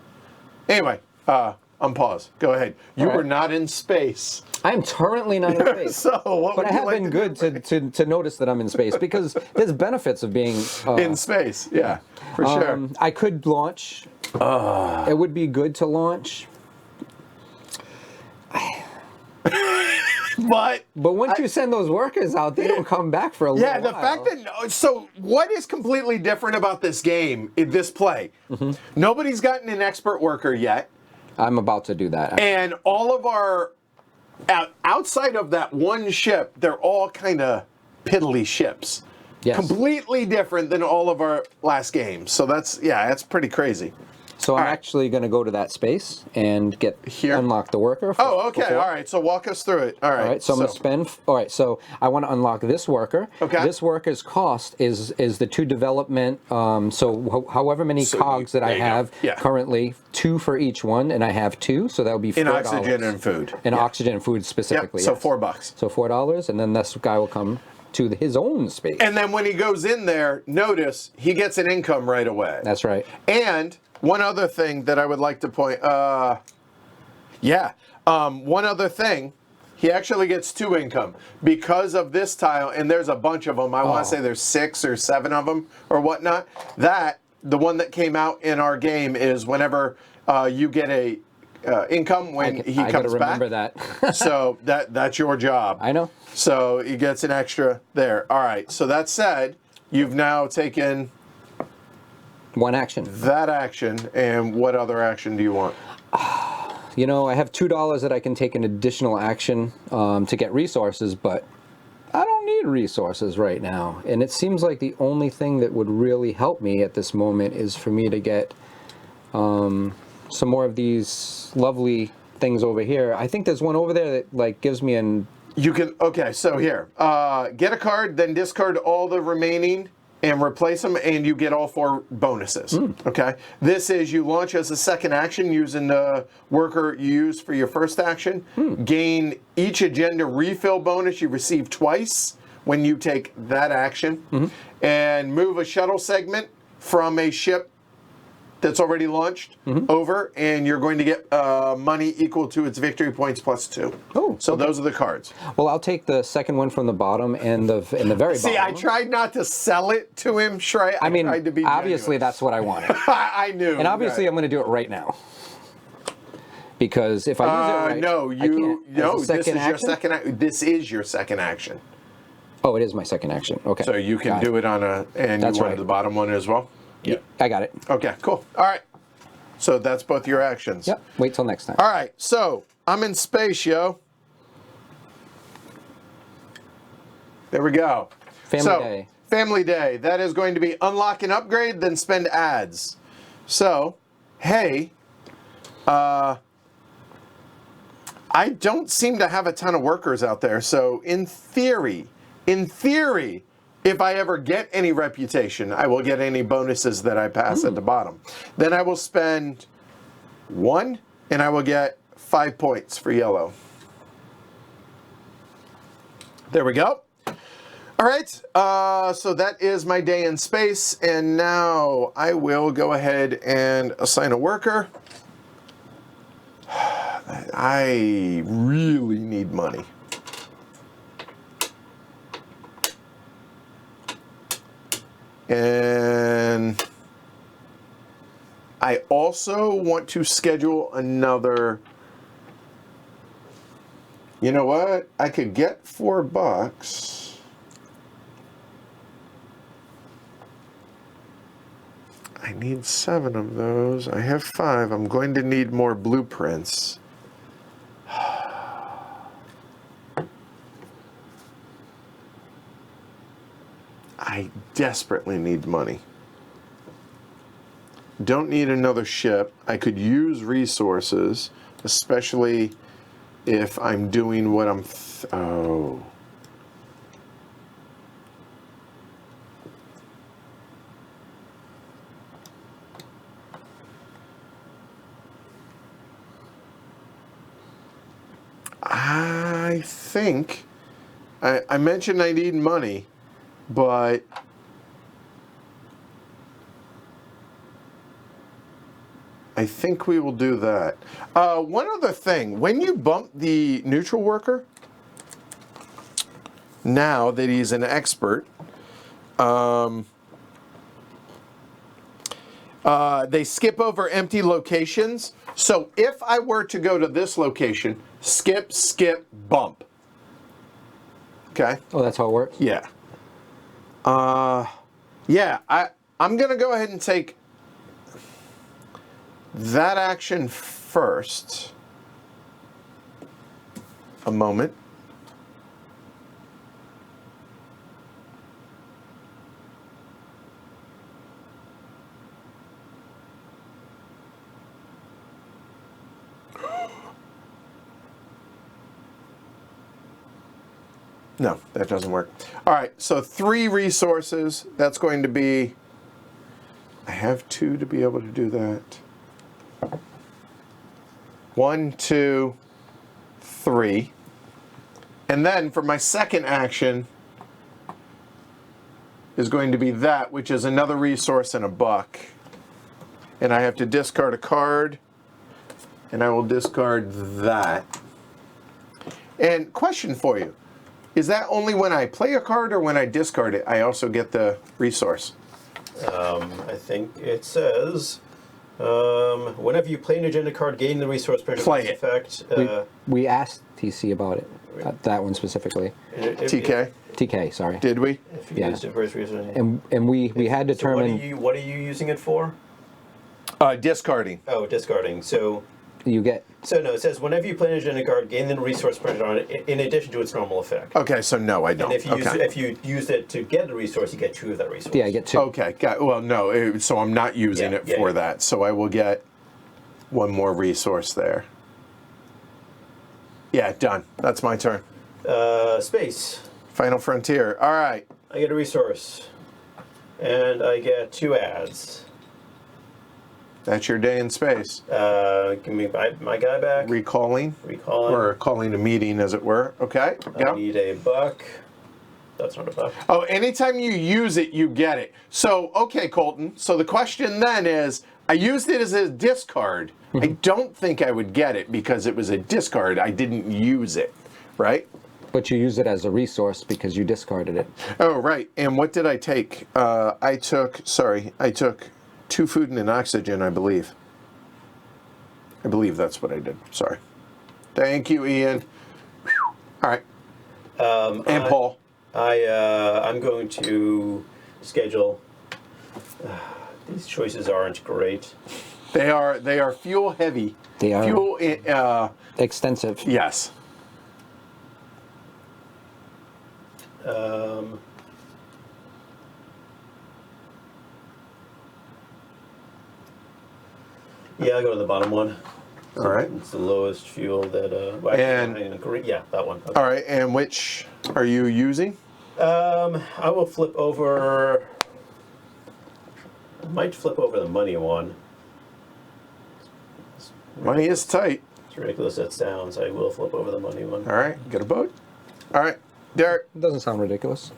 [SPEAKER 1] Anyway, unpause. Go ahead. You were not in space.
[SPEAKER 3] I'm currently not in space.
[SPEAKER 1] So, what
[SPEAKER 3] but
[SPEAKER 1] would
[SPEAKER 3] I
[SPEAKER 1] you
[SPEAKER 3] have
[SPEAKER 1] like
[SPEAKER 3] been
[SPEAKER 1] to
[SPEAKER 3] good
[SPEAKER 1] do?
[SPEAKER 3] to notice that I'm in space because there's benefits of being
[SPEAKER 1] In space, yeah, for sure.
[SPEAKER 3] I could launch. It would be good to launch.
[SPEAKER 1] But
[SPEAKER 3] once you send those workers out, they don't come back for a little while.
[SPEAKER 1] the fact that so what is completely different about this game, this play? Nobody's gotten an expert worker yet,
[SPEAKER 3] I'm about to do that.
[SPEAKER 1] and all of our outside of that one ship, they're all kind of piddly ships.
[SPEAKER 3] Yes.
[SPEAKER 1] Completely different than all of our last games. So that's pretty crazy.
[SPEAKER 3] So I'm
[SPEAKER 1] All right.
[SPEAKER 3] actually going to go to that space and unlock the worker.
[SPEAKER 1] Oh, okay. All right. So walk us through it. All right.
[SPEAKER 3] All right, so I'm going to spend. All right, so I want to unlock this worker.
[SPEAKER 1] Okay.
[SPEAKER 3] This worker's cost is the 2 development. However many cogs that I
[SPEAKER 1] there you go.
[SPEAKER 3] have
[SPEAKER 1] Yeah.
[SPEAKER 3] currently, 2 for each one, and I have 2, so that would be $4.
[SPEAKER 1] In oxygen and food.
[SPEAKER 3] In
[SPEAKER 1] Yeah.
[SPEAKER 3] oxygen and food specifically.
[SPEAKER 1] So
[SPEAKER 3] yes.
[SPEAKER 1] $4.
[SPEAKER 3] So $4, and then this guy will come to his own space.
[SPEAKER 1] And then when he goes in there, notice he gets an income right away.
[SPEAKER 3] That's right.
[SPEAKER 1] And one other thing that I would like to point, one other thing, he actually gets 2 income because of this tile, and there's a bunch of them. I want to say there's 6 or 7 of them or whatnot. The one that came out in our game is whenever you get a income when he
[SPEAKER 3] I
[SPEAKER 1] comes
[SPEAKER 3] gotta
[SPEAKER 1] back.
[SPEAKER 3] remember that.
[SPEAKER 1] So that's your job.
[SPEAKER 3] I know.
[SPEAKER 1] So he gets an extra there. All right. So that said, you've now taken
[SPEAKER 3] One action.
[SPEAKER 1] that action, and what other action do you want?
[SPEAKER 3] You know, I have $2 that I can take an additional action to get resources, but I don't need resources right now. And it seems like the only thing that would really help me at this moment is for me to get some more of these lovely things over here. I think there's one over there that like gives me an...
[SPEAKER 1] You can, okay, so here, get a card, then discard all the remaining and replace them, and you get all 4 bonuses, okay? This is you launch as a second action using the worker you use for your first action. Gain each agenda refill bonus you receive twice when you take that action. And move a shuttle segment from a ship that's already launched over, and you're going to get money equal to its victory points plus 2.
[SPEAKER 3] Oh,
[SPEAKER 1] so those are the cards.
[SPEAKER 3] Well, I'll take the second one from the bottom and the very bottom.
[SPEAKER 1] See, I tried not to sell it to him, Shrey.
[SPEAKER 3] I mean,
[SPEAKER 1] tried to be
[SPEAKER 3] obviously
[SPEAKER 1] genuine.
[SPEAKER 3] that's what I wanted.
[SPEAKER 1] I knew.
[SPEAKER 3] And obviously I'm going to do it right now. Because if I use it right,
[SPEAKER 1] no,
[SPEAKER 3] I can't.
[SPEAKER 1] no.
[SPEAKER 3] As a
[SPEAKER 1] This is
[SPEAKER 3] second
[SPEAKER 1] your
[SPEAKER 3] action?
[SPEAKER 1] second. This is your second action.
[SPEAKER 3] Oh, it is my second action. Okay.
[SPEAKER 1] So you can
[SPEAKER 3] Got
[SPEAKER 1] do it on a, and
[SPEAKER 3] That's
[SPEAKER 1] you wanted
[SPEAKER 3] right.
[SPEAKER 1] the bottom one as well.
[SPEAKER 2] Yep.
[SPEAKER 3] I got it.
[SPEAKER 1] Okay, cool. All right. So that's both your actions.
[SPEAKER 3] Yep. Wait till next time.
[SPEAKER 1] All right. So I'm in space, yo. There we go.
[SPEAKER 3] Family Day.
[SPEAKER 1] Family Day. That is going to be unlock and upgrade, then spend ads. So, hey, I don't seem to have a ton of workers out there. So in theory, if I ever get any reputation, I will get any bonuses that I pass at the bottom. Then I will spend 1, and I will get 5 points for yellow. There we go. All right, so that is my day in space, and now I will go ahead and assign a worker. I really need money. And I also want to schedule another, You know what? I could get $4. I need 7 of those. I have 5. I'm going to need more blueprints. I desperately need money. Don't need another ship. I could use resources, especially if I'm doing what I'm... oh. I think... I mentioned I need money, but... I think we will do that. One other thing. When you bump the neutral worker, now that he's an expert, they skip over empty locations. So if I were to go to this location, skip, bump. Okay?
[SPEAKER 3] Oh, that's how it works?
[SPEAKER 1] Yeah. Yeah, I'm going to go ahead and take that action first. A moment. No, that doesn't work. All right, so 3 resources. That's going to be... I have 2 to be able to do that. 1, 2, 3. And then for my second action is going to be that, which is another resource and $1. And I have to discard a card, and I will discard that. And question for you. Is that only when I play a card or when I discard it, I also get the resource?
[SPEAKER 2] I think it says, whenever you play an agenda card, gain the resource pressure
[SPEAKER 1] Play it.
[SPEAKER 2] effect.
[SPEAKER 3] We asked TC about it, that one specifically.
[SPEAKER 1] TK?
[SPEAKER 3] TK, sorry.
[SPEAKER 1] Did we?
[SPEAKER 2] If you
[SPEAKER 3] Yeah.
[SPEAKER 2] used it for its reason.
[SPEAKER 3] And we had determined
[SPEAKER 2] So what are you using it for?
[SPEAKER 1] Discarding.
[SPEAKER 2] Oh, discarding. So
[SPEAKER 3] you get...
[SPEAKER 2] no, it says whenever you play an agenda card, gain the resource pressure on it in addition to its normal effect.
[SPEAKER 1] Okay, so no, I don't.
[SPEAKER 2] And if you
[SPEAKER 1] Okay.
[SPEAKER 2] use it to get the resource, you get 2 of that resource.
[SPEAKER 3] Yeah, I get 2.
[SPEAKER 1] Okay, well, no, so I'm not using
[SPEAKER 2] Yeah,
[SPEAKER 1] it
[SPEAKER 2] yeah,
[SPEAKER 1] for
[SPEAKER 2] yeah.
[SPEAKER 1] that. So I will get 1 more resource there. Yeah, done. That's my turn.
[SPEAKER 2] Space.
[SPEAKER 1] Final Frontier. All right.
[SPEAKER 2] I get a resource. And I get 2 ads.
[SPEAKER 1] That's your day in space.
[SPEAKER 2] Give me my guy back.
[SPEAKER 1] Recalling.
[SPEAKER 2] Recalling.
[SPEAKER 1] Or calling a meeting, as it were. Okay.
[SPEAKER 2] I
[SPEAKER 1] Yeah.
[SPEAKER 2] need $1. That's not $1.
[SPEAKER 1] Oh, anytime you use it, you get it. So, okay, Colton. So the question then is, I used it as a discard. I don't think I would get it because it was a discard. I didn't use it, right?
[SPEAKER 3] But you use it as a resource because you discarded it.
[SPEAKER 1] Oh, right. And what did I take? I took 2 food and an oxygen, I believe. I believe that's what I did. Sorry. Thank you, Ian. Whew. All right. And Paul.
[SPEAKER 2] I'm going to schedule. These choices aren't great.
[SPEAKER 1] They are fuel heavy.
[SPEAKER 3] They are.
[SPEAKER 1] Fuel.
[SPEAKER 3] Extensive.
[SPEAKER 1] Yes.
[SPEAKER 2] Yeah, I'll go to the bottom one.
[SPEAKER 1] All right.
[SPEAKER 2] It's the lowest fuel that. Yeah, that one. Okay.
[SPEAKER 1] All right. And which are you using?
[SPEAKER 2] I will flip over. I might flip over the money one.
[SPEAKER 1] Money is tight.
[SPEAKER 2] It's ridiculous that's down, so I will flip over the money one.
[SPEAKER 1] All right. Get a boat. All right. Derek,
[SPEAKER 3] It doesn't sound ridiculous.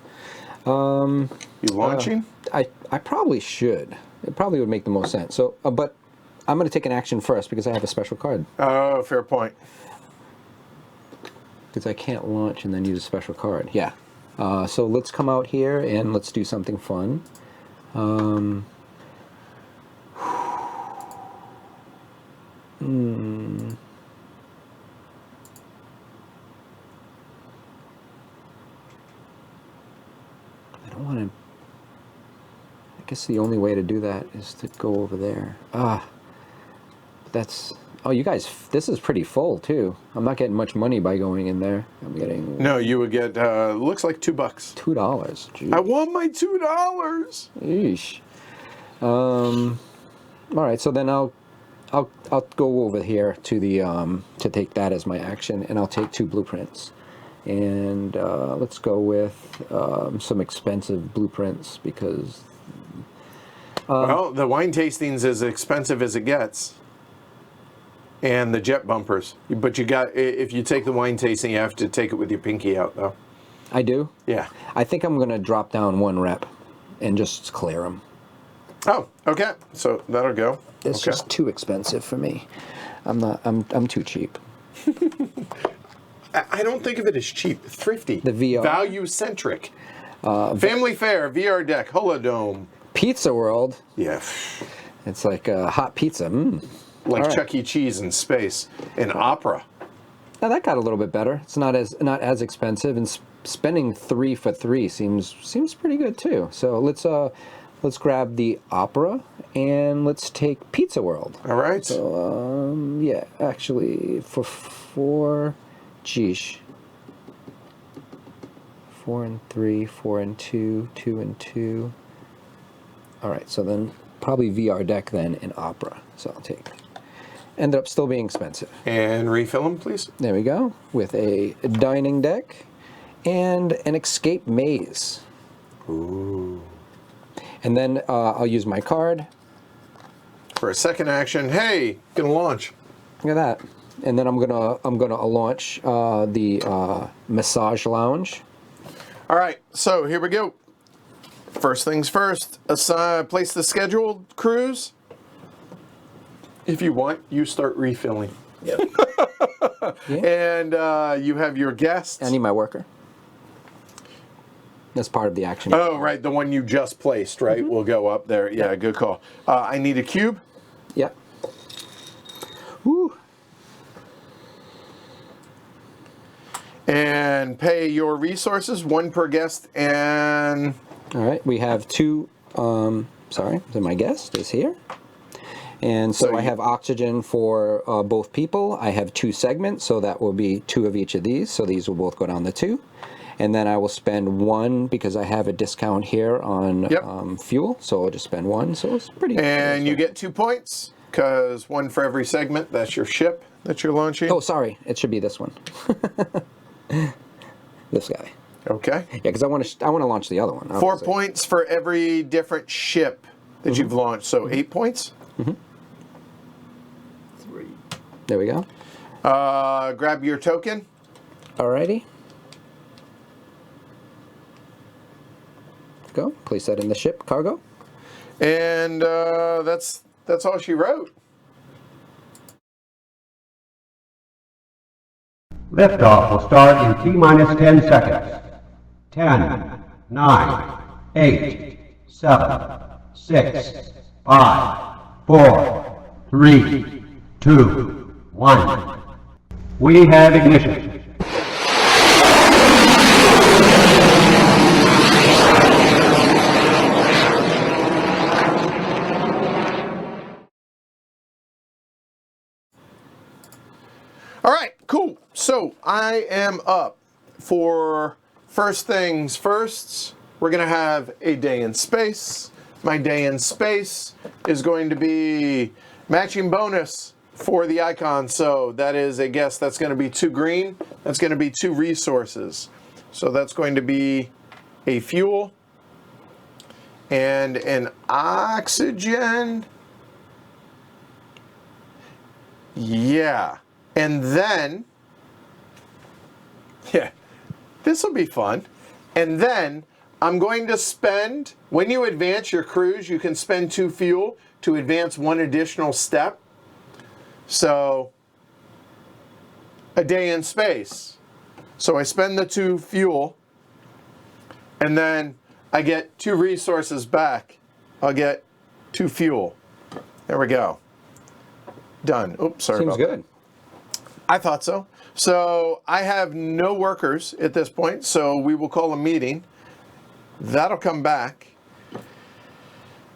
[SPEAKER 1] you launching?
[SPEAKER 3] I probably should. It probably would make the most sense. So, but I'm going to take an action first because I have a special card.
[SPEAKER 1] Oh, fair point.
[SPEAKER 3] Because I can't launch and then use a special card. Yeah. So let's come out here and let's do something fun. guess the only way to do that is to go over there. That's... Oh, you guys, this is pretty full, too. I'm not getting much money by going in there. I'm getting...
[SPEAKER 1] No, you would get, looks like $2.
[SPEAKER 3] $2. Gee.
[SPEAKER 1] I want my $2.
[SPEAKER 3] Yeesh. All right, so then I'll go over here to the to take that as my action, and I'll take 2 blueprints, and let's go with some expensive blueprints because.
[SPEAKER 1] Well, the wine tasting's as expensive as it gets, and the jet bumpers. But you got, if you take the wine tasting, you have to take it with your pinky out, though.
[SPEAKER 3] I do.
[SPEAKER 1] Yeah.
[SPEAKER 3] I think I'm gonna drop down 1 rep, and just clear them.
[SPEAKER 1] Oh, okay. So that'll go.
[SPEAKER 3] It's just too expensive for me. I'm too cheap.
[SPEAKER 1] I don't think of it as cheap. Thrifty.
[SPEAKER 3] The VR.
[SPEAKER 1] Value centric. Family fare, VR deck, Holodome.
[SPEAKER 3] Pizza World.
[SPEAKER 1] Yeah.
[SPEAKER 3] It's like hot pizza.
[SPEAKER 1] Like
[SPEAKER 3] All right.
[SPEAKER 1] Chuck E. Cheese in space. And opera.
[SPEAKER 3] Now that got a little bit better. It's not as expensive, and spending 3 for 3 seems pretty good too. So let's grab the opera and let's take Pizza World.
[SPEAKER 1] All right.
[SPEAKER 3] So yeah, actually for 4, geesh. 4 and 3, 4 and 2, 2 and 2. All right, so then probably VR deck then and opera. So I'll take. Ended up still being expensive.
[SPEAKER 1] And refill them, please.
[SPEAKER 3] There we go, with a dining deck and an escape maze.
[SPEAKER 1] Ooh.
[SPEAKER 3] And then I'll use my card.
[SPEAKER 1] For a second action, hey, gonna launch.
[SPEAKER 3] Look at that. And then I'm gonna launch the massage lounge.
[SPEAKER 1] All right, so here we go. First things first, place the scheduled cruise. If you want, you start refilling.
[SPEAKER 2] Yep.
[SPEAKER 1] And you have your guests.
[SPEAKER 3] I need my worker. That's part of the action.
[SPEAKER 1] Oh, right, the one you just placed, right? Will go up there. Yeah, good call. I need a cube.
[SPEAKER 3] Yep. Woo.
[SPEAKER 1] And pay your resources, 1 per guest, and...
[SPEAKER 3] All right, we have 2, sorry, so my guest is here. And so I have oxygen for both people. I have 2 segments, so that will be 2 of each of these. So these will both go down to 2. And then I will spend 1 because I have a discount here on fuel. So I'll just spend 1. So it's pretty.
[SPEAKER 1] And you get 2 points, because 1 for every segment. That's your ship that you're launching.
[SPEAKER 3] Oh, sorry. It should be this one. This guy.
[SPEAKER 1] Okay.
[SPEAKER 3] Yeah, because I want to launch the other one.
[SPEAKER 1] 4 points for every different ship that you've launched. So 8 points.
[SPEAKER 2] 3.
[SPEAKER 3] There we go.
[SPEAKER 1] Grab your token.
[SPEAKER 3] Alrighty. Go. Place that in the ship cargo.
[SPEAKER 1] And that's all she wrote.
[SPEAKER 4] Liftoff will start in T-minus 10 seconds. 10, 9, 8, 7, 6, 5, 4, 3, 2, 1. We have ignition.
[SPEAKER 1] All right, cool. So I am up for first things first. We're going to have a day in space. My day in space is going to be matching bonus for the icon. So that is a guess. That's going to be 2 green. That's going to be 2 resources. So that's going to be a fuel and an oxygen. Yeah. And then, yeah, this will be fun. And then I'm going to spend, when you advance your cruise, you can spend 2 fuel to advance 1 additional step. So, a day in space. So I spend the 2 fuel, and then I get 2 resources back. I'll get 2 fuel. There we go. Done. Oops, sorry
[SPEAKER 3] Seems
[SPEAKER 1] about
[SPEAKER 3] good.
[SPEAKER 1] that. I thought so. So I have no workers at this point, so we will call a meeting. That'll come back.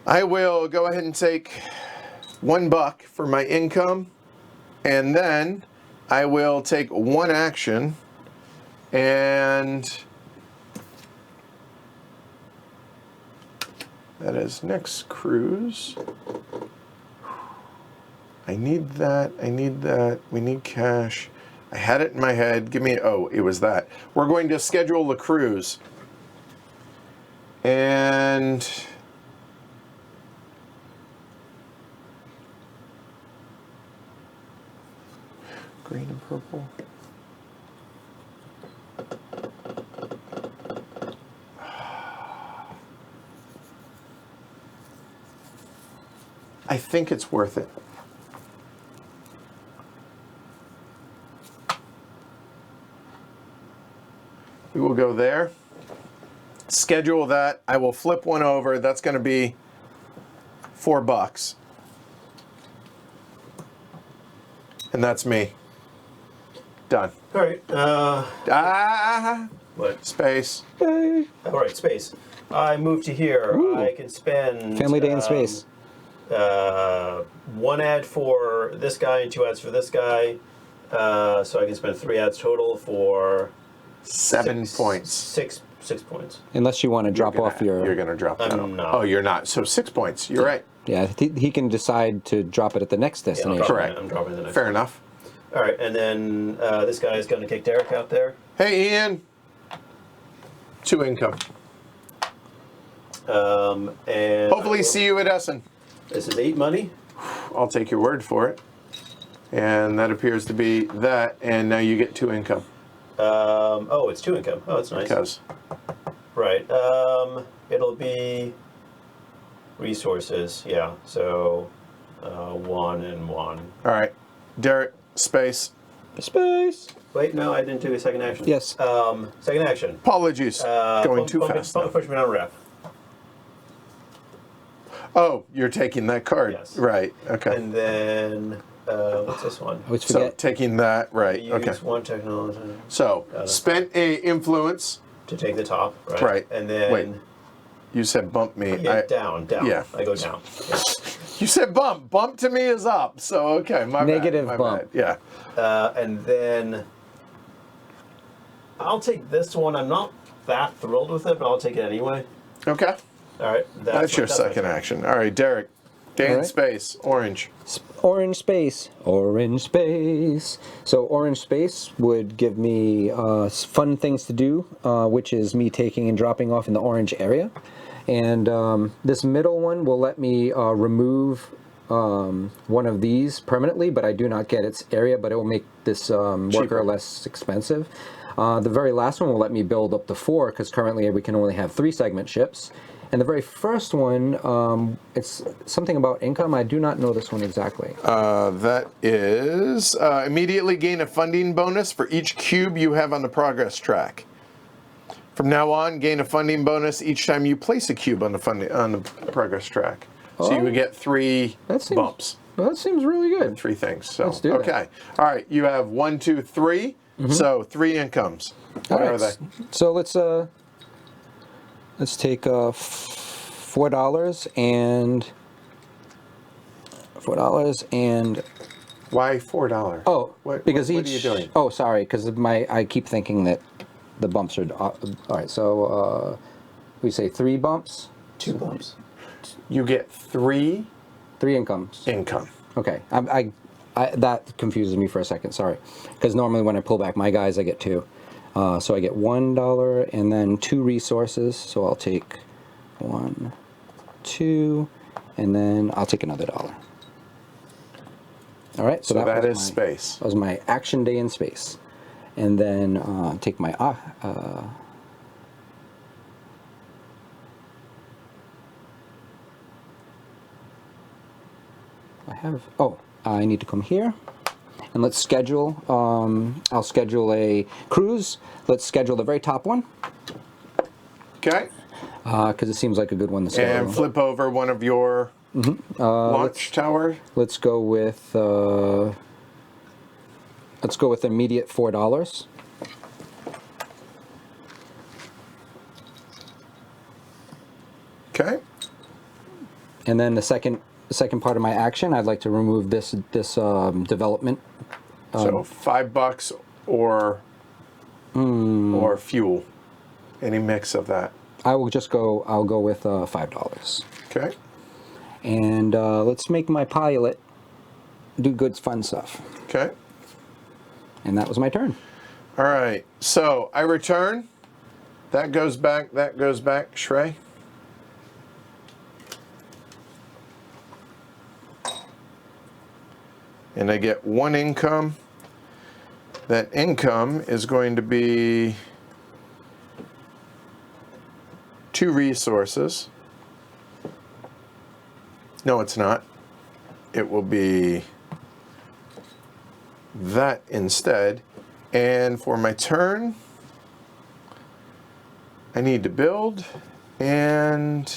[SPEAKER 1] I will go ahead and take $1 for my income, and then I will take one action, and that is next cruise. I need that. I need that. We need cash. I had it in my head. Give me, oh, it was that. We're going to schedule the cruise. And green and purple. I think it's worth it. We will go there. Schedule that. I will flip one over. That's going to be $4. And that's me. Done.
[SPEAKER 2] All right. What?
[SPEAKER 1] Space.
[SPEAKER 2] All right, space. I move to here.
[SPEAKER 3] Ooh.
[SPEAKER 2] I can spend
[SPEAKER 3] Family day in space.
[SPEAKER 2] 1 ad for this guy and 2 ads for this guy. So I can spend 3 ads total for
[SPEAKER 1] 7 points.
[SPEAKER 2] 6 points.
[SPEAKER 3] Unless you want to drop off your.
[SPEAKER 1] You're going to drop that.
[SPEAKER 2] I'm not.
[SPEAKER 1] Oh, you're not. So 6 points. You're right.
[SPEAKER 3] Yeah, he can decide to drop it at the next
[SPEAKER 2] Yeah, I'm
[SPEAKER 3] destination.
[SPEAKER 2] dropping
[SPEAKER 1] Correct.
[SPEAKER 2] I'm dropping the next
[SPEAKER 1] Fair
[SPEAKER 2] one.
[SPEAKER 1] enough.
[SPEAKER 2] All right, and then this guy is going to kick Derek out there.
[SPEAKER 1] Hey, Ian. 2 income.
[SPEAKER 2] And
[SPEAKER 1] Hopefully see you at Essen.
[SPEAKER 2] This is 8 money.
[SPEAKER 1] I'll take your word for it. And that appears to be that. And now you get 2 income.
[SPEAKER 2] Oh, it's 2 income. Oh, that's nice.
[SPEAKER 1] Because
[SPEAKER 2] Right. It'll be resources. Yeah. So 1 and 1.
[SPEAKER 1] all right. Derek, space.
[SPEAKER 3] Space.
[SPEAKER 2] Wait, no, I didn't do a second action.
[SPEAKER 3] Yes.
[SPEAKER 2] Second action.
[SPEAKER 1] Apologies. Going too fast now.
[SPEAKER 2] Push me down rep.
[SPEAKER 1] Oh, you're taking that card.
[SPEAKER 2] Yes.
[SPEAKER 1] Right. Okay.
[SPEAKER 2] And then what's this one?
[SPEAKER 3] I always
[SPEAKER 1] So
[SPEAKER 3] forget.
[SPEAKER 1] taking that, right.
[SPEAKER 2] Use
[SPEAKER 1] Okay.
[SPEAKER 2] 1 technology
[SPEAKER 1] So
[SPEAKER 2] Got it.
[SPEAKER 1] spent a influence.
[SPEAKER 2] to take the top. Right.
[SPEAKER 1] Right.
[SPEAKER 2] And then
[SPEAKER 1] Wait. You said bump me.
[SPEAKER 2] yeah, down.
[SPEAKER 1] Yeah.
[SPEAKER 2] I go down. Yeah.
[SPEAKER 1] You said bump. Bump to me is up. So okay, my
[SPEAKER 3] Negative
[SPEAKER 1] bad, my
[SPEAKER 3] bump.
[SPEAKER 1] bad. Yeah.
[SPEAKER 2] And then I'll take this one. I'm not that thrilled with it, but I'll take it anyway.
[SPEAKER 1] Okay.
[SPEAKER 2] All right.
[SPEAKER 1] That's your
[SPEAKER 2] my
[SPEAKER 1] second
[SPEAKER 2] turn.
[SPEAKER 1] action. All right, Derek. Day
[SPEAKER 3] All
[SPEAKER 1] in
[SPEAKER 3] right.
[SPEAKER 1] space. Orange.
[SPEAKER 3] Orange space. Orange space. So orange space would give me fun things to do, which is me taking and dropping off in the orange area. And this middle one will let me remove one of these permanently, but I do not get its area, but it will make this worker
[SPEAKER 1] Cheaper.
[SPEAKER 3] less expensive. The very last one will let me build up to 4, because currently we can only have 3 segment ships. And the very first one, it's something about income. I do not know this one exactly.
[SPEAKER 1] That is immediately gain a funding bonus for each cube you have on the progress track. From now on, gain a funding bonus each time you place a cube on the progress track. So you would get 3
[SPEAKER 3] That seems,
[SPEAKER 1] bumps,
[SPEAKER 3] Well, that seems really good.
[SPEAKER 1] 3 things. So
[SPEAKER 3] Let's do that.
[SPEAKER 1] okay, all right. You have 1, 2, 3. So 3 incomes. What
[SPEAKER 3] All
[SPEAKER 1] are
[SPEAKER 3] right.
[SPEAKER 1] they?
[SPEAKER 3] So let's take $4 and
[SPEAKER 1] Why $4?
[SPEAKER 3] oh, because
[SPEAKER 1] what
[SPEAKER 3] each.
[SPEAKER 1] are you doing?
[SPEAKER 3] Oh, sorry, because I keep thinking that the bumps are. All right, so we say 3 bumps,
[SPEAKER 2] 2 bumps.
[SPEAKER 1] You get 3
[SPEAKER 3] 3 incomes.
[SPEAKER 1] income.
[SPEAKER 3] Okay, I that confuses me for a second. Sorry, because normally when I pull back my guys, I get 2. So I get $1 and then 2 resources. So I'll take 1, 2, and then I'll take another $1. All right.
[SPEAKER 1] So that is space.
[SPEAKER 3] That was my action day in space, and then take my I need to come here. And let's schedule, I'll schedule a cruise. Let's schedule the very top one,
[SPEAKER 1] Okay.
[SPEAKER 3] because it seems like a good one to schedule.
[SPEAKER 1] And flip over one of your launch tower.
[SPEAKER 3] Let's go with immediate $4.
[SPEAKER 1] Okay.
[SPEAKER 3] And then the second part of my action, I'd like to remove this development.
[SPEAKER 1] So $5 or fuel. Any mix of that.
[SPEAKER 3] I'll go with $5.
[SPEAKER 1] Okay.
[SPEAKER 3] And let's make my pilot do good fun stuff.
[SPEAKER 1] Okay.
[SPEAKER 3] And that was my turn.
[SPEAKER 1] All right. So I return. That goes back. That goes back. Shrey. And I get 1 income. That income is going to be 2 resources. No, it's not. It will be that instead. And for my turn, I need to build, and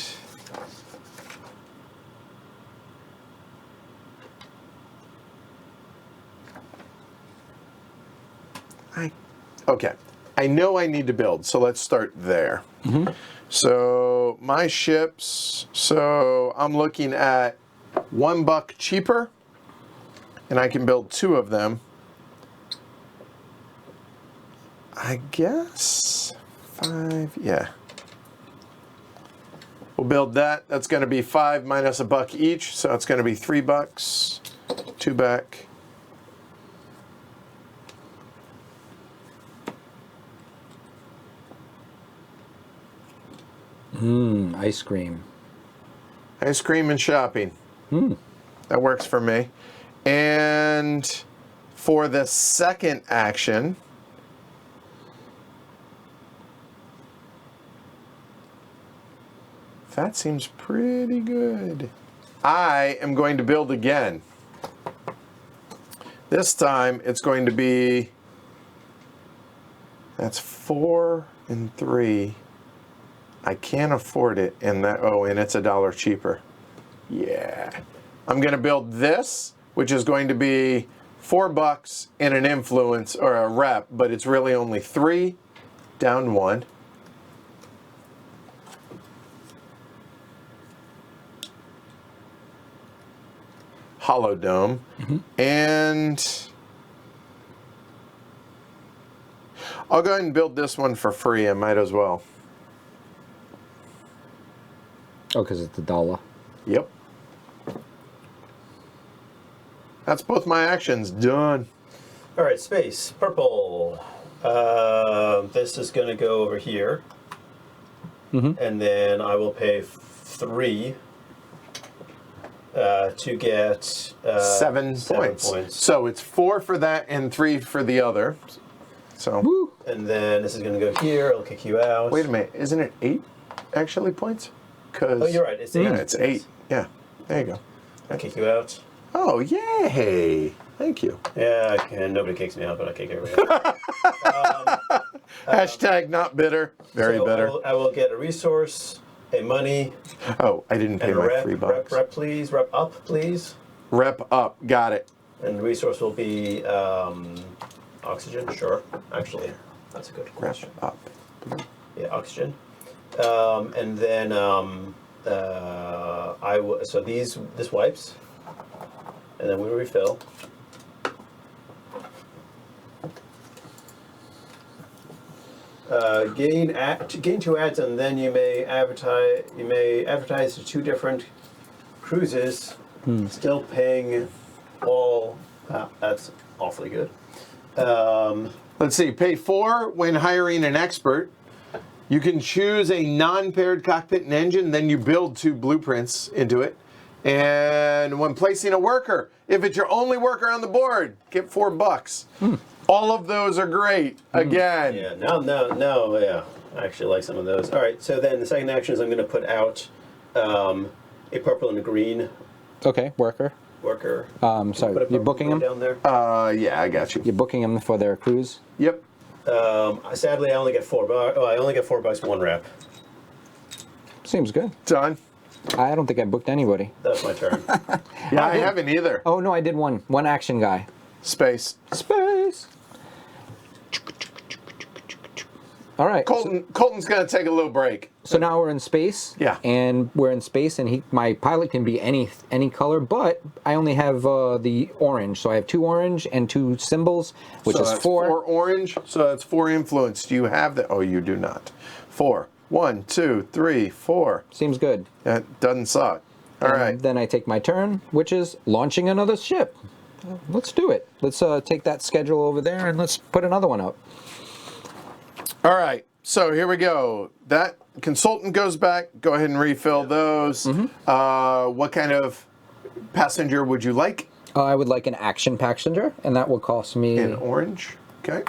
[SPEAKER 1] okay. I know I need to build, so let's start there. So my ships, so I'm looking at $1 cheaper, and I can build 2 of them. I guess 5, yeah. We'll build that. That's going to be 5 minus $1 each, so it's going to be $3. 2 back.
[SPEAKER 3] Ice cream.
[SPEAKER 1] Ice cream and shopping. That works for me. And for the second action, that seems pretty good. I am going to build again. This time it's going to be, that's 4 and 3. I can't afford it, and and it's $1 cheaper. Yeah. I'm going to build this, which is going to be $4 and an influence or a rep, but it's really only 3, down 1. Hollow Dome. And I'll go ahead and build this one for free. I might as well.
[SPEAKER 3] Oh, because it's $1.
[SPEAKER 1] Yep. That's both my actions done.
[SPEAKER 2] All right, space, purple. This is going to go over here. And then I will pay 3 to get
[SPEAKER 1] 7 points. So it's 4 for that and 3 for the other. So.
[SPEAKER 3] Woo.
[SPEAKER 2] And then this is going to go here. I'll kick you out.
[SPEAKER 1] Wait a minute. Isn't it 8 actually points?
[SPEAKER 2] Oh, you're right. It's 8.
[SPEAKER 1] Yeah, it's 8. Yeah. There you go.
[SPEAKER 2] I'll kick you out.
[SPEAKER 1] Oh, yay. Thank you.
[SPEAKER 2] Yeah, I can. Nobody kicks me out, but I kick everybody out.
[SPEAKER 1] Hashtag not bitter. Very
[SPEAKER 2] So
[SPEAKER 1] bitter.
[SPEAKER 2] I will get a resource, a money,
[SPEAKER 1] Oh, I didn't pay
[SPEAKER 2] and a
[SPEAKER 1] my
[SPEAKER 2] rep.
[SPEAKER 1] $3.
[SPEAKER 2] Rep, please. Rep up, please.
[SPEAKER 1] Rep up. Got it.
[SPEAKER 2] And the resource will be oxygen. Sure. Actually, that's a good
[SPEAKER 1] Rep
[SPEAKER 2] question.
[SPEAKER 1] up.
[SPEAKER 2] Yeah, oxygen. And then I will. So this wipes, and then we refill. Gain 2 ads, and then you may advertise to 2 different cruises, still paying all. That's awfully good.
[SPEAKER 1] Let's see. Pay 4 when hiring an expert. You can choose a non-paired cockpit and engine, then you build 2 blueprints into it. And when placing a worker, if it's your only worker on the board, get $4. All of those are great. Again.
[SPEAKER 2] Yeah, no, yeah. I actually like some of those. All right, so then the second action is I'm going to put out a purple and a green
[SPEAKER 3] Okay, worker.
[SPEAKER 2] worker.
[SPEAKER 3] Sorry,
[SPEAKER 2] Put a
[SPEAKER 3] you're
[SPEAKER 2] purple
[SPEAKER 3] booking them?
[SPEAKER 2] down there.
[SPEAKER 1] Yeah, I got you.
[SPEAKER 3] You're booking them for their cruise?
[SPEAKER 1] Yep.
[SPEAKER 2] Sadly, I only get $4. Oh, I only get $4 1 rep.
[SPEAKER 3] Seems good.
[SPEAKER 1] Done.
[SPEAKER 3] I don't think I booked anybody.
[SPEAKER 2] That's my turn.
[SPEAKER 1] Yeah, I haven't either.
[SPEAKER 3] Oh, no, I did one. One action guy.
[SPEAKER 1] Space.
[SPEAKER 3] Space. All right.
[SPEAKER 1] Colton's going to take a little break.
[SPEAKER 3] So now we're in space.
[SPEAKER 1] Yeah.
[SPEAKER 3] And we're in space, and my pilot can be any color, but I only have the orange. So I have 2 orange and 2 symbols, which
[SPEAKER 1] So
[SPEAKER 3] is
[SPEAKER 1] that's
[SPEAKER 3] 4.
[SPEAKER 1] 4 orange. So that's 4 influence. Do you have that? Oh, you do not. 4. 1, 2, 3, 4.
[SPEAKER 3] Seems good.
[SPEAKER 1] That doesn't suck. All
[SPEAKER 3] And
[SPEAKER 1] right.
[SPEAKER 3] then I take my turn, which is launching another ship. Let's do it. Let's take that schedule over there, and let's put another one out.
[SPEAKER 1] All right. So here we go. That consultant goes back. Go ahead and refill those. What kind of passenger would you like?
[SPEAKER 3] I would like an action passenger, and that will cost me...
[SPEAKER 1] In orange. Okay.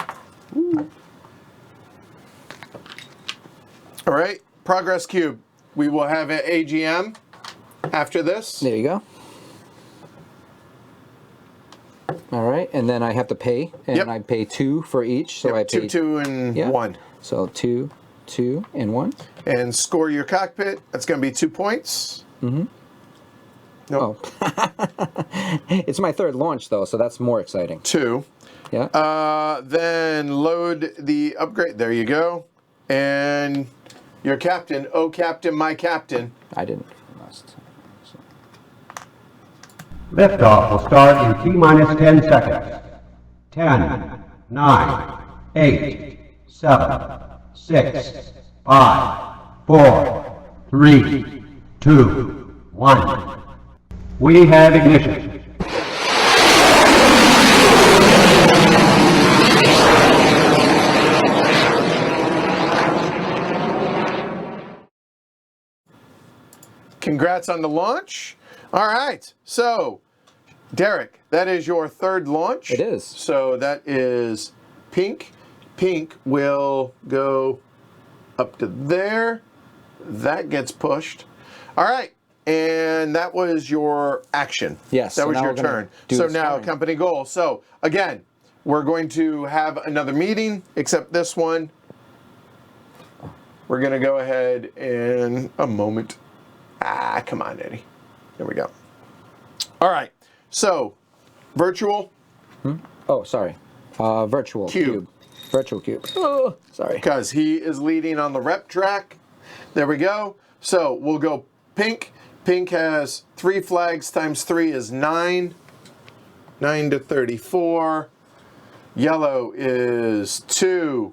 [SPEAKER 1] All right. Progress cube. We will have an AGM after this.
[SPEAKER 3] There you go. All right, and then I have to pay, and
[SPEAKER 1] Yep.
[SPEAKER 3] I pay 2 for each. So
[SPEAKER 1] Yep,
[SPEAKER 3] I pay
[SPEAKER 1] 2, and
[SPEAKER 3] yeah.
[SPEAKER 1] 1.
[SPEAKER 3] So 2, 2, and 1.
[SPEAKER 1] And score your cockpit. That's going to be 2 points.
[SPEAKER 3] Mm-hmm.
[SPEAKER 1] Nope.
[SPEAKER 3] Oh. It's my 3rd launch, though, so that's more exciting.
[SPEAKER 1] 2.
[SPEAKER 3] Yeah.
[SPEAKER 1] Then load the upgrade. There you go. And your captain. Oh, captain, my captain.
[SPEAKER 3] I didn't last time. So.
[SPEAKER 4] Liftoff will start in T-minus 10 seconds. 10, 9, 8, 7, 6, 5, 4, 3, 2, 1. We have ignition.
[SPEAKER 1] Congrats on the launch. All right. So, Derek, that is your 3rd launch.
[SPEAKER 3] It is.
[SPEAKER 1] So that is pink. Pink will go up to there. That gets pushed. All right. And that was your action.
[SPEAKER 3] Yes,
[SPEAKER 1] That
[SPEAKER 3] so
[SPEAKER 1] was
[SPEAKER 3] now
[SPEAKER 1] your
[SPEAKER 3] we're gonna
[SPEAKER 1] turn.
[SPEAKER 3] do
[SPEAKER 1] So
[SPEAKER 3] the
[SPEAKER 1] now
[SPEAKER 3] scoring.
[SPEAKER 1] company goal. So again, we're going to have another meeting, except this one. We're going to go ahead in a moment. Come on, Eddie. There we go. All right. So, virtual.
[SPEAKER 3] Oh, sorry. Virtual
[SPEAKER 1] Cube.
[SPEAKER 3] Virtual cube. Oh, sorry.
[SPEAKER 1] Because he is leading on the rep track. There we go. So, we'll go pink. Pink has 3 flags times 3 is 9. 9 to 34. Yellow is 2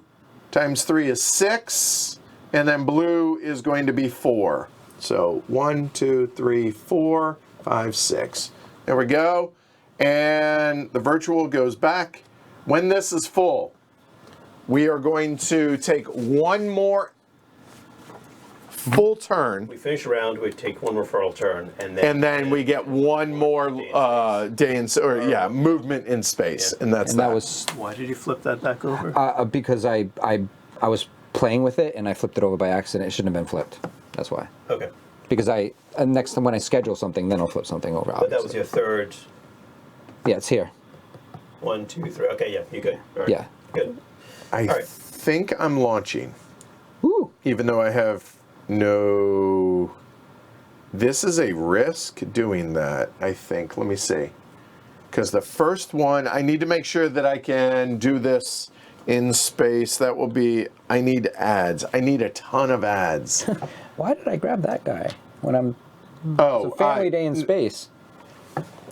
[SPEAKER 1] times 3 is 6. And then blue is going to be 4. So 1, 2, 3, 4, 5, 6. There we go. And the virtual goes back. When this is full, we are going to take one more full turn.
[SPEAKER 2] We finish a round, we take 1 referral turn, and then
[SPEAKER 1] We get one more movement in space,
[SPEAKER 2] Yeah.
[SPEAKER 1] and that's
[SPEAKER 3] And that was
[SPEAKER 2] Why did you flip that back over?
[SPEAKER 3] because I was playing with it and I flipped it over by accident. It shouldn't have been flipped. That's why.
[SPEAKER 2] Okay.
[SPEAKER 3] Because next time when I schedule something, then I'll flip something over.
[SPEAKER 2] But that was your 3rd.
[SPEAKER 3] Yeah, it's here.
[SPEAKER 2] 1, 2, 3. Okay, yeah, you good. All right.
[SPEAKER 3] Yeah.
[SPEAKER 2] Good.
[SPEAKER 1] I
[SPEAKER 2] right.
[SPEAKER 1] think I'm launching,
[SPEAKER 3] Woo!
[SPEAKER 1] even though I have no. This is a risk doing that, I think. Let me see. Because the first one, I need to make sure that I can do this in space. That will be, I need ads. I need a ton of ads.
[SPEAKER 3] Why did I grab that guy when I'm
[SPEAKER 1] Oh,
[SPEAKER 3] it's a family day in space?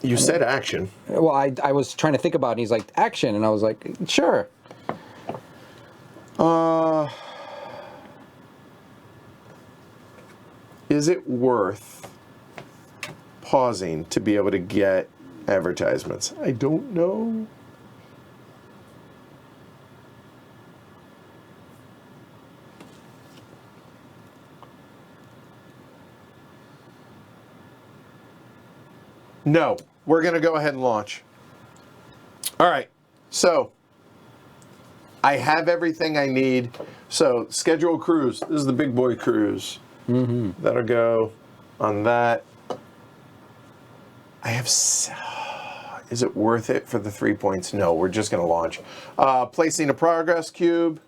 [SPEAKER 1] You said action.
[SPEAKER 3] Well, I was trying to think about it, and he's like, action, and I was like, sure.
[SPEAKER 1] Is it worth pausing to be able to get advertisements? I don't know. No, we're going to go ahead and launch. All right, so I have everything I need. So schedule cruise. This is the big boy cruise. That'll go on that. I have. Is it worth it for the 3 points? No, we're just going to launch. Placing a progress cube.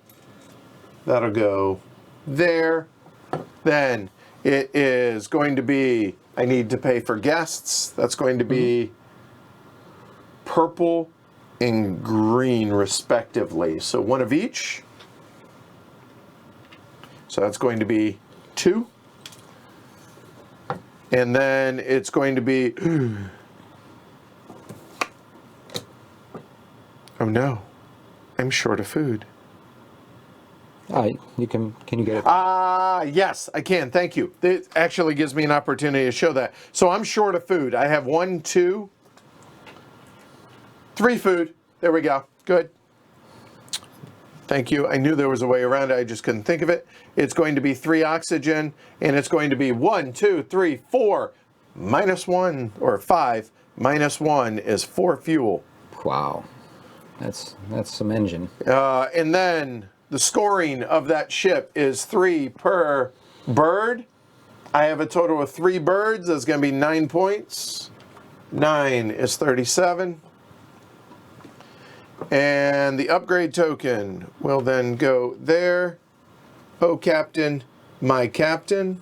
[SPEAKER 1] That'll go there. Then it is going to be. I need to pay for guests. That's going to be purple and green, respectively. So one of each. So that's going to be 2. And then it's going to be... Oh no, I'm short of food.
[SPEAKER 3] Can you get it?
[SPEAKER 1] Yes, I can. Thank you. It actually gives me an opportunity to show that. So I'm short of food. I have 1, 2, 3 food. There we go. Good. Thank you. I knew there was a way around it. I just couldn't think of it. It's going to be 3 oxygen, and it's going to be 1, 2, 3, 4, -1, or 5. -1 is 4 fuel.
[SPEAKER 3] Wow. That's some engine.
[SPEAKER 1] And then the scoring of that ship is 3 per bird. I have a total of 3 birds. That's going to be 9 points. 9 is 37. And the upgrade token will then go there. Oh, Captain, my Captain.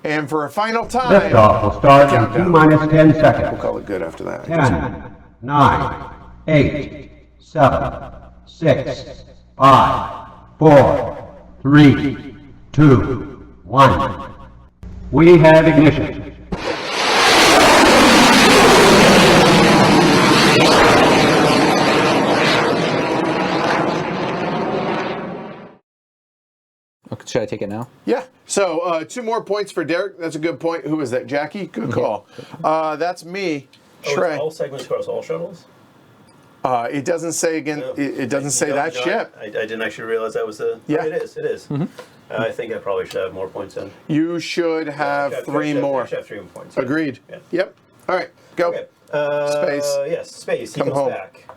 [SPEAKER 1] And for a final time,
[SPEAKER 4] Liftoff will start in
[SPEAKER 1] countdown.
[SPEAKER 4] T-10 seconds.
[SPEAKER 1] We'll call it good after that.
[SPEAKER 4] 10, 9, 8, 7, 6, 5, 4, 3, 2, 1. We have ignition.
[SPEAKER 3] Okay, should I take it now?
[SPEAKER 1] Yeah. So 2 more points for Derek. That's a good point. Who was that? Jackie? Good call. That's me.
[SPEAKER 2] Oh,
[SPEAKER 1] Trey.
[SPEAKER 2] it's all segments across all shuttles?
[SPEAKER 1] It doesn't say again.
[SPEAKER 2] No.
[SPEAKER 1] It doesn't say
[SPEAKER 2] No,
[SPEAKER 1] that
[SPEAKER 2] no,
[SPEAKER 1] ship.
[SPEAKER 2] I didn't actually realize that was the...
[SPEAKER 1] Yeah.
[SPEAKER 2] It is. It is. I think I probably should have more points in.
[SPEAKER 1] You should have 3 more.
[SPEAKER 2] I should have 3 more points. Yeah.
[SPEAKER 1] Agreed.
[SPEAKER 2] Yeah.
[SPEAKER 1] Yep. All right. Go.
[SPEAKER 2] Okay.
[SPEAKER 1] Space.
[SPEAKER 2] Yes, space. He
[SPEAKER 1] Come
[SPEAKER 2] goes
[SPEAKER 1] home.
[SPEAKER 2] back.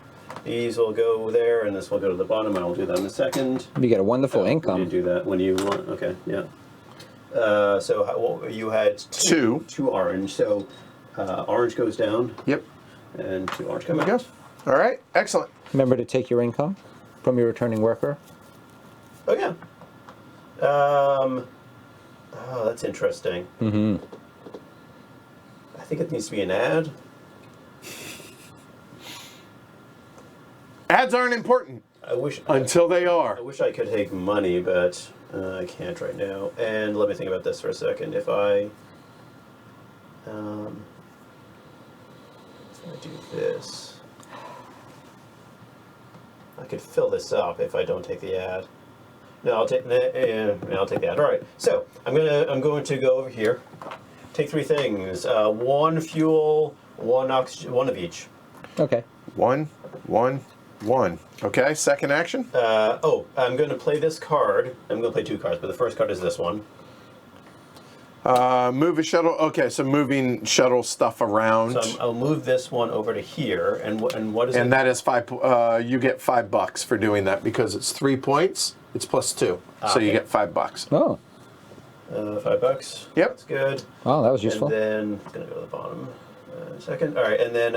[SPEAKER 2] These will go there, and this will go to the bottom. I will do that in a second.
[SPEAKER 3] You get a wonderful
[SPEAKER 2] You
[SPEAKER 3] income.
[SPEAKER 2] do that when you want. Okay, yeah. You had
[SPEAKER 1] 2.
[SPEAKER 2] 2 orange. So orange goes down,
[SPEAKER 1] Yep.
[SPEAKER 2] and 2 orange come
[SPEAKER 1] There we
[SPEAKER 2] out.
[SPEAKER 1] go. All right. Excellent.
[SPEAKER 3] Remember to take your income from your returning worker.
[SPEAKER 2] Oh yeah. Oh, that's interesting.
[SPEAKER 3] Mm-hmm.
[SPEAKER 2] I think it needs to be an ad.
[SPEAKER 1] Ads aren't important
[SPEAKER 2] I wish.
[SPEAKER 1] until they are.
[SPEAKER 2] I wish I could take money, but I can't right now. And let me think about this for a second. If I do this, I could fill this up if I don't take the ad. No, I'll take the ad. All right. So I'm going to go over here. Take 3 things. 1 fuel, 1 oxygen, 1 of each.
[SPEAKER 3] Okay.
[SPEAKER 1] 1, 1, 1. Okay. Second action.
[SPEAKER 2] I'm going to play this card. I'm going to play 2 cards, but the first card is this one.
[SPEAKER 1] Move a shuttle. Okay. So moving shuttle stuff around.
[SPEAKER 2] So I'll move this one over to here. And what is it?
[SPEAKER 1] And that is 5. You get $5 for doing that because it's 3 points. It's +2, so you
[SPEAKER 2] Okay.
[SPEAKER 1] get $5.
[SPEAKER 3] Oh.
[SPEAKER 2] $5.
[SPEAKER 1] Yep.
[SPEAKER 2] That's good.
[SPEAKER 3] Oh, that was useful.
[SPEAKER 2] And then it's going to go to the bottom. Second. All right. And then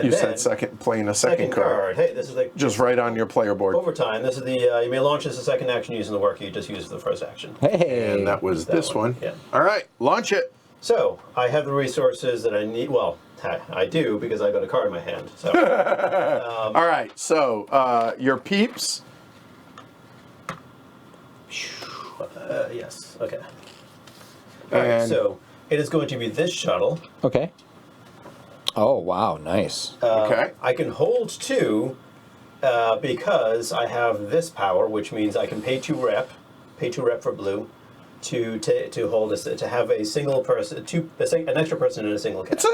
[SPEAKER 1] You said second, playing a second card.
[SPEAKER 2] Hey, this is the
[SPEAKER 1] Just right on your player board.
[SPEAKER 2] overtime. This is the you may launch as a second action using the work you just used for the first action.
[SPEAKER 3] Hey.
[SPEAKER 1] And that was
[SPEAKER 2] That
[SPEAKER 1] this
[SPEAKER 2] one,
[SPEAKER 1] one.
[SPEAKER 2] yeah.
[SPEAKER 1] All right, launch it.
[SPEAKER 2] So I have the resources that I need. Well, I do because I've got a card in my hand. So
[SPEAKER 1] All right, so your peeps.
[SPEAKER 2] yes. Okay. All right.
[SPEAKER 1] And-
[SPEAKER 2] So it is going to be this shuttle.
[SPEAKER 3] Okay. Oh, wow. Nice.
[SPEAKER 1] Okay.
[SPEAKER 2] I can hold 2 because I have this power, which means I can pay 2 rep for blue, to hold this, to have a single person, an extra person in a single cast.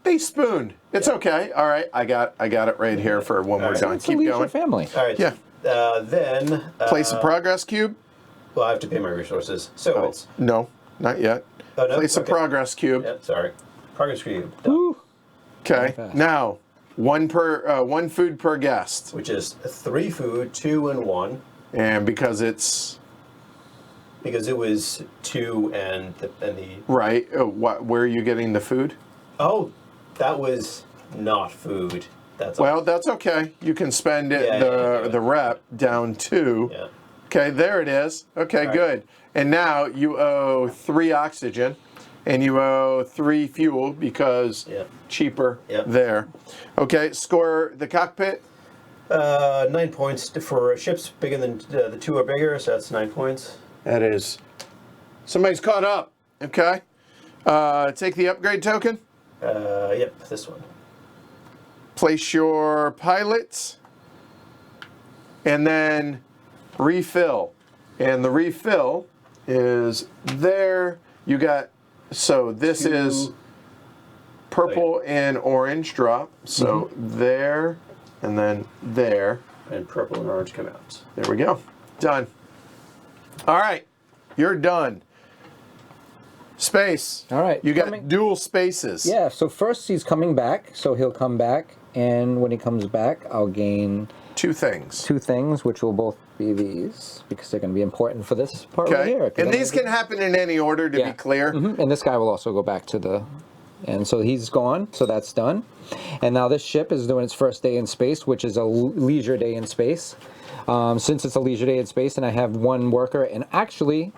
[SPEAKER 1] They spooned. It's okay. All right, I got it right here for one more
[SPEAKER 2] right.
[SPEAKER 1] time.
[SPEAKER 3] It's a
[SPEAKER 1] Keep
[SPEAKER 3] leisure
[SPEAKER 1] going.
[SPEAKER 3] family.
[SPEAKER 2] All right.
[SPEAKER 1] Yeah.
[SPEAKER 2] Then
[SPEAKER 1] Place a progress cube.
[SPEAKER 2] well, I have to pay my resources, so it's
[SPEAKER 1] No, not yet.
[SPEAKER 2] Oh, no?
[SPEAKER 1] Place a
[SPEAKER 2] Okay.
[SPEAKER 1] progress cube.
[SPEAKER 2] yeah, sorry, progress cube, done.
[SPEAKER 3] Woo.
[SPEAKER 1] Okay.
[SPEAKER 3] fast.
[SPEAKER 1] Now, one food per guest,
[SPEAKER 2] Which is 3 food, 2 and 1,
[SPEAKER 1] and because it's
[SPEAKER 2] because it was 2 and the
[SPEAKER 1] right. Where are you getting the food?
[SPEAKER 2] oh, that was not food. That's
[SPEAKER 1] Well, that's okay. You can spend it
[SPEAKER 2] Yeah,
[SPEAKER 1] the rep down 2.
[SPEAKER 2] yeah.
[SPEAKER 1] Okay, there it is. Okay,
[SPEAKER 2] right.
[SPEAKER 1] good. And now you owe 3 oxygen. And you owe 3 fuel because
[SPEAKER 2] Yep.
[SPEAKER 1] cheaper
[SPEAKER 2] Yep.
[SPEAKER 1] there. Okay, score the cockpit.
[SPEAKER 2] 9 points for ships bigger than the 2 are bigger, so that's 9 points.
[SPEAKER 1] That is. Somebody's caught up. Okay. Take the upgrade token.
[SPEAKER 2] Yep, this one.
[SPEAKER 1] Place your pilots. And then refill. And the refill is there. You got, so this is purple and orange drop. So there, and then there.
[SPEAKER 2] And purple and orange come out.
[SPEAKER 1] There we go. Done. All right. You're done. Space.
[SPEAKER 3] All right.
[SPEAKER 1] You got dual spaces.
[SPEAKER 3] Yeah, so first he's coming back, so he'll come back, and when he comes back, I'll gain
[SPEAKER 1] 2 things.
[SPEAKER 3] 2 things, which will both be these, because they're going to be important for this part right
[SPEAKER 1] Okay.
[SPEAKER 3] here.
[SPEAKER 1] And these can happen in any order, to be clear.
[SPEAKER 3] And this guy will also go back to the... And so he's gone, so that's done. And now this ship is doing its first day in space, which is a leisure day in space. Since it's a leisure day in space, and I have 1 worker, and actually...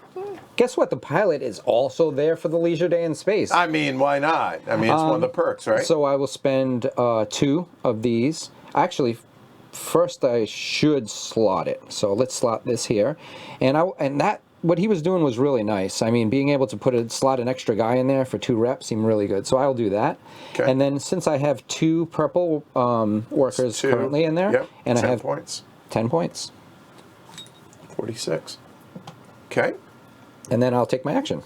[SPEAKER 3] Guess what? The pilot is also there for the leisure day in space.
[SPEAKER 1] I mean, why not? I mean, it's one of the perks, right?
[SPEAKER 3] So I will spend 2 of these. Actually, first I should slot it. So let's slot this here. And that what he was doing was really nice. I mean, being able to slot an extra guy in there for 2 reps seemed really good. So I'll do that.
[SPEAKER 1] Okay.
[SPEAKER 3] And then since I have 2 purple workers
[SPEAKER 1] 2.
[SPEAKER 3] currently in there,
[SPEAKER 1] Yep.
[SPEAKER 3] and
[SPEAKER 1] 10
[SPEAKER 3] I have
[SPEAKER 1] points.
[SPEAKER 3] 10 points.
[SPEAKER 1] 46. Okay.
[SPEAKER 3] And then I'll take my action.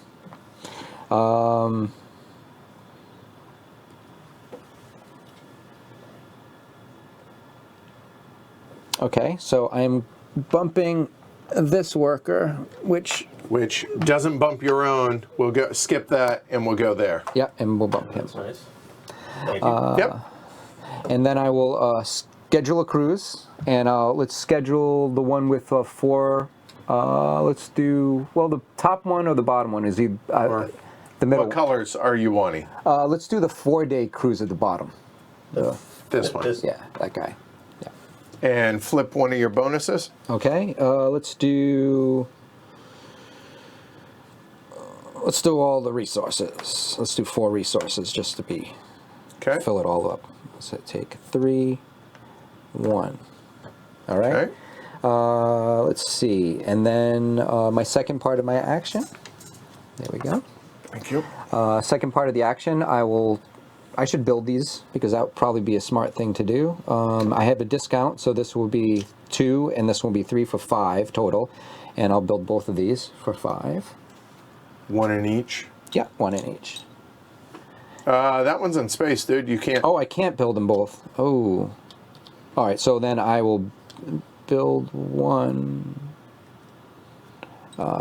[SPEAKER 3] Okay, so I'm bumping this worker, which
[SPEAKER 1] doesn't bump your own. We'll go skip that and we'll go there.
[SPEAKER 3] yeah, and we'll bump him.
[SPEAKER 2] That's nice. Thank you.
[SPEAKER 1] Yep.
[SPEAKER 3] And then I will schedule a cruise, and let's schedule the one with 4. Let's do the top one or the bottom one is the middle.
[SPEAKER 1] What colors are you wanting?
[SPEAKER 3] Let's do the 4-day cruise at the bottom.
[SPEAKER 1] This one.
[SPEAKER 3] Yeah, that guy. Yeah.
[SPEAKER 1] And flip one of your bonuses.
[SPEAKER 3] Okay. Let's do all the resources. Let's do 4 resources just to be
[SPEAKER 1] Okay.
[SPEAKER 3] fill it all up. So take 3, 1. All right.
[SPEAKER 1] Okay.
[SPEAKER 3] Let's see, and then my second part of my action. There we go.
[SPEAKER 1] Thank you.
[SPEAKER 3] Second part of the action, I should build these because that would probably be a smart thing to do. I have a discount, so this will be 2, and this will be 3 for 5 total, and I'll build both of these for 5.
[SPEAKER 1] 1 in each.
[SPEAKER 3] Yeah, 1 in each.
[SPEAKER 1] That one's in space, dude. You can't.
[SPEAKER 3] Oh, I can't build them both. Oh, all right. So then I will build 1.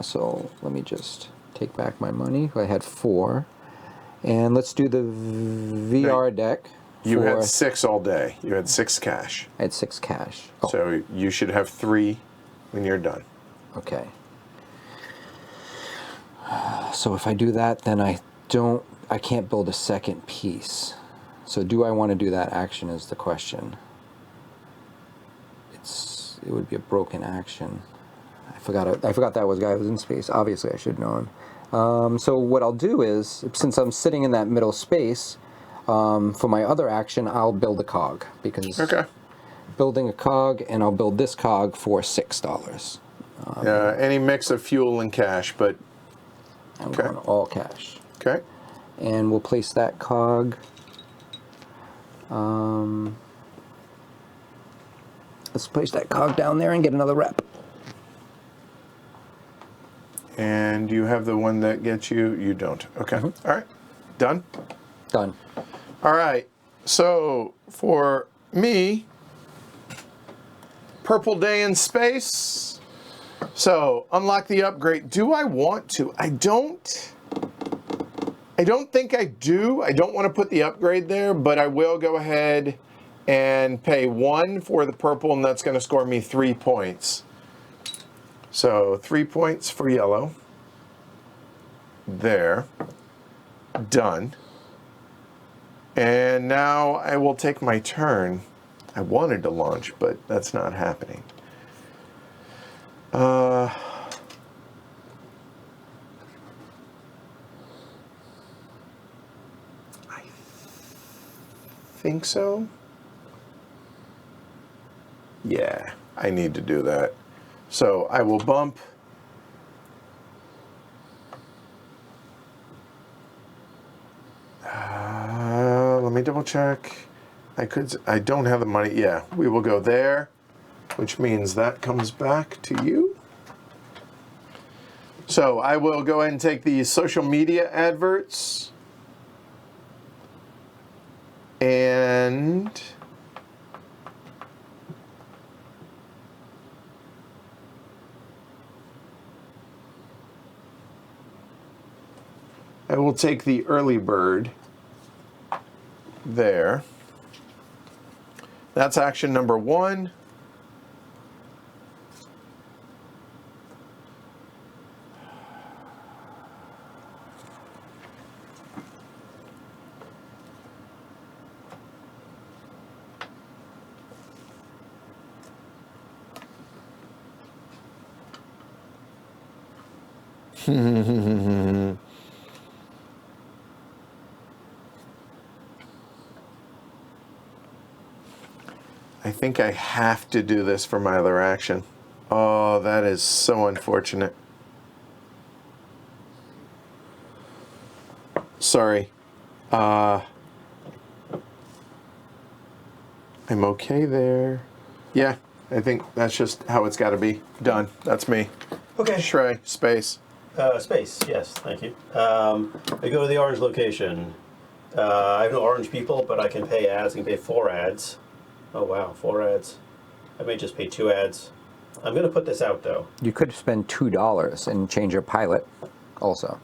[SPEAKER 3] So let me just take back my money. I had 4, and let's do the VR deck.
[SPEAKER 1] You had 6 all day. You had 6 cash.
[SPEAKER 3] I had 6 cash. Oh,
[SPEAKER 1] So you should have 3 when you're done.
[SPEAKER 3] okay. So if I do that, then I can't build a second piece. So do I want to do that action is the question. It would be a broken action. I forgot that was guy who was in space. Obviously, I should have known. So what I'll do is, since I'm sitting in that middle space, for my other action, I'll build a cog because building a cog, and I'll build this cog for $6.
[SPEAKER 1] Any mix of fuel and cash, but
[SPEAKER 3] I'm going all cash.
[SPEAKER 1] okay.
[SPEAKER 3] And we'll place that cog. Let's place that cog down there and get another rep.
[SPEAKER 1] And you have the one that gets you. You don't. Okay. All right. Done.
[SPEAKER 3] Done.
[SPEAKER 1] All right. So for me, purple day in space. So unlock the upgrade. Do I want to? I don't think I do. I don't want to put the upgrade there, but I will go ahead and pay 1 for the purple, and that's going to score me 3 points. So 3 points for yellow. There. Done. And now I will take my turn. I wanted to launch, but that's not happening. think so. Yeah, I need to do that. So I will bump. Let me double check. I don't have the money. Yeah, we will go there, which means that comes back to you. So I will go ahead and take the social media adverts. And I will take the early bird there. That's action number 1. I think I have to do this for my other action. Oh, that is so unfortunate. Sorry. I'm okay there. Yeah, I think that's just how it's got to be done. That's me.
[SPEAKER 2] Okay.
[SPEAKER 1] Shrey, space.
[SPEAKER 2] Space, yes, thank you. I go to the orange location. I have no orange people, but I can pay ads. I can pay 4 ads. Oh, wow, 4 ads. I may just pay 2 ads. I'm going to put this out, though.
[SPEAKER 3] You could spend $2 and change your pilot also.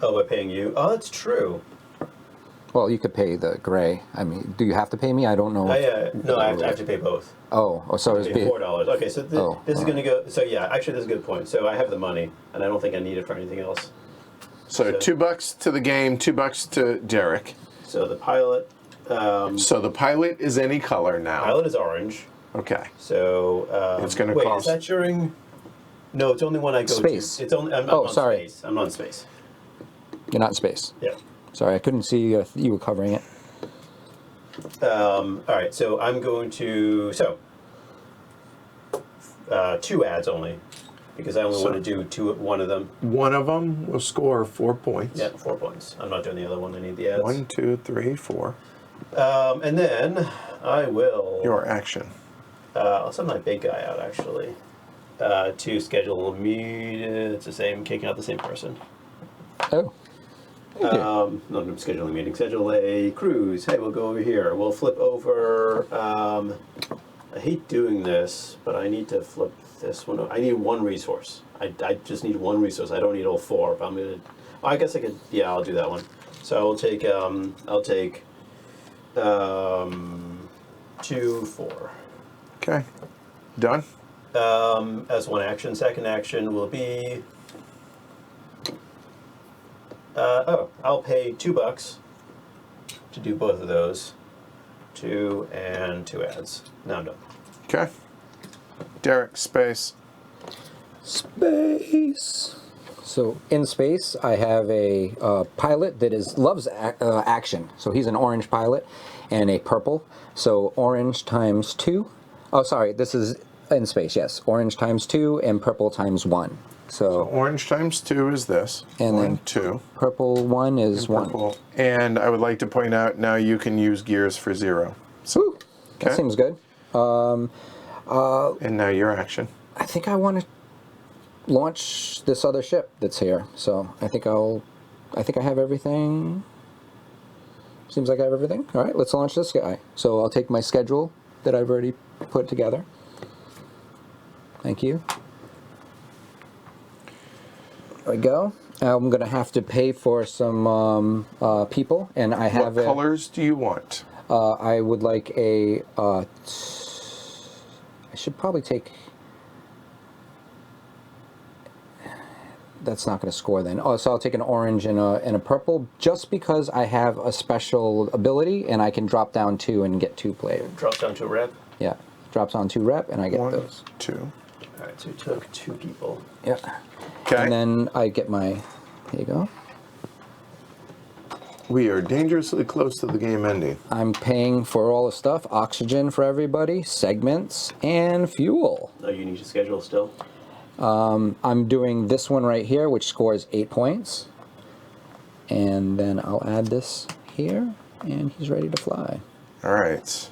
[SPEAKER 2] Oh, by paying you? Oh, that's true.
[SPEAKER 3] Well, you could pay the gray. I mean, do you have to pay me? I don't know.
[SPEAKER 2] No, I have to pay both.
[SPEAKER 3] So it's
[SPEAKER 2] Pay $4. Okay, so this is going to go. So yeah, actually, this is a good point. So I have the money, and I don't think I need it for anything else.
[SPEAKER 1] So $2 to the game, $2 to Derek.
[SPEAKER 2] So the pilot.
[SPEAKER 1] So the pilot is any color now.
[SPEAKER 2] Pilot is orange.
[SPEAKER 1] Okay.
[SPEAKER 2] So
[SPEAKER 1] it's going to
[SPEAKER 2] wait,
[SPEAKER 1] cost.
[SPEAKER 2] is that during? No, it's only when I go
[SPEAKER 3] Space.
[SPEAKER 2] to. It's only. I'm on
[SPEAKER 3] sorry.
[SPEAKER 2] Space. I'm not in space.
[SPEAKER 3] You're not in space.
[SPEAKER 2] Yeah.
[SPEAKER 3] Sorry, I couldn't see you were covering it.
[SPEAKER 2] All right, so I'm going to 2 ads only, because I only want to do one of them.
[SPEAKER 1] One of them will score 4 points.
[SPEAKER 2] Yeah, 4 points. I'm not doing the other one. I need the ads.
[SPEAKER 1] 1, 2, 3, 4.
[SPEAKER 2] And then I will.
[SPEAKER 1] Your action.
[SPEAKER 2] I'll send my big guy out actually to schedule a meet. It's the same, kicking out the same person.
[SPEAKER 3] Oh.
[SPEAKER 2] No, I'm scheduling a meeting. Schedule a cruise. Hey, we'll go over here. We'll flip over. I hate doing this, but I need to flip this one. I need 1 resource. I just need 1 resource. I don't need all 4. But I'm gonna. I guess I could. Yeah, I'll do that one. So I'll take. I'll take. 2, 4.
[SPEAKER 1] Okay. Done?
[SPEAKER 2] As 1 action. Second action will be. I'll pay $2 to do both of those. 2 and 2 ads. Now I'm done.
[SPEAKER 1] Okay. Derek, space.
[SPEAKER 3] Space. So in space, I have a pilot that loves action. So he's an orange pilot and a purple. So orange times 2. Oh, sorry. This is in space. Yes, orange times 2 and purple times 1. So
[SPEAKER 1] Orange times 2 is this.
[SPEAKER 3] And
[SPEAKER 1] 1,
[SPEAKER 3] then
[SPEAKER 1] 2.
[SPEAKER 3] Purple 1 is 1.
[SPEAKER 1] Purple. And I would like to point out now you can use gears for 0.
[SPEAKER 3] Woo, that seems good.
[SPEAKER 1] And now your action.
[SPEAKER 3] I think I want to launch this other ship that's here. So I think I have everything. Seems like I have everything. All right, let's launch this guy. So I'll take my schedule that I've already put together. Thank you. There we go. I'm going to have to pay for some people, and I have.
[SPEAKER 1] What colors do you want?
[SPEAKER 3] I would like a. I should probably take. That's not going to score then. Oh, so I'll take an orange and a purple, just because I have a special ability, and I can drop down 2 and get 2 players.
[SPEAKER 2] Drops down to a rep.
[SPEAKER 3] Yeah, drops on 2 rep, and I get
[SPEAKER 1] 1,
[SPEAKER 3] those.
[SPEAKER 1] 2.
[SPEAKER 2] All right, so we took 2 people.
[SPEAKER 3] Yeah.
[SPEAKER 1] Okay.
[SPEAKER 3] And then I get my. Here you go.
[SPEAKER 1] We are dangerously close to the game ending.
[SPEAKER 3] I'm paying for all the stuff, oxygen for everybody, segments, and fuel.
[SPEAKER 2] Oh, you need to schedule still?
[SPEAKER 3] I'm doing this one right here, which scores 8 points. And then I'll add this here, and he's ready to fly.
[SPEAKER 1] All right.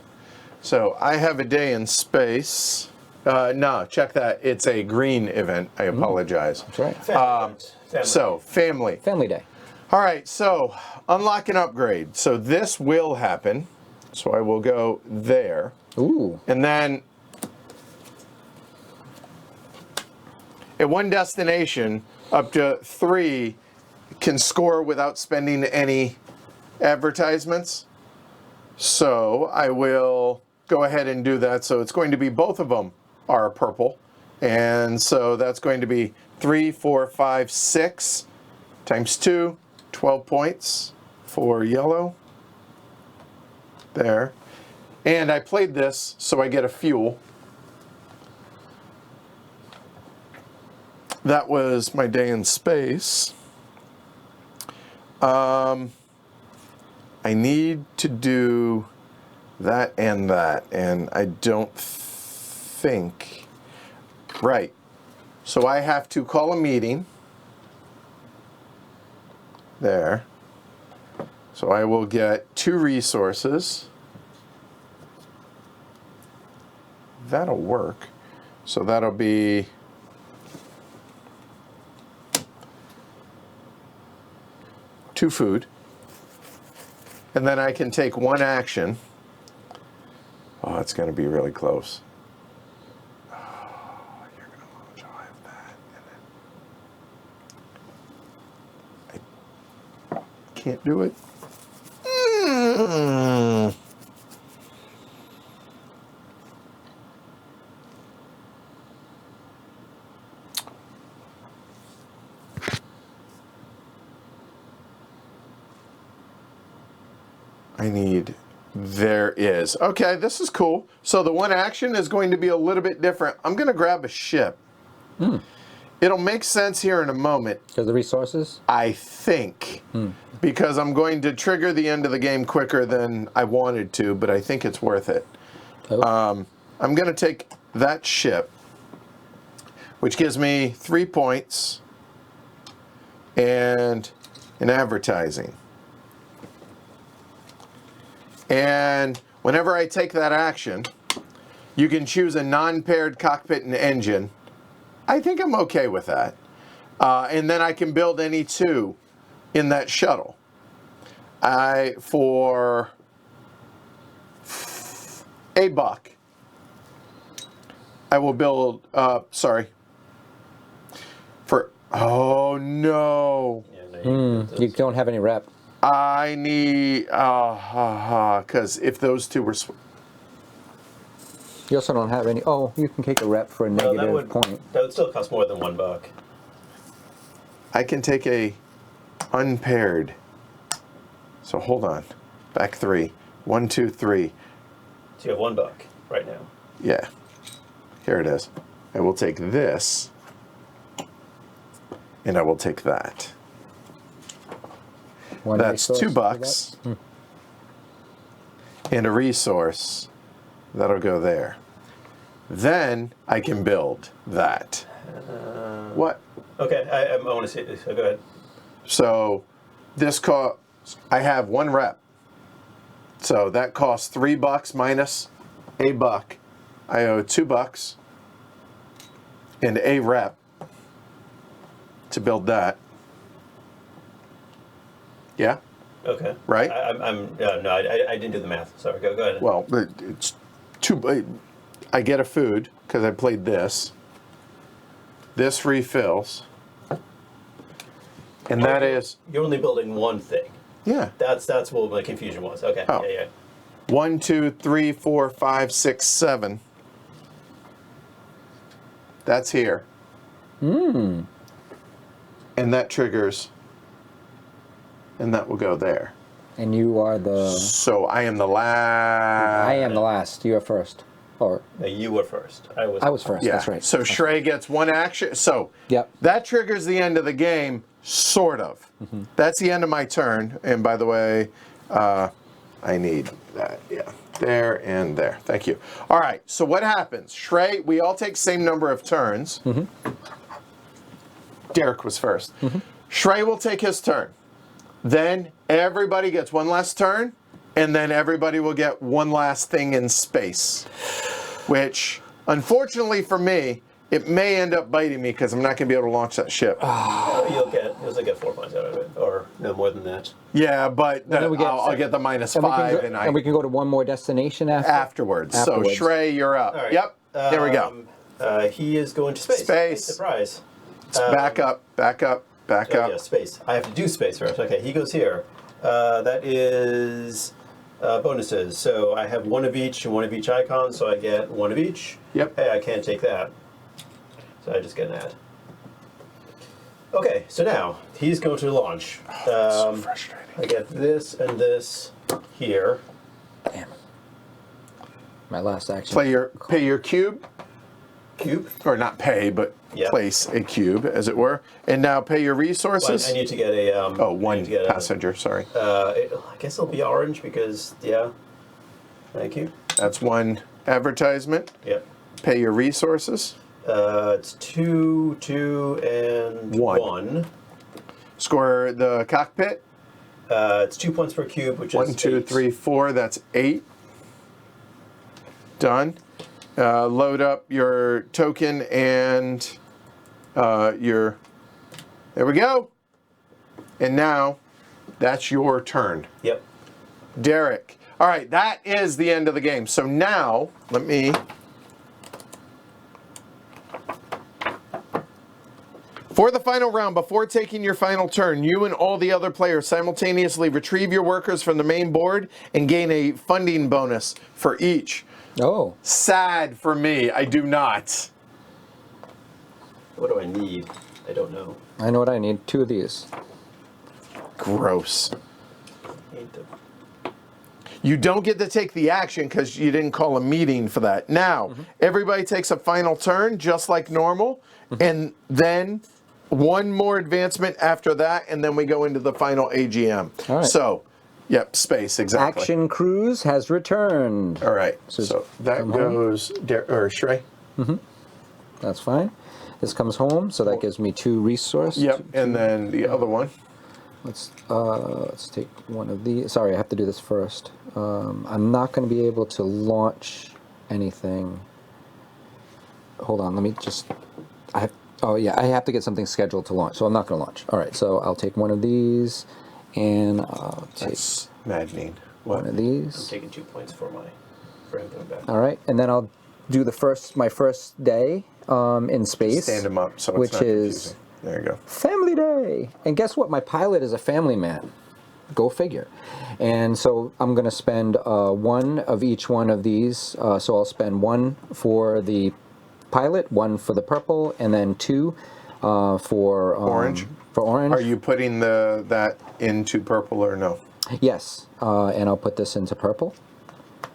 [SPEAKER 1] So I have a day in space. No, check that. It's a green event. I apologize.
[SPEAKER 3] That's right.
[SPEAKER 2] Family.
[SPEAKER 1] So, family.
[SPEAKER 3] Family day.
[SPEAKER 1] All right, so unlock and upgrade. So this will happen. So I will go there.
[SPEAKER 3] Ooh.
[SPEAKER 1] And then at one destination, up to 3 can score without spending any advertisements. So I will go ahead and do that. So it's going to be both of them are purple. And so that's going to be 3, 4, 5, 6 times 2, 12 points for yellow. There. And I played this so I get a fuel. That was my day in space. I need to do that, and I don't think. Right. So I have to call a meeting. There. So I will get 2 resources. That'll work. So that'll be 2 food. And then I can take 1 action. Oh, it's going to be really close. Oh, you're going to want to have that. And then I can't do it. There is. Okay, this is cool. So the 1 action is going to be a little bit different. I'm going to grab a ship. It'll make sense here in a moment.
[SPEAKER 3] Because the resources?
[SPEAKER 1] I think. Because I'm going to trigger the end of the game quicker than I wanted to, but I think it's worth it.
[SPEAKER 3] Oh.
[SPEAKER 1] I'm going to take that ship, which gives me 3 points and an advertising. And whenever I take that action, you can choose a non-paired cockpit and engine. I think I'm okay with that. And then I can build any 2 in that shuttle. For $1, I will build, oh no.
[SPEAKER 2] Yeah, no,
[SPEAKER 3] You don't have any rep.
[SPEAKER 1] I need, because if those 2 were,
[SPEAKER 3] You also don't have any. Oh, you can take a rep for a negative point.
[SPEAKER 2] That would still cost more than $1.
[SPEAKER 1] I can take a unpaired. So hold on. Back 3. 1, 2, 3.
[SPEAKER 2] So you have $1 right now.
[SPEAKER 1] Yeah. Here it is. I will take this. And I will take that.
[SPEAKER 3] One
[SPEAKER 1] That's
[SPEAKER 3] resource
[SPEAKER 1] $2.
[SPEAKER 3] for that?
[SPEAKER 1] And a resource. That'll go there. Then I can build that. What?
[SPEAKER 2] Okay, I want to see this. So go ahead.
[SPEAKER 1] So this cost, I have 1 rep. So that costs $3 minus $1. I owe $2 and a rep to build that. Yeah?
[SPEAKER 2] Okay.
[SPEAKER 1] Right?
[SPEAKER 2] I didn't do the math. Sorry, go ahead.
[SPEAKER 1] Well, it's 2. I get a food because I played this. This refills. And that is,
[SPEAKER 2] You're only building 1 thing.
[SPEAKER 1] yeah.
[SPEAKER 2] That's what my confusion was. Okay.
[SPEAKER 1] Oh.
[SPEAKER 2] Yeah.
[SPEAKER 1] 1, 2, 3, 4, 5, 6, 7. That's here. And that triggers. And that will go there.
[SPEAKER 3] And you are the.
[SPEAKER 1] So I am the last.
[SPEAKER 3] I am the last. You are first. Or
[SPEAKER 2] No, you were first.
[SPEAKER 3] I was first.
[SPEAKER 1] Yeah.
[SPEAKER 3] That's right.
[SPEAKER 1] So Shrey gets one action. So
[SPEAKER 3] Yep.
[SPEAKER 1] that triggers the end of the game, sort of. That's the end of my turn. And by the way, I need that. Yeah. There and there. Thank you. All right. So what happens? Shrey, we all take same number of turns. Derek was first. Shrey will take his turn. Then everybody gets one last turn, and then everybody will get one last thing in space. Which, unfortunately for me, it may end up biting me because I'm not going to be able to launch that ship.
[SPEAKER 2] You'll get 4 points out of it, or no more than that.
[SPEAKER 1] Yeah, but
[SPEAKER 3] then we get
[SPEAKER 1] I'll get the minus
[SPEAKER 3] and we can
[SPEAKER 1] 5,
[SPEAKER 3] go,
[SPEAKER 1] and
[SPEAKER 3] and we can go to one more destination
[SPEAKER 1] afterwards. So Shrey, you're up.
[SPEAKER 2] All right.
[SPEAKER 1] Yep. There we go.
[SPEAKER 2] He is going to space.
[SPEAKER 1] Space.
[SPEAKER 2] Surprise.
[SPEAKER 1] Back up. Back up. Back up.
[SPEAKER 2] Yeah, space. I have to do space first. Okay, he goes here. That is bonuses. So I have one of each and one of each icon, so I get one of each.
[SPEAKER 1] Yep.
[SPEAKER 2] Hey, I can't take that. So I just get an ad. Okay, so now he's going to launch.
[SPEAKER 1] So frustrating.
[SPEAKER 2] I get this and this here.
[SPEAKER 3] Damn. My last action.
[SPEAKER 1] Pay your cube,
[SPEAKER 2] Cube.
[SPEAKER 1] or not pay, but
[SPEAKER 2] Yeah.
[SPEAKER 1] place a cube, as it were. And now pay your
[SPEAKER 2] Well,
[SPEAKER 1] resources.
[SPEAKER 2] I need to get a.
[SPEAKER 1] Oh,
[SPEAKER 2] I
[SPEAKER 1] one
[SPEAKER 2] need to get
[SPEAKER 1] passenger, sorry.
[SPEAKER 2] I guess it'll be orange because, yeah. Thank you.
[SPEAKER 1] That's one advertisement.
[SPEAKER 2] Yep.
[SPEAKER 1] Pay your resources.
[SPEAKER 2] It's 2, 2, and
[SPEAKER 1] One.
[SPEAKER 2] 1.
[SPEAKER 1] Score the cockpit.
[SPEAKER 2] It's 2 points per cube, which is
[SPEAKER 1] 1, 2,
[SPEAKER 2] 8.
[SPEAKER 1] 3, 4. That's 8. Done. Load up your token and your. There we go. And now that's your turn.
[SPEAKER 2] Yep.
[SPEAKER 1] Derek. All right, that is the end of the game. So now, let me. For the final round, before taking your final turn, you and all the other players simultaneously retrieve your workers from the main board and gain a funding bonus for each.
[SPEAKER 3] Oh.
[SPEAKER 1] Sad for me, I do not.
[SPEAKER 2] What do I need? I don't know.
[SPEAKER 3] I know what I need. 2 of these.
[SPEAKER 1] Gross.
[SPEAKER 2] Ain't the-
[SPEAKER 1] You don't get to take the action because you didn't call a meeting for that. Now, everybody takes a final turn, just like normal, and then one more advancement after that, and then we go into the final AGM.
[SPEAKER 3] All right.
[SPEAKER 1] So, yep, space, exactly.
[SPEAKER 3] Action Cruise has returned.
[SPEAKER 1] All right,
[SPEAKER 3] So
[SPEAKER 1] so that
[SPEAKER 3] come home.
[SPEAKER 1] goes, Shrey?
[SPEAKER 3] That's fine. This comes home, so that gives me 2 resources.
[SPEAKER 1] Yep, and then the other one.
[SPEAKER 3] Let's take one of these. Sorry, I have to do this first. I'm not going to be able to launch anything. Hold on, let me just. Oh yeah, I have to get something scheduled to launch, so I'm not going to launch. All right, so I'll take one of these, and I'll take
[SPEAKER 1] That's maddening.
[SPEAKER 3] one of
[SPEAKER 2] I'm
[SPEAKER 3] these.
[SPEAKER 2] taking 2 points for him coming back.
[SPEAKER 3] All right, and then I'll do my first day in space.
[SPEAKER 1] Stand him up so it's
[SPEAKER 3] which
[SPEAKER 1] not
[SPEAKER 3] is
[SPEAKER 1] confusing. There you go.
[SPEAKER 3] Family Day. And guess what? My pilot is a family man. Go figure. And so I'm going to spend 1 of each one of these. So I'll spend 1 for the pilot, 1 for the purple, and then 2 for
[SPEAKER 1] Orange?
[SPEAKER 3] For orange.
[SPEAKER 1] Are you putting that into purple or no?
[SPEAKER 3] Yes. And I'll put this into purple.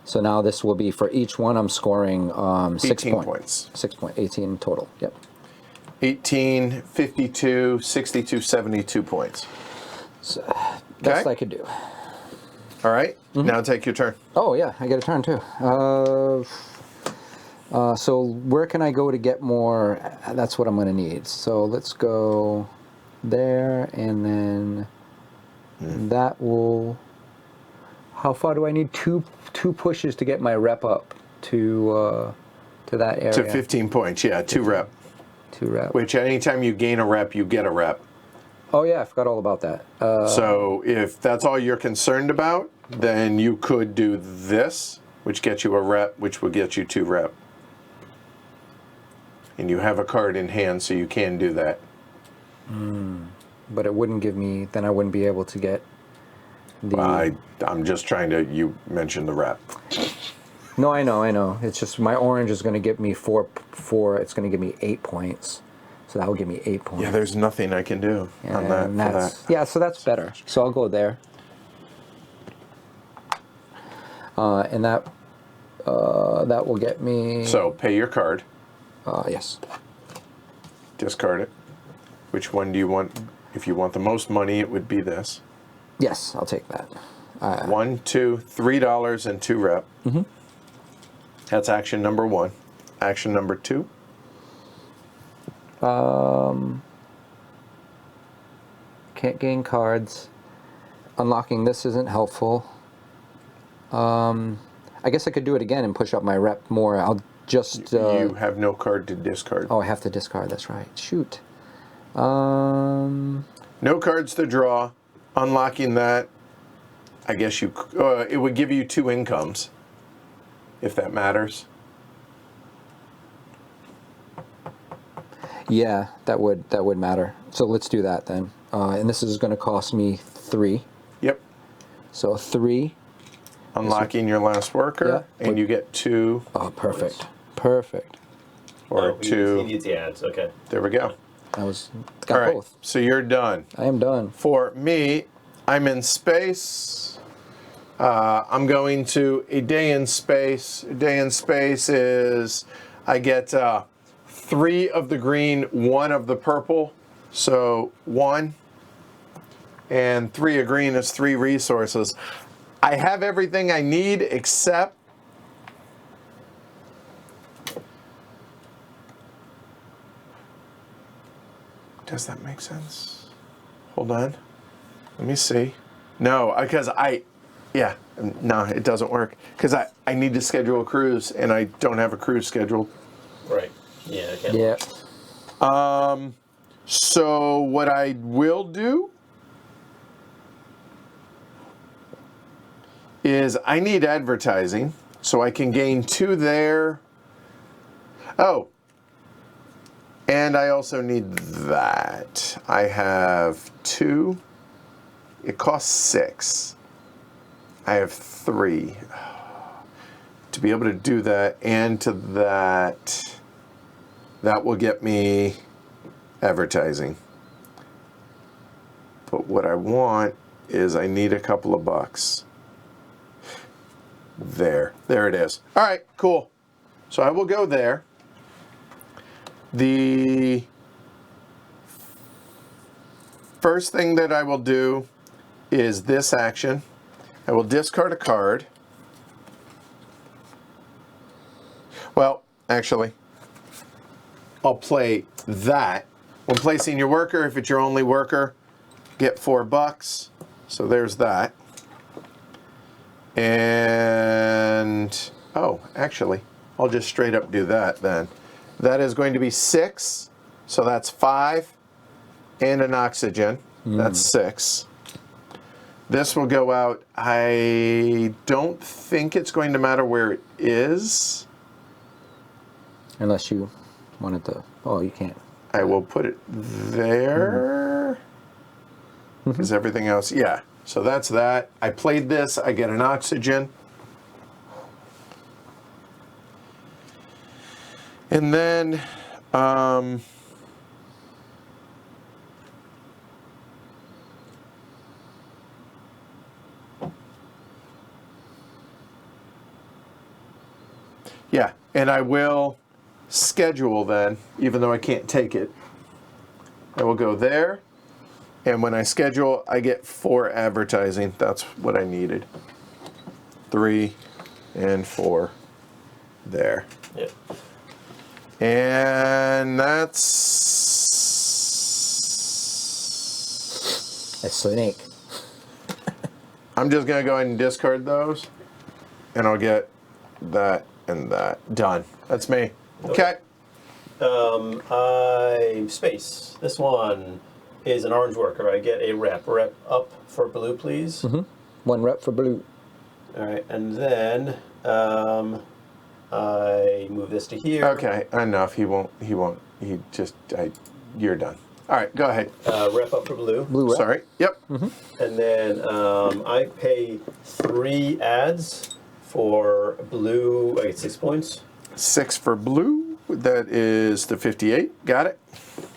[SPEAKER 3] So now this will be for each one. I'm scoring 6
[SPEAKER 1] 18 points.
[SPEAKER 3] 18 total. Yep.
[SPEAKER 1] 18, 52, 62, 72 points.
[SPEAKER 3] So, best
[SPEAKER 1] Okay.
[SPEAKER 3] I could do.
[SPEAKER 1] All right, now take your turn.
[SPEAKER 3] Oh yeah, I get a turn too. So where can I go to get more? That's what I'm going to need. So let's go there, and then that will. How far do I need? Two pushes to get my rep up to that area.
[SPEAKER 1] To 15 points, yeah, 2 rep.
[SPEAKER 3] 2 rep.
[SPEAKER 1] Which anytime you gain a rep, you get a rep.
[SPEAKER 3] Oh yeah, I forgot all about that.
[SPEAKER 1] So if that's all you're concerned about, then you could do this, which gets you a rep, which would get you 2 rep. And you have a card in hand, so you can do that.
[SPEAKER 3] But it wouldn't give me. Then I wouldn't be able to get the.
[SPEAKER 1] I'm just trying to. You mentioned the rep.
[SPEAKER 3] No, I know. It's just my orange is going to give me 4. It's going to give me 8 points. So that will give me 8 points.
[SPEAKER 1] Yeah, there's nothing I can do on that.
[SPEAKER 3] And
[SPEAKER 1] For
[SPEAKER 3] that's,
[SPEAKER 1] that.
[SPEAKER 3] yeah, so that's better. So I'll go there. And that That will get me.
[SPEAKER 1] So pay your card,
[SPEAKER 3] Yes.
[SPEAKER 1] discard it. Which one do you want? If you want the most money, it would be this.
[SPEAKER 3] Yes, I'll take that.
[SPEAKER 1] $1, $2, $3 and 2 rep. Mm-hmm. That's action number 1. Action number 2.
[SPEAKER 3] Can't gain cards. Unlocking this isn't helpful. I guess I could do it again and push up my rep more. I'll just...
[SPEAKER 1] You have no card to discard.
[SPEAKER 3] Oh, I have to discard. That's right. Shoot.
[SPEAKER 1] No cards to draw. Unlocking that, I guess you... it would give you 2 incomes, if that matters.
[SPEAKER 3] Yeah, that would matter. So let's do that then. And this is going to cost me 3.
[SPEAKER 1] Yep.
[SPEAKER 3] So 3.
[SPEAKER 1] Unlocking your last worker,
[SPEAKER 3] Yeah.
[SPEAKER 1] and you get 2.
[SPEAKER 3] Oh, perfect. Perfect.
[SPEAKER 1] Or
[SPEAKER 2] Oh, he
[SPEAKER 1] 2.
[SPEAKER 2] needs the ads. Okay.
[SPEAKER 1] There we go.
[SPEAKER 3] I was
[SPEAKER 1] All
[SPEAKER 3] got
[SPEAKER 1] right.
[SPEAKER 3] both.
[SPEAKER 1] So you're done.
[SPEAKER 3] I am done.
[SPEAKER 1] For me, I'm in space. I'm going to a day in space. A day in space is I get 3 of the green, 1 of the purple. So 1 and 3 of green is 3 resources. I have everything I need except does that make sense? Hold on. Let me see. No, because no, it doesn't work. Because I need to schedule a cruise, and I don't have a cruise scheduled.
[SPEAKER 2] Right. Yeah. I can't
[SPEAKER 3] Yeah.
[SPEAKER 1] So what I will do is I need advertising, so I can gain 2 there. Oh, and I also need that. I have 2. It costs 6. I have 3. To be able to do that and to that will get me advertising. But what I want is I need a couple of bucks. There it is. All right, cool. So I will go there. The first thing that I will do is this action. I will discard a card. Well, actually, I'll play that. When placing your worker, if it's your only worker, get $4. So there's that. And, oh, actually, I'll just straight up do that then. That is going to be 6. So that's 5 and an oxygen. That's 6. This will go out. I don't think it's going to matter where it is.
[SPEAKER 3] Unless you wanted to. Oh, you can't.
[SPEAKER 1] I will put it there. Is everything else? Yeah. So that's that. I played this. I get an oxygen. And then yeah, and I will schedule then, even though I can't take it. I will go there, and when I schedule, I get 4 advertising. That's what I needed. 3 and 4 there.
[SPEAKER 2] Yep.
[SPEAKER 1] And that's
[SPEAKER 3] A snake.
[SPEAKER 1] I'm just gonna go ahead and discard those, and I'll get that and that done. That's me. Okay.
[SPEAKER 2] Space. This one is an orange worker. I get a rep. Rep up for blue, please.
[SPEAKER 3] 1 rep for blue.
[SPEAKER 2] All right, and then I move this to here.
[SPEAKER 1] Okay. Enough. He won't. He just. You're done. All right. Go ahead.
[SPEAKER 2] Rep up for blue.
[SPEAKER 3] Blue rep.
[SPEAKER 1] Sorry. Yep.
[SPEAKER 2] And then I pay 3 ads for blue. I get 6 points.
[SPEAKER 1] 6 for blue. That is the 58. Got it.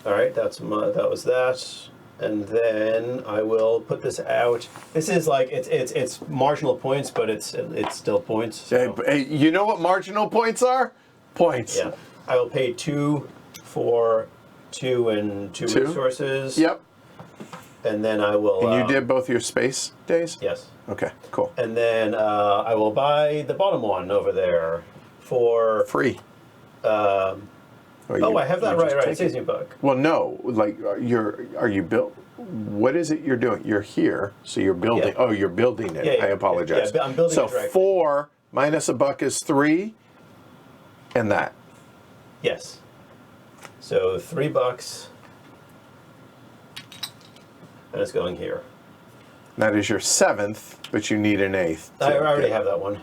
[SPEAKER 2] All right, that was that. And then I will put this out. This is like it's marginal points, but it's still points. So.
[SPEAKER 1] Hey, you know what marginal points are? Points.
[SPEAKER 2] Yeah, I will pay 2 for 2 and 2 resources.
[SPEAKER 1] Yep.
[SPEAKER 2] And then I will.
[SPEAKER 1] And you did both your space days?
[SPEAKER 2] Yes.
[SPEAKER 1] Okay, cool.
[SPEAKER 2] And then I will buy the bottom one over there for
[SPEAKER 1] Free.
[SPEAKER 2] I have that right. It says new book.
[SPEAKER 1] Well, no, like are you built? What is it you're doing? You're here, so you're building.
[SPEAKER 2] Yeah.
[SPEAKER 1] Oh, you're building it.
[SPEAKER 2] Yeah,
[SPEAKER 1] I apologize.
[SPEAKER 2] Yeah, I'm building
[SPEAKER 1] so
[SPEAKER 2] it directly. 4
[SPEAKER 1] minus a buck is 3, and that.
[SPEAKER 2] Yes. So $3, and it's going here.
[SPEAKER 1] That is your 7th, but you need an 8th.
[SPEAKER 2] I already have that one.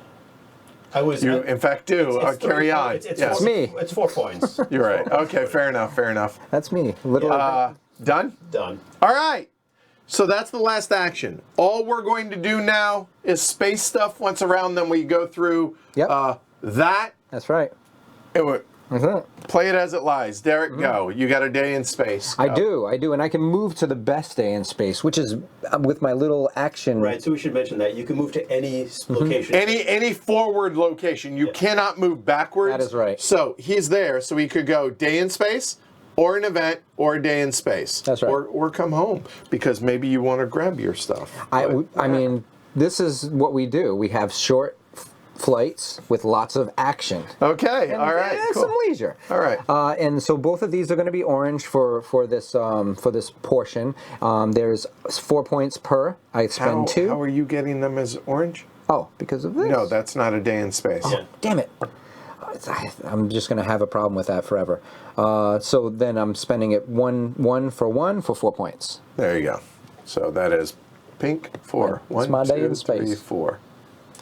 [SPEAKER 1] You, in fact, do. Carry on.
[SPEAKER 2] It's
[SPEAKER 3] me.
[SPEAKER 2] It's 4 points.
[SPEAKER 1] You're right. Okay, fair enough. Fair enough.
[SPEAKER 3] That's me. Little.
[SPEAKER 1] Done?
[SPEAKER 2] Done.
[SPEAKER 1] All right. So that's the last action. All we're going to do now is space stuff. Once around, then we go through
[SPEAKER 3] Yep.
[SPEAKER 1] that.
[SPEAKER 3] That's right.
[SPEAKER 1] And
[SPEAKER 3] That's it.
[SPEAKER 1] play it as it lies. Derek, go. You got a day in space.
[SPEAKER 3] I
[SPEAKER 1] Go.
[SPEAKER 3] do, and I can move to the best day in space, which is with my little action.
[SPEAKER 2] Right. So we should mention that you can move to any location.
[SPEAKER 1] Any forward location. You cannot move backwards.
[SPEAKER 3] That is right.
[SPEAKER 1] So he's there, so he could go day in space, or an event, or a day in space.
[SPEAKER 3] That's right.
[SPEAKER 1] Or come home, because maybe you want to grab your stuff.
[SPEAKER 3] I mean, this is what we do. We have short flights with lots of action.
[SPEAKER 1] Okay, all right,
[SPEAKER 3] And
[SPEAKER 1] cool.
[SPEAKER 3] some leisure.
[SPEAKER 1] All right.
[SPEAKER 3] And so both of these are going to be orange for this portion. There's 4 points per. I spend 2.
[SPEAKER 1] How are you getting them as orange?
[SPEAKER 3] Oh, because of this?
[SPEAKER 1] No, that's not a day in space.
[SPEAKER 2] Yeah.
[SPEAKER 3] Damn it. I'm just going to have a problem with that forever. So then I'm spending it one for 4 points.
[SPEAKER 1] There you go. So that is pink 4.
[SPEAKER 3] It's my day in space.
[SPEAKER 1] 3, 4.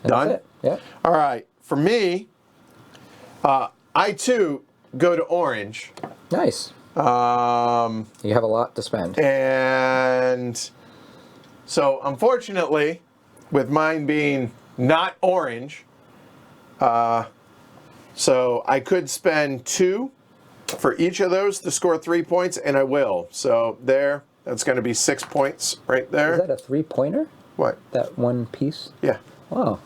[SPEAKER 3] And
[SPEAKER 1] Done?
[SPEAKER 3] That's it. Yeah.
[SPEAKER 1] All right. For me, I too go to orange.
[SPEAKER 3] Nice. You have a lot to spend.
[SPEAKER 1] And so, unfortunately, with mine being not orange, so I could spend 2 for each of those to score 3 points, and I will. So there, that's going to be 6 points right there.
[SPEAKER 3] Is that a 3-pointer?
[SPEAKER 1] What?
[SPEAKER 3] That one piece?
[SPEAKER 1] Yeah.
[SPEAKER 3] Wow.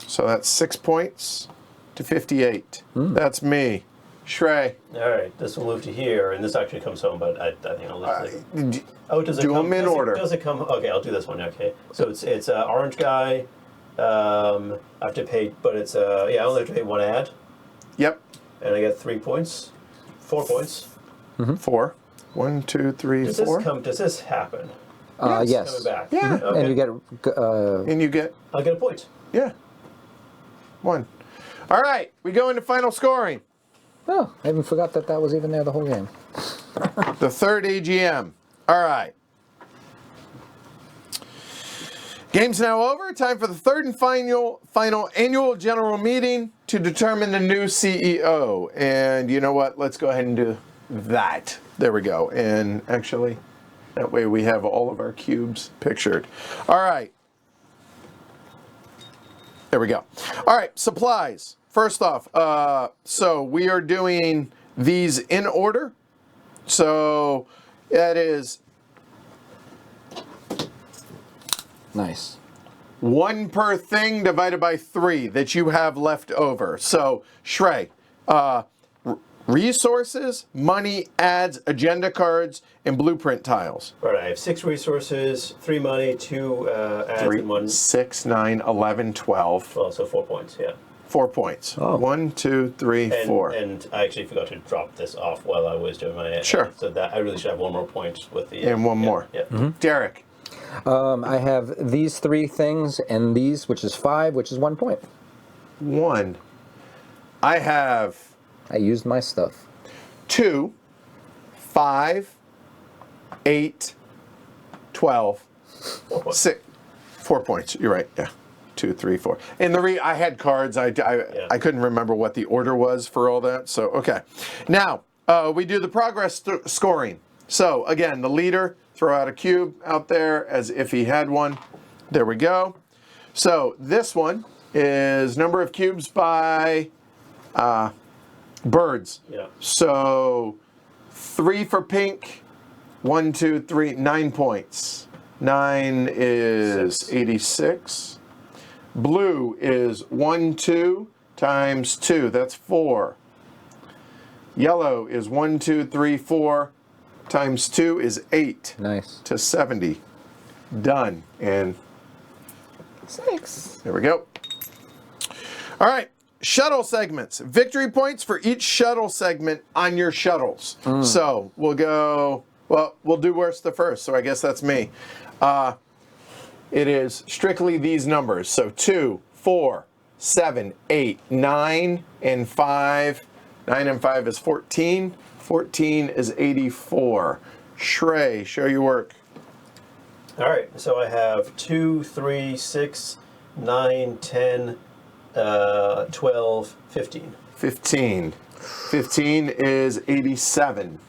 [SPEAKER 1] So that's 6 points to 58. That's me. Shrey.
[SPEAKER 2] All right. This will move to here, and this actually comes home, but I think I'll list it. Does it
[SPEAKER 1] do
[SPEAKER 2] come?
[SPEAKER 1] them in order.
[SPEAKER 2] Does it come? Okay, I'll do this one. Okay. So it's orange guy. I have to pay, but it's I only have to pay 1 ad,
[SPEAKER 1] Yep.
[SPEAKER 2] and I get 3 points, 4 points.
[SPEAKER 1] 4. 1, 2, 3,
[SPEAKER 2] Does
[SPEAKER 1] 4.
[SPEAKER 2] this come? Does this happen?
[SPEAKER 3] Yes.
[SPEAKER 2] Coming back.
[SPEAKER 1] Yeah.
[SPEAKER 2] Okay.
[SPEAKER 3] And you get
[SPEAKER 1] And you get,
[SPEAKER 2] I'll get a point.
[SPEAKER 1] yeah, 1. All right, we go into final scoring.
[SPEAKER 3] oh, I even forgot that was even there the whole game.
[SPEAKER 1] The third AGM. All right. Game's now over. Time for the third and final annual general meeting to determine the new CEO. And you know what? Let's go ahead and do that. There we go. And actually, that way we have all of our cubes pictured. All right. There we go. All right, supplies. First off, so we are doing these in order. So that is
[SPEAKER 3] Nice.
[SPEAKER 1] 1 per thing divided by 3 that you have left over. So, Shrey, resources, money, ads, agenda cards, and blueprint tiles.
[SPEAKER 2] Right. I have 6 resources, 3 money, 2 ads,
[SPEAKER 1] 3,
[SPEAKER 2] and 1.
[SPEAKER 1] 6, 9, 11, 12.
[SPEAKER 2] Well, so 4 points. Yeah.
[SPEAKER 1] 4 points.
[SPEAKER 3] Oh.
[SPEAKER 1] 1, 2, 3, 4.
[SPEAKER 2] And I actually forgot to drop this off while I was doing my.
[SPEAKER 1] Sure.
[SPEAKER 2] So that I really should have 1 more point with the.
[SPEAKER 1] And 1
[SPEAKER 2] yeah,
[SPEAKER 1] more.
[SPEAKER 2] Yeah.
[SPEAKER 1] Derek.
[SPEAKER 3] I have these 3 things and these, which is 5, which is 1 point.
[SPEAKER 1] 1. I have
[SPEAKER 3] I used my stuff.
[SPEAKER 1] 2, 5, 8, 12,
[SPEAKER 2] 4 points.
[SPEAKER 1] 6, 4 points. You're right. Yeah. 2, 3, 4. And I had cards. I couldn't remember what the order was for all that. So, okay. Now, we do the progress scoring. So, again, the leader, throw out a cube out there as if he had one. There we go. So, this one is number of cubes by birds.
[SPEAKER 2] Yeah.
[SPEAKER 1] So, 3 for pink, 1, 2, 3, 9 points. 9 is
[SPEAKER 2] 6.
[SPEAKER 1] 86. Blue is 1, 2 times 2. That's 4. Yellow is 1, 2, 3, 4 times 2 is 8
[SPEAKER 3] Nice.
[SPEAKER 1] to 70. Done. And
[SPEAKER 3] 6.
[SPEAKER 1] there we go. All right. Shuttle segments. Victory points for each shuttle segment on your shuttles. So we'll go, well, we'll do worst to first. So I guess that's me. It is strictly these numbers. So 2, 4, 7, 8, 9, and 5. 9 and 5 is 14. 14 is 84. Shrey, show your work.
[SPEAKER 2] All right, so I have 2, 3, 6, 9, 10, 12, 15.
[SPEAKER 1] 15. 15 is 87.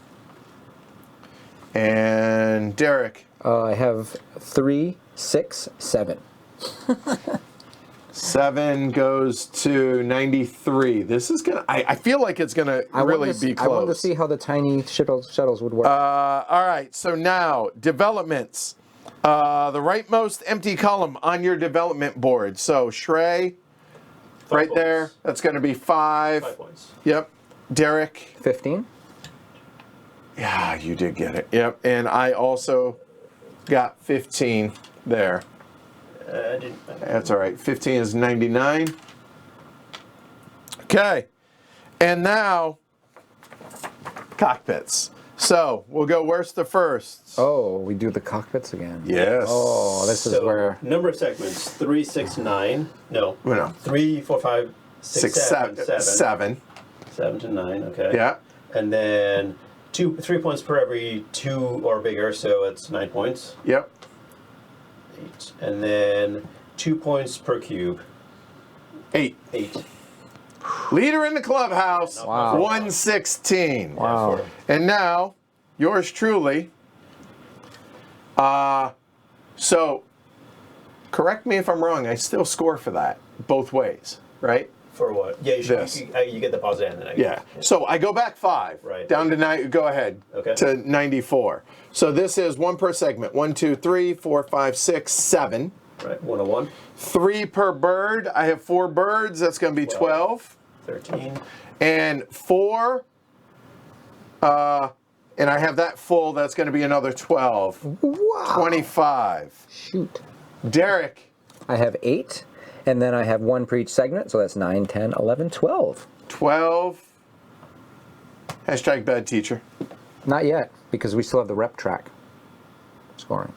[SPEAKER 1] And Derek.
[SPEAKER 3] I have 3, 6, 7.
[SPEAKER 1] 7 goes to 93. This is gonna. I feel like it's gonna really be close.
[SPEAKER 3] I wanted to see how the tiny shuttles would work.
[SPEAKER 1] All right. So now developments. The rightmost empty column on your development board. So Shrey, right there. That's going to be 5.
[SPEAKER 2] 5 points.
[SPEAKER 1] Yep. Derek.
[SPEAKER 3] 15.
[SPEAKER 1] Yeah, you did get it. Yep. And I also got 15 there.
[SPEAKER 2] I didn't.
[SPEAKER 1] That's all right. 15 is 99. Okay. And now, cockpits. So we'll go worst to first.
[SPEAKER 3] Oh, we do the cockpits again.
[SPEAKER 1] Yes.
[SPEAKER 3] Oh, this is
[SPEAKER 2] So,
[SPEAKER 3] where.
[SPEAKER 2] number of segments 3, 6, 9. No.
[SPEAKER 1] No.
[SPEAKER 2] 3, 4, 5, 6, 7.
[SPEAKER 1] 7.
[SPEAKER 2] 7 to 9, okay.
[SPEAKER 1] Yeah.
[SPEAKER 2] And then 3 points per every 2 or bigger, so it's 9 points.
[SPEAKER 1] Yep.
[SPEAKER 2] 8. And then 2 points per cube.
[SPEAKER 1] 8.
[SPEAKER 2] 8.
[SPEAKER 1] Leader in the clubhouse.
[SPEAKER 3] Wow.
[SPEAKER 1] 116.
[SPEAKER 3] Wow.
[SPEAKER 1] And now, yours truly. So, correct me if I'm wrong. I still score for that both ways, right?
[SPEAKER 2] For what? Yeah, you should.
[SPEAKER 1] This.
[SPEAKER 2] You get the positive and the negative.
[SPEAKER 1] Yeah. So I go back 5.
[SPEAKER 2] Right.
[SPEAKER 1] Down to 9. Go ahead.
[SPEAKER 2] Okay.
[SPEAKER 1] To 94. So this is 1 per segment. 1, 2, 3, 4, 5, 6, 7.
[SPEAKER 2] Right. 101.
[SPEAKER 1] 3 per bird. I have 4 birds. That's going to be 12.
[SPEAKER 2] 13.
[SPEAKER 1] And 4. And I have that full. That's going to be another 12.
[SPEAKER 3] Wow.
[SPEAKER 1] 25.
[SPEAKER 3] Shoot.
[SPEAKER 1] Derek.
[SPEAKER 3] I have 8, and then I have 1 per each segment, so that's 9, 10, 11, 12.
[SPEAKER 1] 12. Hashtag bad teacher.
[SPEAKER 3] Not yet, because we still have the rep track scoring.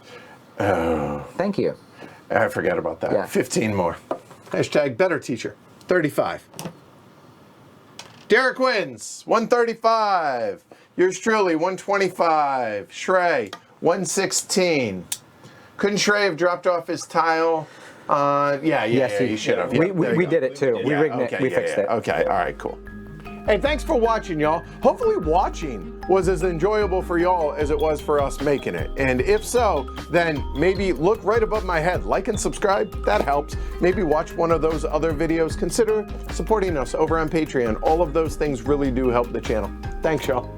[SPEAKER 1] Oh.
[SPEAKER 3] Thank you.
[SPEAKER 1] I forgot about that.
[SPEAKER 3] Yeah.
[SPEAKER 1] 15 more. Hashtag better teacher. 35. Derek wins. 135. Yours truly, 125. Shrey, 116. Couldn't Shrey have dropped off his tile on... Yeah, he should have. Yeah,
[SPEAKER 3] We did it too. We rigged it. We fixed it.
[SPEAKER 1] Okay, all right, cool. Hey, thanks for watching, y'all. Hopefully watching was as enjoyable for y'all as it was for us making it. And if so, then maybe look right above my head. Like and subscribe. That helps. Maybe watch one of those other videos. Consider supporting us over on Patreon. All of those things really do help the channel. Thanks, y'all.